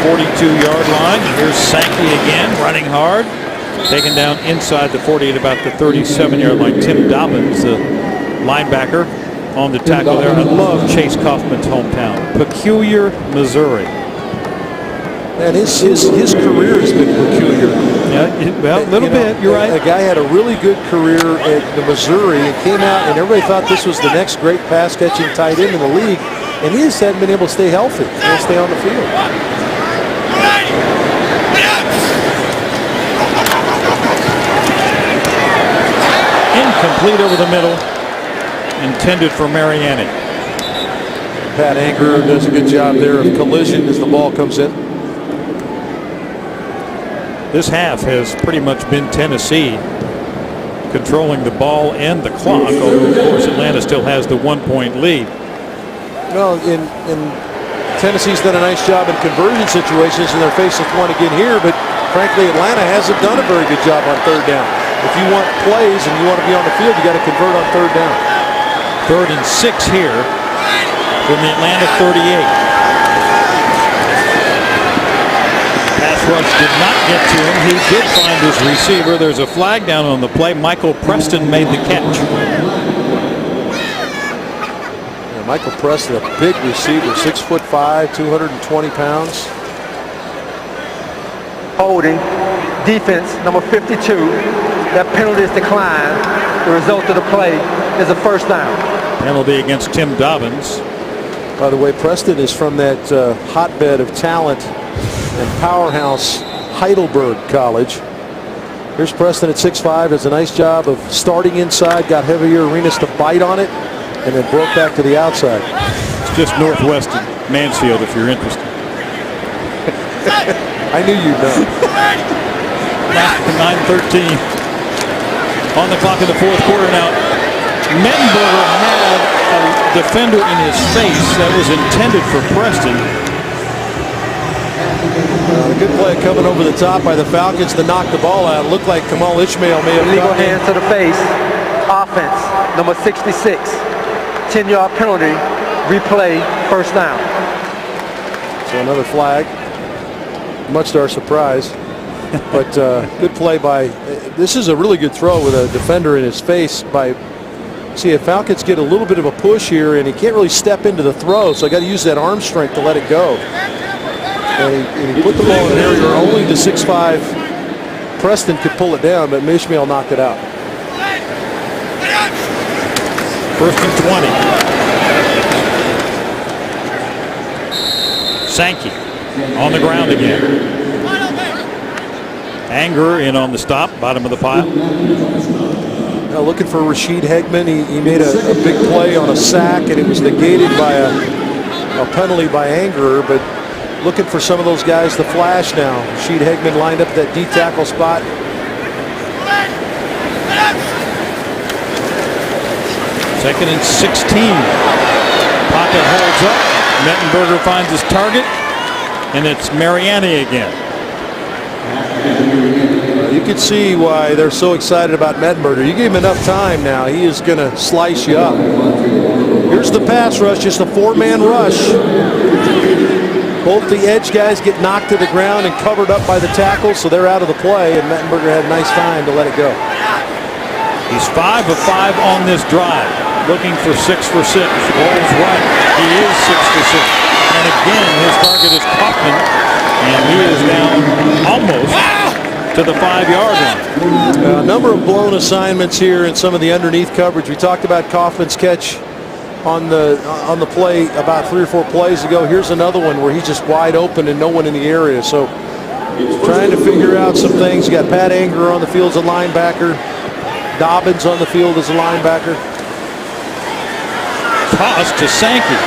42-yard line. Here's Sankey again, running hard. Taken down inside the 40 at about the 37-yard line. Tim Dobbins, the linebacker, on the tackle there. I love Chase Kaufman's hometown, Peculiar, Missouri. And his career has been peculiar. Yeah, well, a little bit. You're right. A guy had a really good career at the Missouri and came out, and everybody thought this was the next great pass-catching tight end in the league, and he just hadn't been able to stay healthy and stay on the field. Incomplete over the middle, intended for Mariani. Pat Anger does a good job there of collision as the ball comes in. This half has pretty much been Tennessee controlling the ball and the clock, although of course Atlanta still has the 1-point lead. Well, in Tennessee's done a nice job in conversion situations, and they're facing one again here, but frankly Atlanta hasn't done a very good job on 3rd down. If you want plays and you want to be on the field, you got to convert on 3rd down. 3rd and 6 here from the Atlanta 38. Pass rush did not get to him. He did find his receiver. There's a flag down on the play. Michael Preston made the catch. Yeah, Michael Preston, a big receiver, 6'5", 220 pounds. Holding, defense, number 52. That penalty is declined. The result of the play is a first down. Penalty against Tim Dobbins. By the way, Preston is from that hotbed of talent and powerhouse Heidelberg College. Here's Preston at 6'5", does a nice job of starting inside, got Javier Arenas to bite on it, and then broke back to the outside. It's just northwest of Mansfield if you're interested. I knew you'd know. 9:13 on the clock in the fourth quarter now. Mettenberger had defender in his face. That was intended for Preston. A good play coming over the top by the Falcons to knock the ball out. It looked like Kamal Ishmael may have Illegal gotten in. hand to the face. Offense, number 66. 10-yard penalty. Replay, first down. So another flag, much to our surprise. But good play by, this is a really good throw with a defender in his face by, see if Falcons get a little bit of a push here and he can't really step into the throw, so I got to use that arm strength to let it go. And he put the ball in an area where only the 6'5" Preston could pull it down, but Ishmael knocked it out. First and 20. Sankey on the ground again. Anger in on the stop, bottom of the pile. Now looking for Rashid Hegman. He made a big play on a sack, and it was negated by a penalty by Anger, but looking for some of those guys to flash now. Rashid Hegman lined up that D tackle spot. Second and 16. Pocket holds up. Mettenberger finds his target, and it's Mariani again. You can see why they're so excited about Mettenberger. You give him enough time now, he is going to slice you up. Here's the pass rush, just a four-man rush. Both the edge guys get knocked to the ground and covered up by the tackles, so they're out of the play, and Mettenberger had a nice time to let it go. He's 5 of 5 on this drive, looking for 6 for 6. Rolls right. He is 6 for 6. And again, his target is Kaufman, and he is down almost to the 5-yard line. A number of blown assignments here in some of the underneath coverage. We talked about Kaufman's catch on the play about 3 or 4 plays ago. Here's another one where he's just wide open and no one in the area. So trying to figure out some things. You got Pat Anger on the field as a linebacker. Dobbins on the field as a linebacker. Toss to Sankey.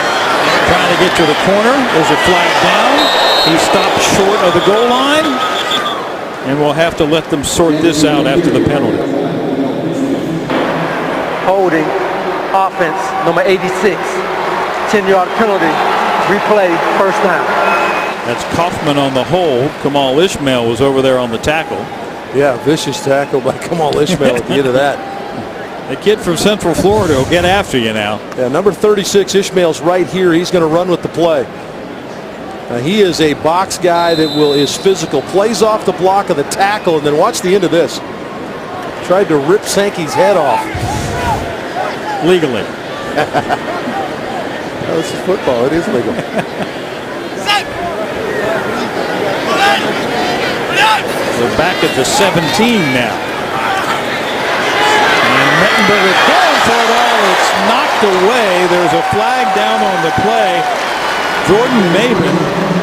Trying to get to the corner. There's a flag down. He stopped short of the goal line. And we'll have to let them sort this out after the penalty. Holding, offense, number 86. 10-yard penalty, replay, first down. That's Kaufman on the hold. Kamal Ishmael was over there on the tackle. Yeah, vicious tackle by Kamal Ishmael at the end of that. The kid from Central Florida will get after you now. Yeah, number 36, Ishmael's right here. He's going to run with the play. He is a box guy that is physical, plays off the block of the tackle, and then watch the end of this. Tried to rip Sankey's head off. Legally. No, this is football. It is legal. We're back at the 17 now. And Mettenberger going for it all. It's knocked away. There's a flag down on the play. Jordan Maben,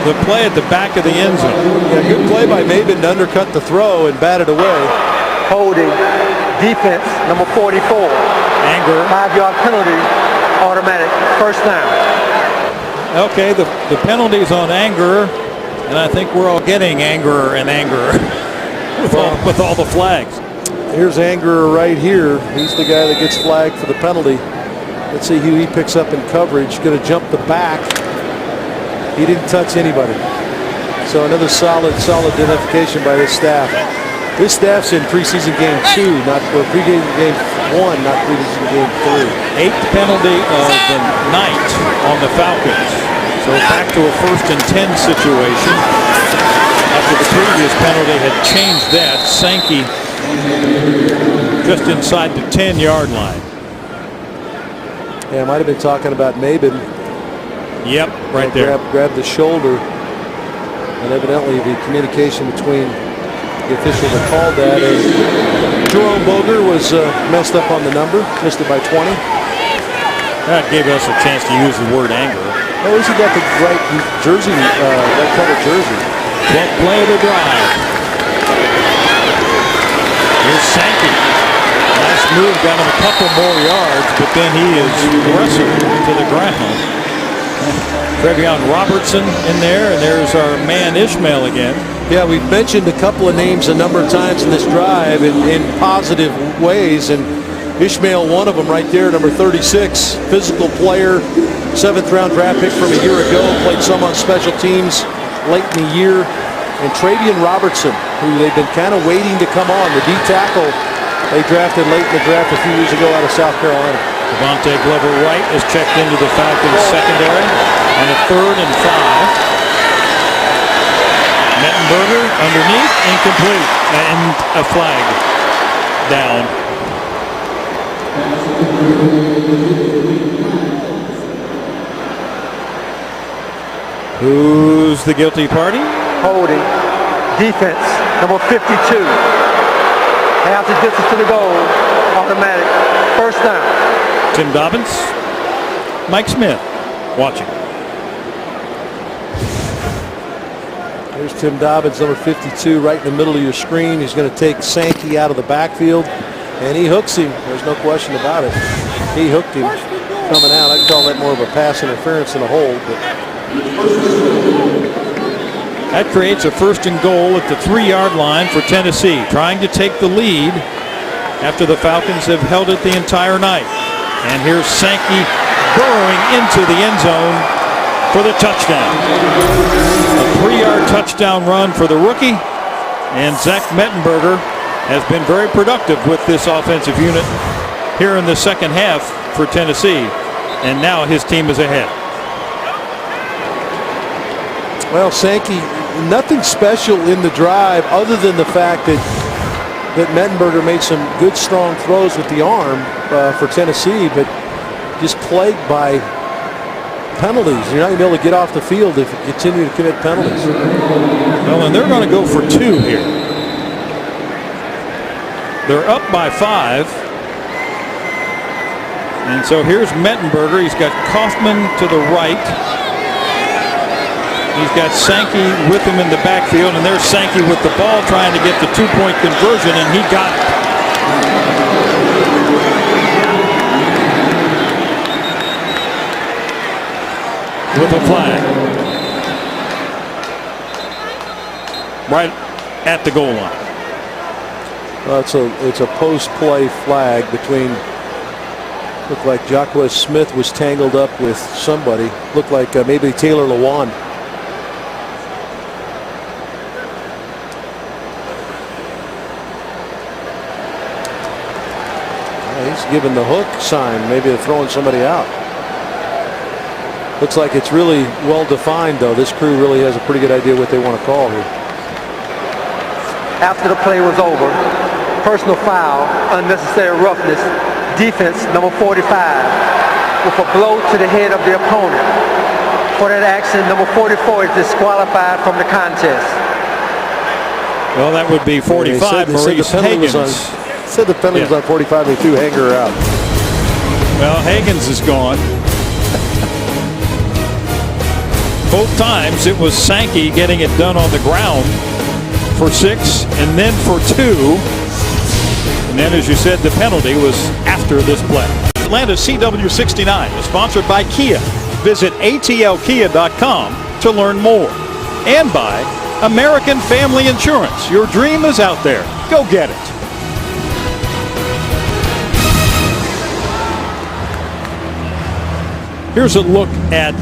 the play at the back of the end zone. Yeah, good play by Maben to undercut the throw and bat it away. Holding, defense, number 44. Anger. 5-yard penalty, automatic, first down. Okay, the penalty's on Anger, and I think we're all getting Anger and Anger with all the flags. Here's Anger right here. He's the guy that gets flagged for the penalty. Let's see who he picks up in coverage. Going to jump the back. He didn't touch anybody. So another solid identification by this staff. This staff's in preseason game 2, or preseason game 1, not preseason game 3. 8th penalty of the night on the Falcons. So back to a 1st and 10 situation. After the previous penalty had changed that, Sankey just inside the 10-yard line. Yeah, I might have been talking about Maben. Yep, right there. Grabbed the shoulder, and evidently the communication between the official that called that and Jerome Boger was messed up on the number, missed it by 20. That gave us a chance to use the word Anger. At least he got the right jersey, right color jersey. 12th play of the drive. Here's Sankey. Nice move, got him a couple more yards, but then he is wrestled to the ground. Trevion Robertson in there, and there's our man Ishmael again. Yeah, we've mentioned a couple of names a number of times in this drive in positive ways, and Ishmael, one of them right there, number 36, physical player, 7th round draft pick from a year ago, played some on special teams late in the year. And Travian Robertson, who they've been kind of waiting to come on, the D tackle they drafted late in the draft a few years ago out of South Carolina. Devontae Glover Wright is checked into the Falcons secondary on a 3rd and 5. Mettenberger underneath, incomplete, and a flag down. Who's the guilty party? Holding. Defense, number 52. Half the distance to the goal. Automatic. First down. Tim Dobbins. Mike Smith watching. There's Tim Dobbins, number 52, right in the middle of your screen. He's going to take Sankey out of the backfield, and he hooks him. There's no question about it. He hooked him coming out. I'd call that more of a pass interference than a hold. But that creates a 1st and goal at the 3-yard line for Tennessee, trying to take the lead after the Falcons have held it the entire night. And here's Sankey burrowing into the end zone for the touchdown. A 3-yard touchdown run for the rookie. And Zach Mettenberger has been very productive with this offensive unit here in the second half for Tennessee. And now his team is ahead. Well, Sankey, nothing special in the drive other than the fact that Mettenberger made some good, strong throws with the arm for Tennessee, but just plagued by penalties. You're not going to be able to get off the field if you continue to commit penalties. Well, and they're going to go for 2 here. They're up by 5. And so here's Mettenberger. He's got Kaufman to the right. He's got Sankey with him in the backfield, and there's Sankey with the ball trying to get the 2-point conversion, and he got it. With a flag. Right at the goal line. Well, it's a post-play flag between, looked like Jacquez Smith was tangled up with somebody. Looked like maybe Taylor Lewan. He's giving the hook sign. Maybe they're throwing somebody out. Looks like it's really well defined, though. This crew really has a pretty good idea what they want to call here. After the play was over, personal foul, unnecessary roughness, defense, number 45, with a blow to the head of the opponent. For that action, number 44 is disqualified from the contest. Well, that would be 45, Maurice Higgins. Said the penalty was on 45. They threw Hanger out. Well, Higgins is gone. Both times it was Sankey getting it done on the ground for 6 and then for 2. And then, as you said, the penalty was after this play. Atlanta CW69 is sponsored by Kia. Visit atlkia.com to learn more. And by American Family Insurance. Your dream is out there. Go get it. Here's a look at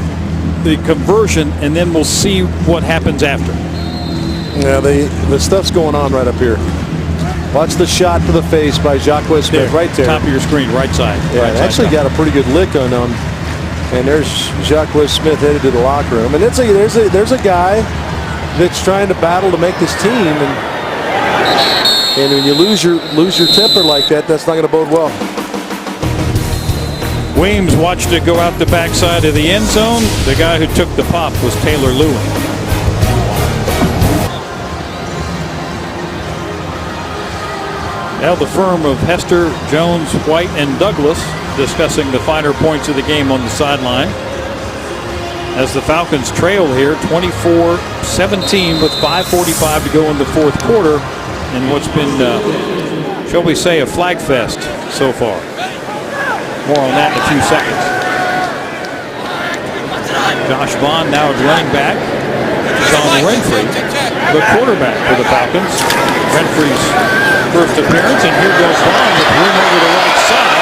the conversion, and then we'll see what happens after. Yeah, the stuff's going on right up here. Watch the shot to the face by Jacquez Smith right there. Top of your screen, right side. Yeah, right actually got a pretty good lick on him. And there's Jacquez Smith headed to the locker room. And there's a guy that's trying to battle to make this team. And when you lose your temper like that, that's not going to bode well. Weems watched it go out the backside of the end zone. The guy who took the pop was Taylor Lewin. Now the firm of Hester, Jones, White, and Douglas discussing the finer points of the game on the sideline. As the Falcons trail here 24-17 with 5:45 to go in the fourth quarter in what's been, shall we say, a flag fest so far. More on that in a few seconds. Josh Vaughn now at running back. Sean Renfrey, the quarterback for the Falcons. Renfrey's first appearance, and here goes Vaughn with room over the right side.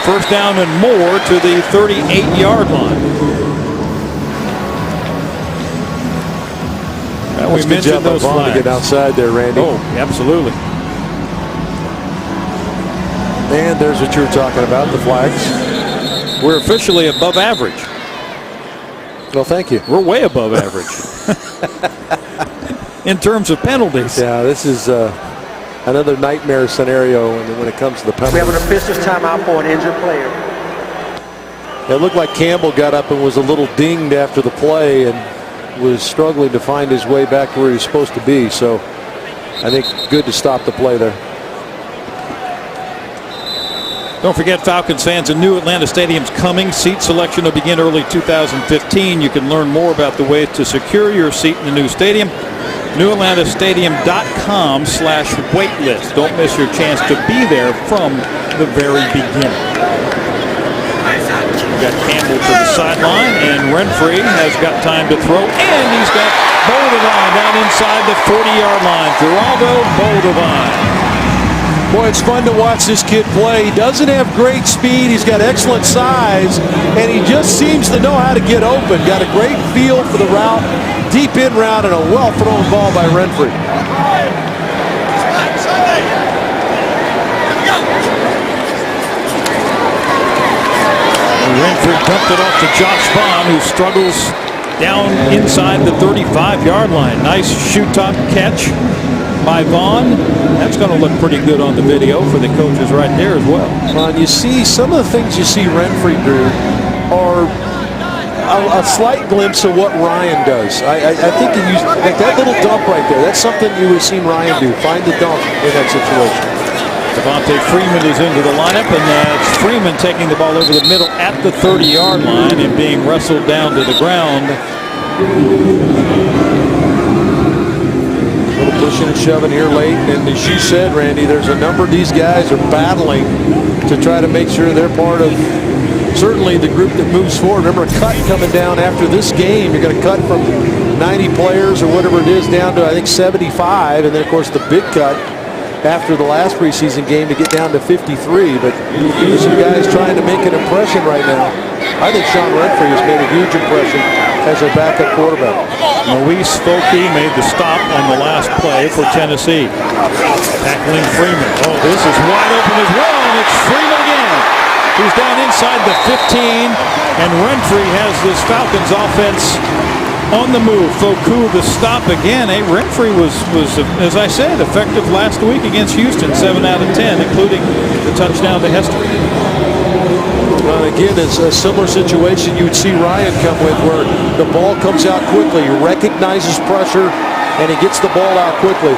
first down and more to the 38-yard line. We mentioned those flags. To get outside there, Randy. Oh, absolutely. And there's what you were talking about, the flags. We're officially above average. Well, thank you. We're way above average in terms of penalties. Yeah, this is another nightmare scenario when it comes to the penalties. We have an official's timeout for an injured player. It looked like Campbell got up and was a little dinged after the play and was struggling to find his way back to where he was supposed to be. So I think good to stop the play there. Don't forget, Falcons fans, a new Atlanta Stadium's coming. Seat selection will begin early 2015. You can learn more about the ways to secure your seat in the new stadium. NewAtlantaStadium.com/waitlist. Don't miss your chance to be there from the very beginning. We've got Campbell to the sideline, and Renfrey has got time to throw, and he's got Boldevine down inside the 40-yard line. Geraldo Boldevine. Boy, it's fun to watch this kid play. He doesn't have great speed. He's got excellent size, and he just seems to know how to get open. Got a great feel for the route, deep in route, and a well-thrown ball by Renfrey. Renfrey dumped it off to Josh Vaughn, who struggles down inside the 35-yard line. Nice shoe-top catch by Vaughn. That's going to look pretty good on the video for the coaches right there as well. And you see some of the things you see Renfrey do are a slight glimpse of what Ryan does. I think like that little dump right there, that's something you would have seen Ryan do. Find the dump in that situation. Devontae Freeman is into the lineup, and it's Freeman taking the ball over the middle at the 30-yard line and being wrestled down to the ground. A little pushing and shoving here late, and as you said, Randy, there's a number of these guys are battling to try to make sure they're part of certainly the group that moves forward. Remember, a cut coming down after this game. You're going to cut from 90 players or whatever it is down to, I think, 75, and then, of course, the big cut after the last preseason game to get down to 53. But these are guys trying to make an impression right now. I think Sean Renfrey has made a huge impression as a backup quarterback. Maurice Folke made the stop on the last play for Tennessee. Tackling Freeman. Oh, this is wide open as well, and it's Freeman again. He's down inside the 15, and Renfrey has this Falcons offense on the move. Foku the stop again. Hey, Renfrey was, as I said, effective last week against Houston, 7 out of 10, including the touchdown to Hester. Again, it's a similar situation you would see Ryan come with, where the ball comes out quickly. He recognizes pressure, and he gets the ball out quickly.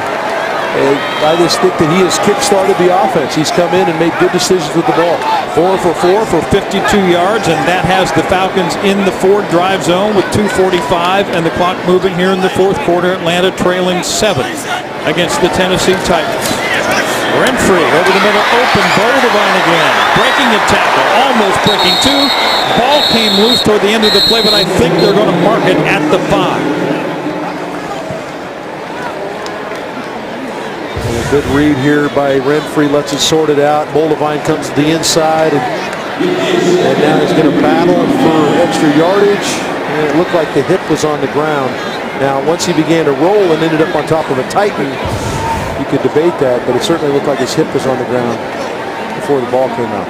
And I just think that he has kick-started the offense. He's come in and made good decisions with the ball. 4 for 4 for 52 yards, and that has the Falcons in the Ford drive zone with 2:45 and the clock moving here in the fourth quarter. Atlanta trailing 7 against the Tennessee Titans. Renfrey over the middle, open, Boldevine again, breaking a tackle, almost breaking 2. Ball came loose toward the end of the play, but I think they're going to mark it at the 5. Good read here by Renfrey, lets it sort it out. Boldevine comes to the inside, and now he's going to battle for extra yardage. And it looked like the hip was on the ground. Now, once he began to roll and ended up on top of a Titan, you could debate that, but it certainly looked like his hip was on the ground before the ball came out.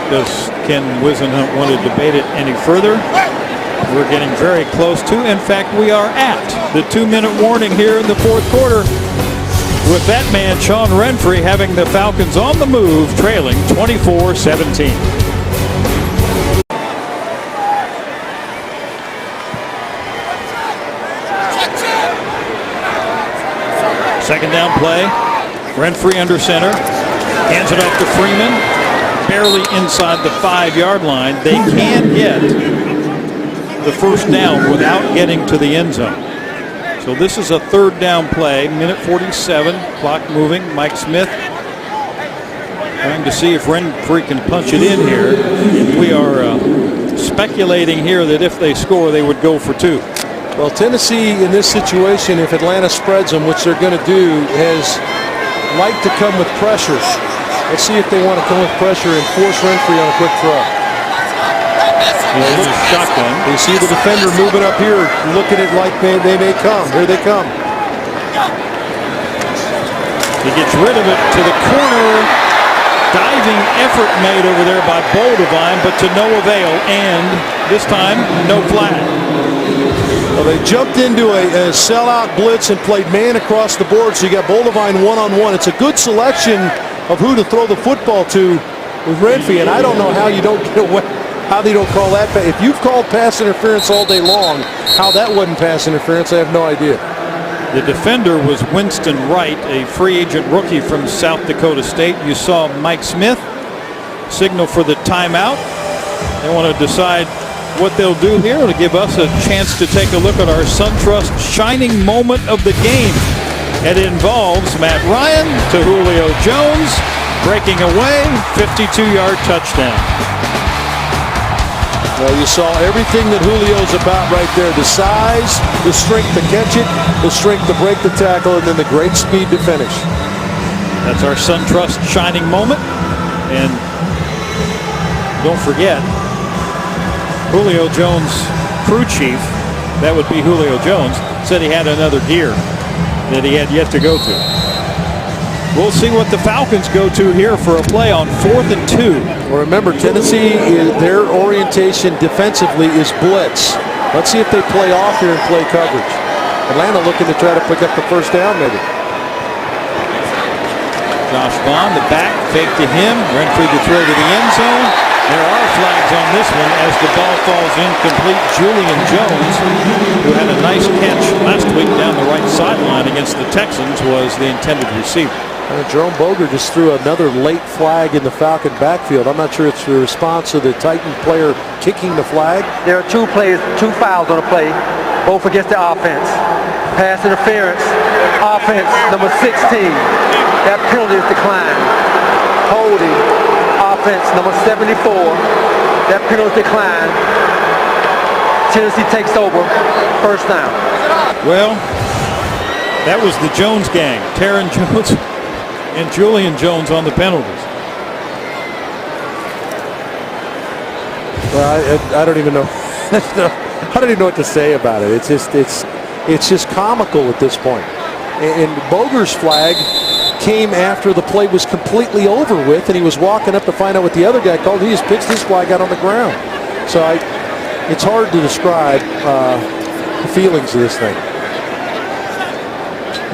Does Ken Wisenhunt want to debate it any further? We're getting very close to. In fact, we are at the 2-minute warning here in the fourth quarter, with that man, Sean Renfrey, having the Falcons on the move, trailing 24-17. Second down play. Renfrey under center. Hands it off to Freeman. Barely inside the 5-yard line. They can get the first down without getting to the end zone. So this is a third down play, minute 47, clock moving. Mike Smith trying to see if Renfrey can punch it in here. We are speculating here that if they score, they would go for 2. Well, Tennessee in this situation, if Atlanta spreads them, which they're going to do, has liked to come with pressure. Let's see if they want to come with pressure and force Renfrey on a quick throw. Here's a shotgun. You see the defender moving up here, looking at it like they may come. Here they come. He gets rid of it to the corner. Diving effort made over there by Boldevine, but to no avail. And this time, no flag. Well, they jumped into a sellout blitz and played man across the board. So you got Boldevine one-on-one. It's a good selection of who to throw the football to with Renfrey, and I don't know how you don't get away. How they don't call that. If you've called pass interference all day long, how that wasn't pass interference, I have no idea. The defender was Winston Wright, a free agent rookie from South Dakota State. You saw Mike Smith signal for the timeout. They want to decide what they'll do here to give us a chance to take a look at our SunTrust shining moment of the game. It involves Matt Ryan to Julio Jones, breaking away, 52-yard touchdown. Well, you saw everything that Julio's about right there. The size, the strength to catch it, the strength to break the tackle, and then the great speed to finish. That's our SunTrust shining moment. And don't forget, Julio Jones' crew chief, that would be Julio Jones, said he had another gear that he had yet to go to. We'll see what the Falcons go to here for a play on 4th and 2. Well, remember, Tennessee, their orientation defensively is blitz. Let's see if they play off here and play coverage. Atlanta looking to try to pick up the first down, maybe. Josh Vaughn, the back, fake to him. Renfrey to throw to the end zone. There are flags on this one as the ball falls incomplete. Julian Jones, who had a nice catch last week down the right sideline against the Texans, was the intended receiver. Jerome Boger just threw another late flag in the Falcon backfield. I'm not sure it's the response of the Titan player kicking the flag. There are two fouls on the play, both against the offense. Pass interference, offense number 16. That penalty is declined. Holding, offense number 74. That penalty is declined. Tennessee takes over, first down. Well, that was the Jones gang. Taron Jones and Julian Jones on the penalties. Well, I don't even know. I don't even know what to say about it. It's just comical at this point. And Boger's flag came after the play was completely over with, and he was walking up to find out what the other guy called. He just pitched his flag out on the ground. So it's hard to describe the feelings of this thing.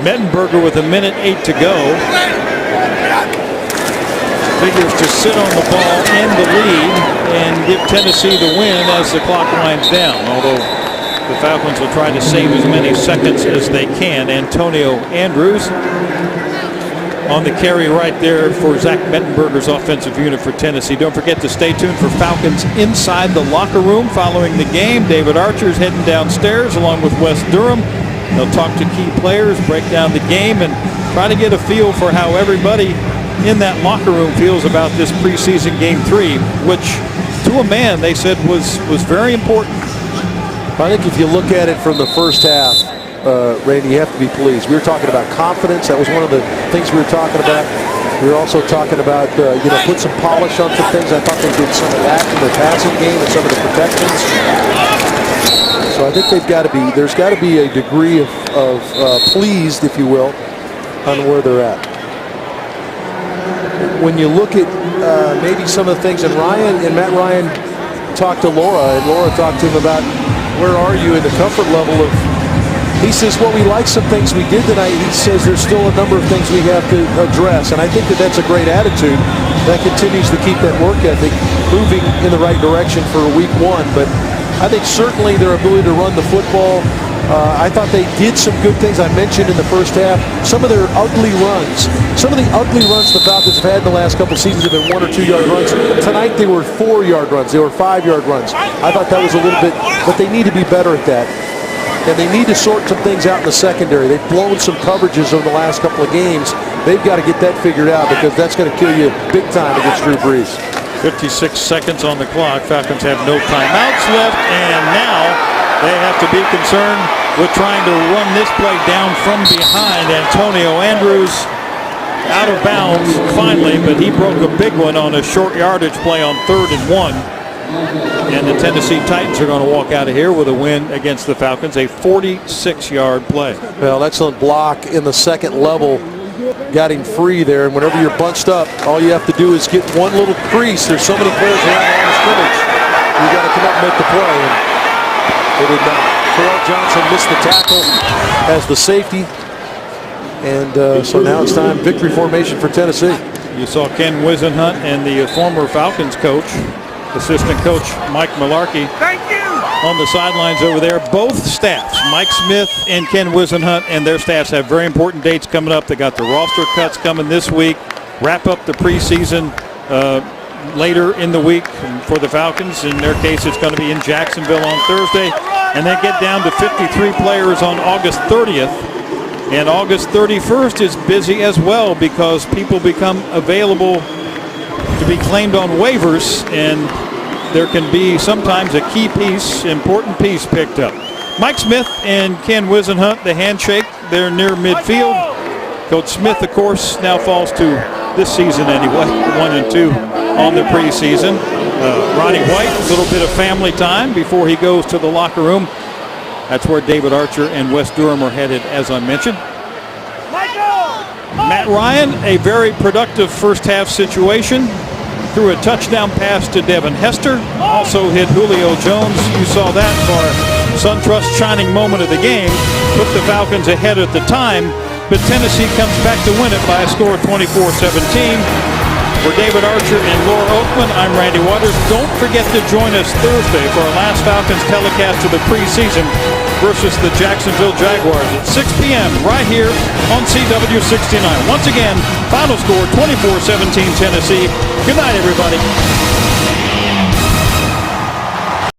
Mettenberger with 1:08 to go. Figures to sit on the ball and the lead and give Tennessee the win as the clock winds down. Although the Falcons will try to save as many seconds as they can. Antonio Andrews on the carry right there for Zach Mettenberger's offensive unit for Tennessee. Don't forget to stay tuned for Falcons Inside the Locker Room following the game. David Archer's heading downstairs along with Wes Durham. They'll talk to key players, break down the game, and try to get a feel for how everybody in that locker room feels about this preseason game 3, which to a man they said was very important. I think if you look at it from the first half, Randy, you have to be pleased. We were talking about confidence. That was one of the things we were talking about. We were also talking about, put some polish on some things. I thought they did some of that in the passing game and some of the protections. So I think there's got to be a degree of pleased, if you will, on where they're at. When you look at maybe some of the things, and Matt Ryan talked to Laura, and Laura talked to him about where are you in the comfort level of. He says, well, we like some things we did tonight. He says there's still a number of things we have to address, and I think that's a great attitude that continues to keep that work ethic moving in the right direction for week 1. But I think certainly their ability to run the football. I thought they did some good things. I mentioned in the first half some of their ugly runs. Some of the ugly runs the Falcons have had in the last couple seasons have been 1 or 2 yard runs. Tonight they were 4 yard runs. They were 5 yard runs. I thought that was a little bit, but they need to be better at that. And they need to sort some things out in the secondary. They've blown some coverages over the last couple of games. They've got to get that figured out because that's going to kill you big time against Drew Brees. 56 seconds on the clock. Falcons have no timeouts left, and now they have to be concerned with trying to run this play down from behind. Antonio Andrews out of bounds finally, but he broke a big one on a short yardage play on 3rd and 1. And the Tennessee Titans are going to walk out of here with a win against the Falcons, a 46-yard play. Well, excellent block in the second level. Got him free there, and whenever you're bunched up, all you have to do is get one little crease. There's so many players around the line of scrimmage. You got to come up and make the play. And they did not. Terrell Johnson missed the tackle as the safety. And so now it's time, victory formation for Tennessee. You saw Ken Wisenhunt and the former Falcons coach, assistant coach Mike Malarkey, on the sidelines over there. Both staffs, Mike Smith and Ken Wisenhunt, and their staffs have very important dates coming up. They got the roster cuts coming this week, wrap up the preseason later in the week for the Falcons. In their case, it's going to be in Jacksonville on Thursday, and they get down to 53 players on August 30th. And August 31st is busy as well because people become available to be claimed on waivers, and there can be sometimes a key piece, important piece picked up. Mike Smith and Ken Wisenhunt, the handshake, they're near midfield. Coach Smith, of course, now falls to this season anyway, 1-2 on the preseason. Ronnie White, a little bit of family time before he goes to the locker room. That's where David Archer and Wes Durham are headed, as I mentioned. Matt Ryan, a very productive first half situation. Threw a touchdown pass to Devin Hester. Also hit Julio Jones. You saw that for SunTrust shining moment of the game. Put the Falcons ahead at the time, but Tennessee comes back to win it by a score of 24-17. For David Archer and Laura Oakman, I'm Randy Waters. Don't forget to join us Thursday for our last Falcons telecast of the preseason versus the Jacksonville Jaguars at 6 p.m. right here on CW69. Once again, final score 24-17 Tennessee. Good night, everybody.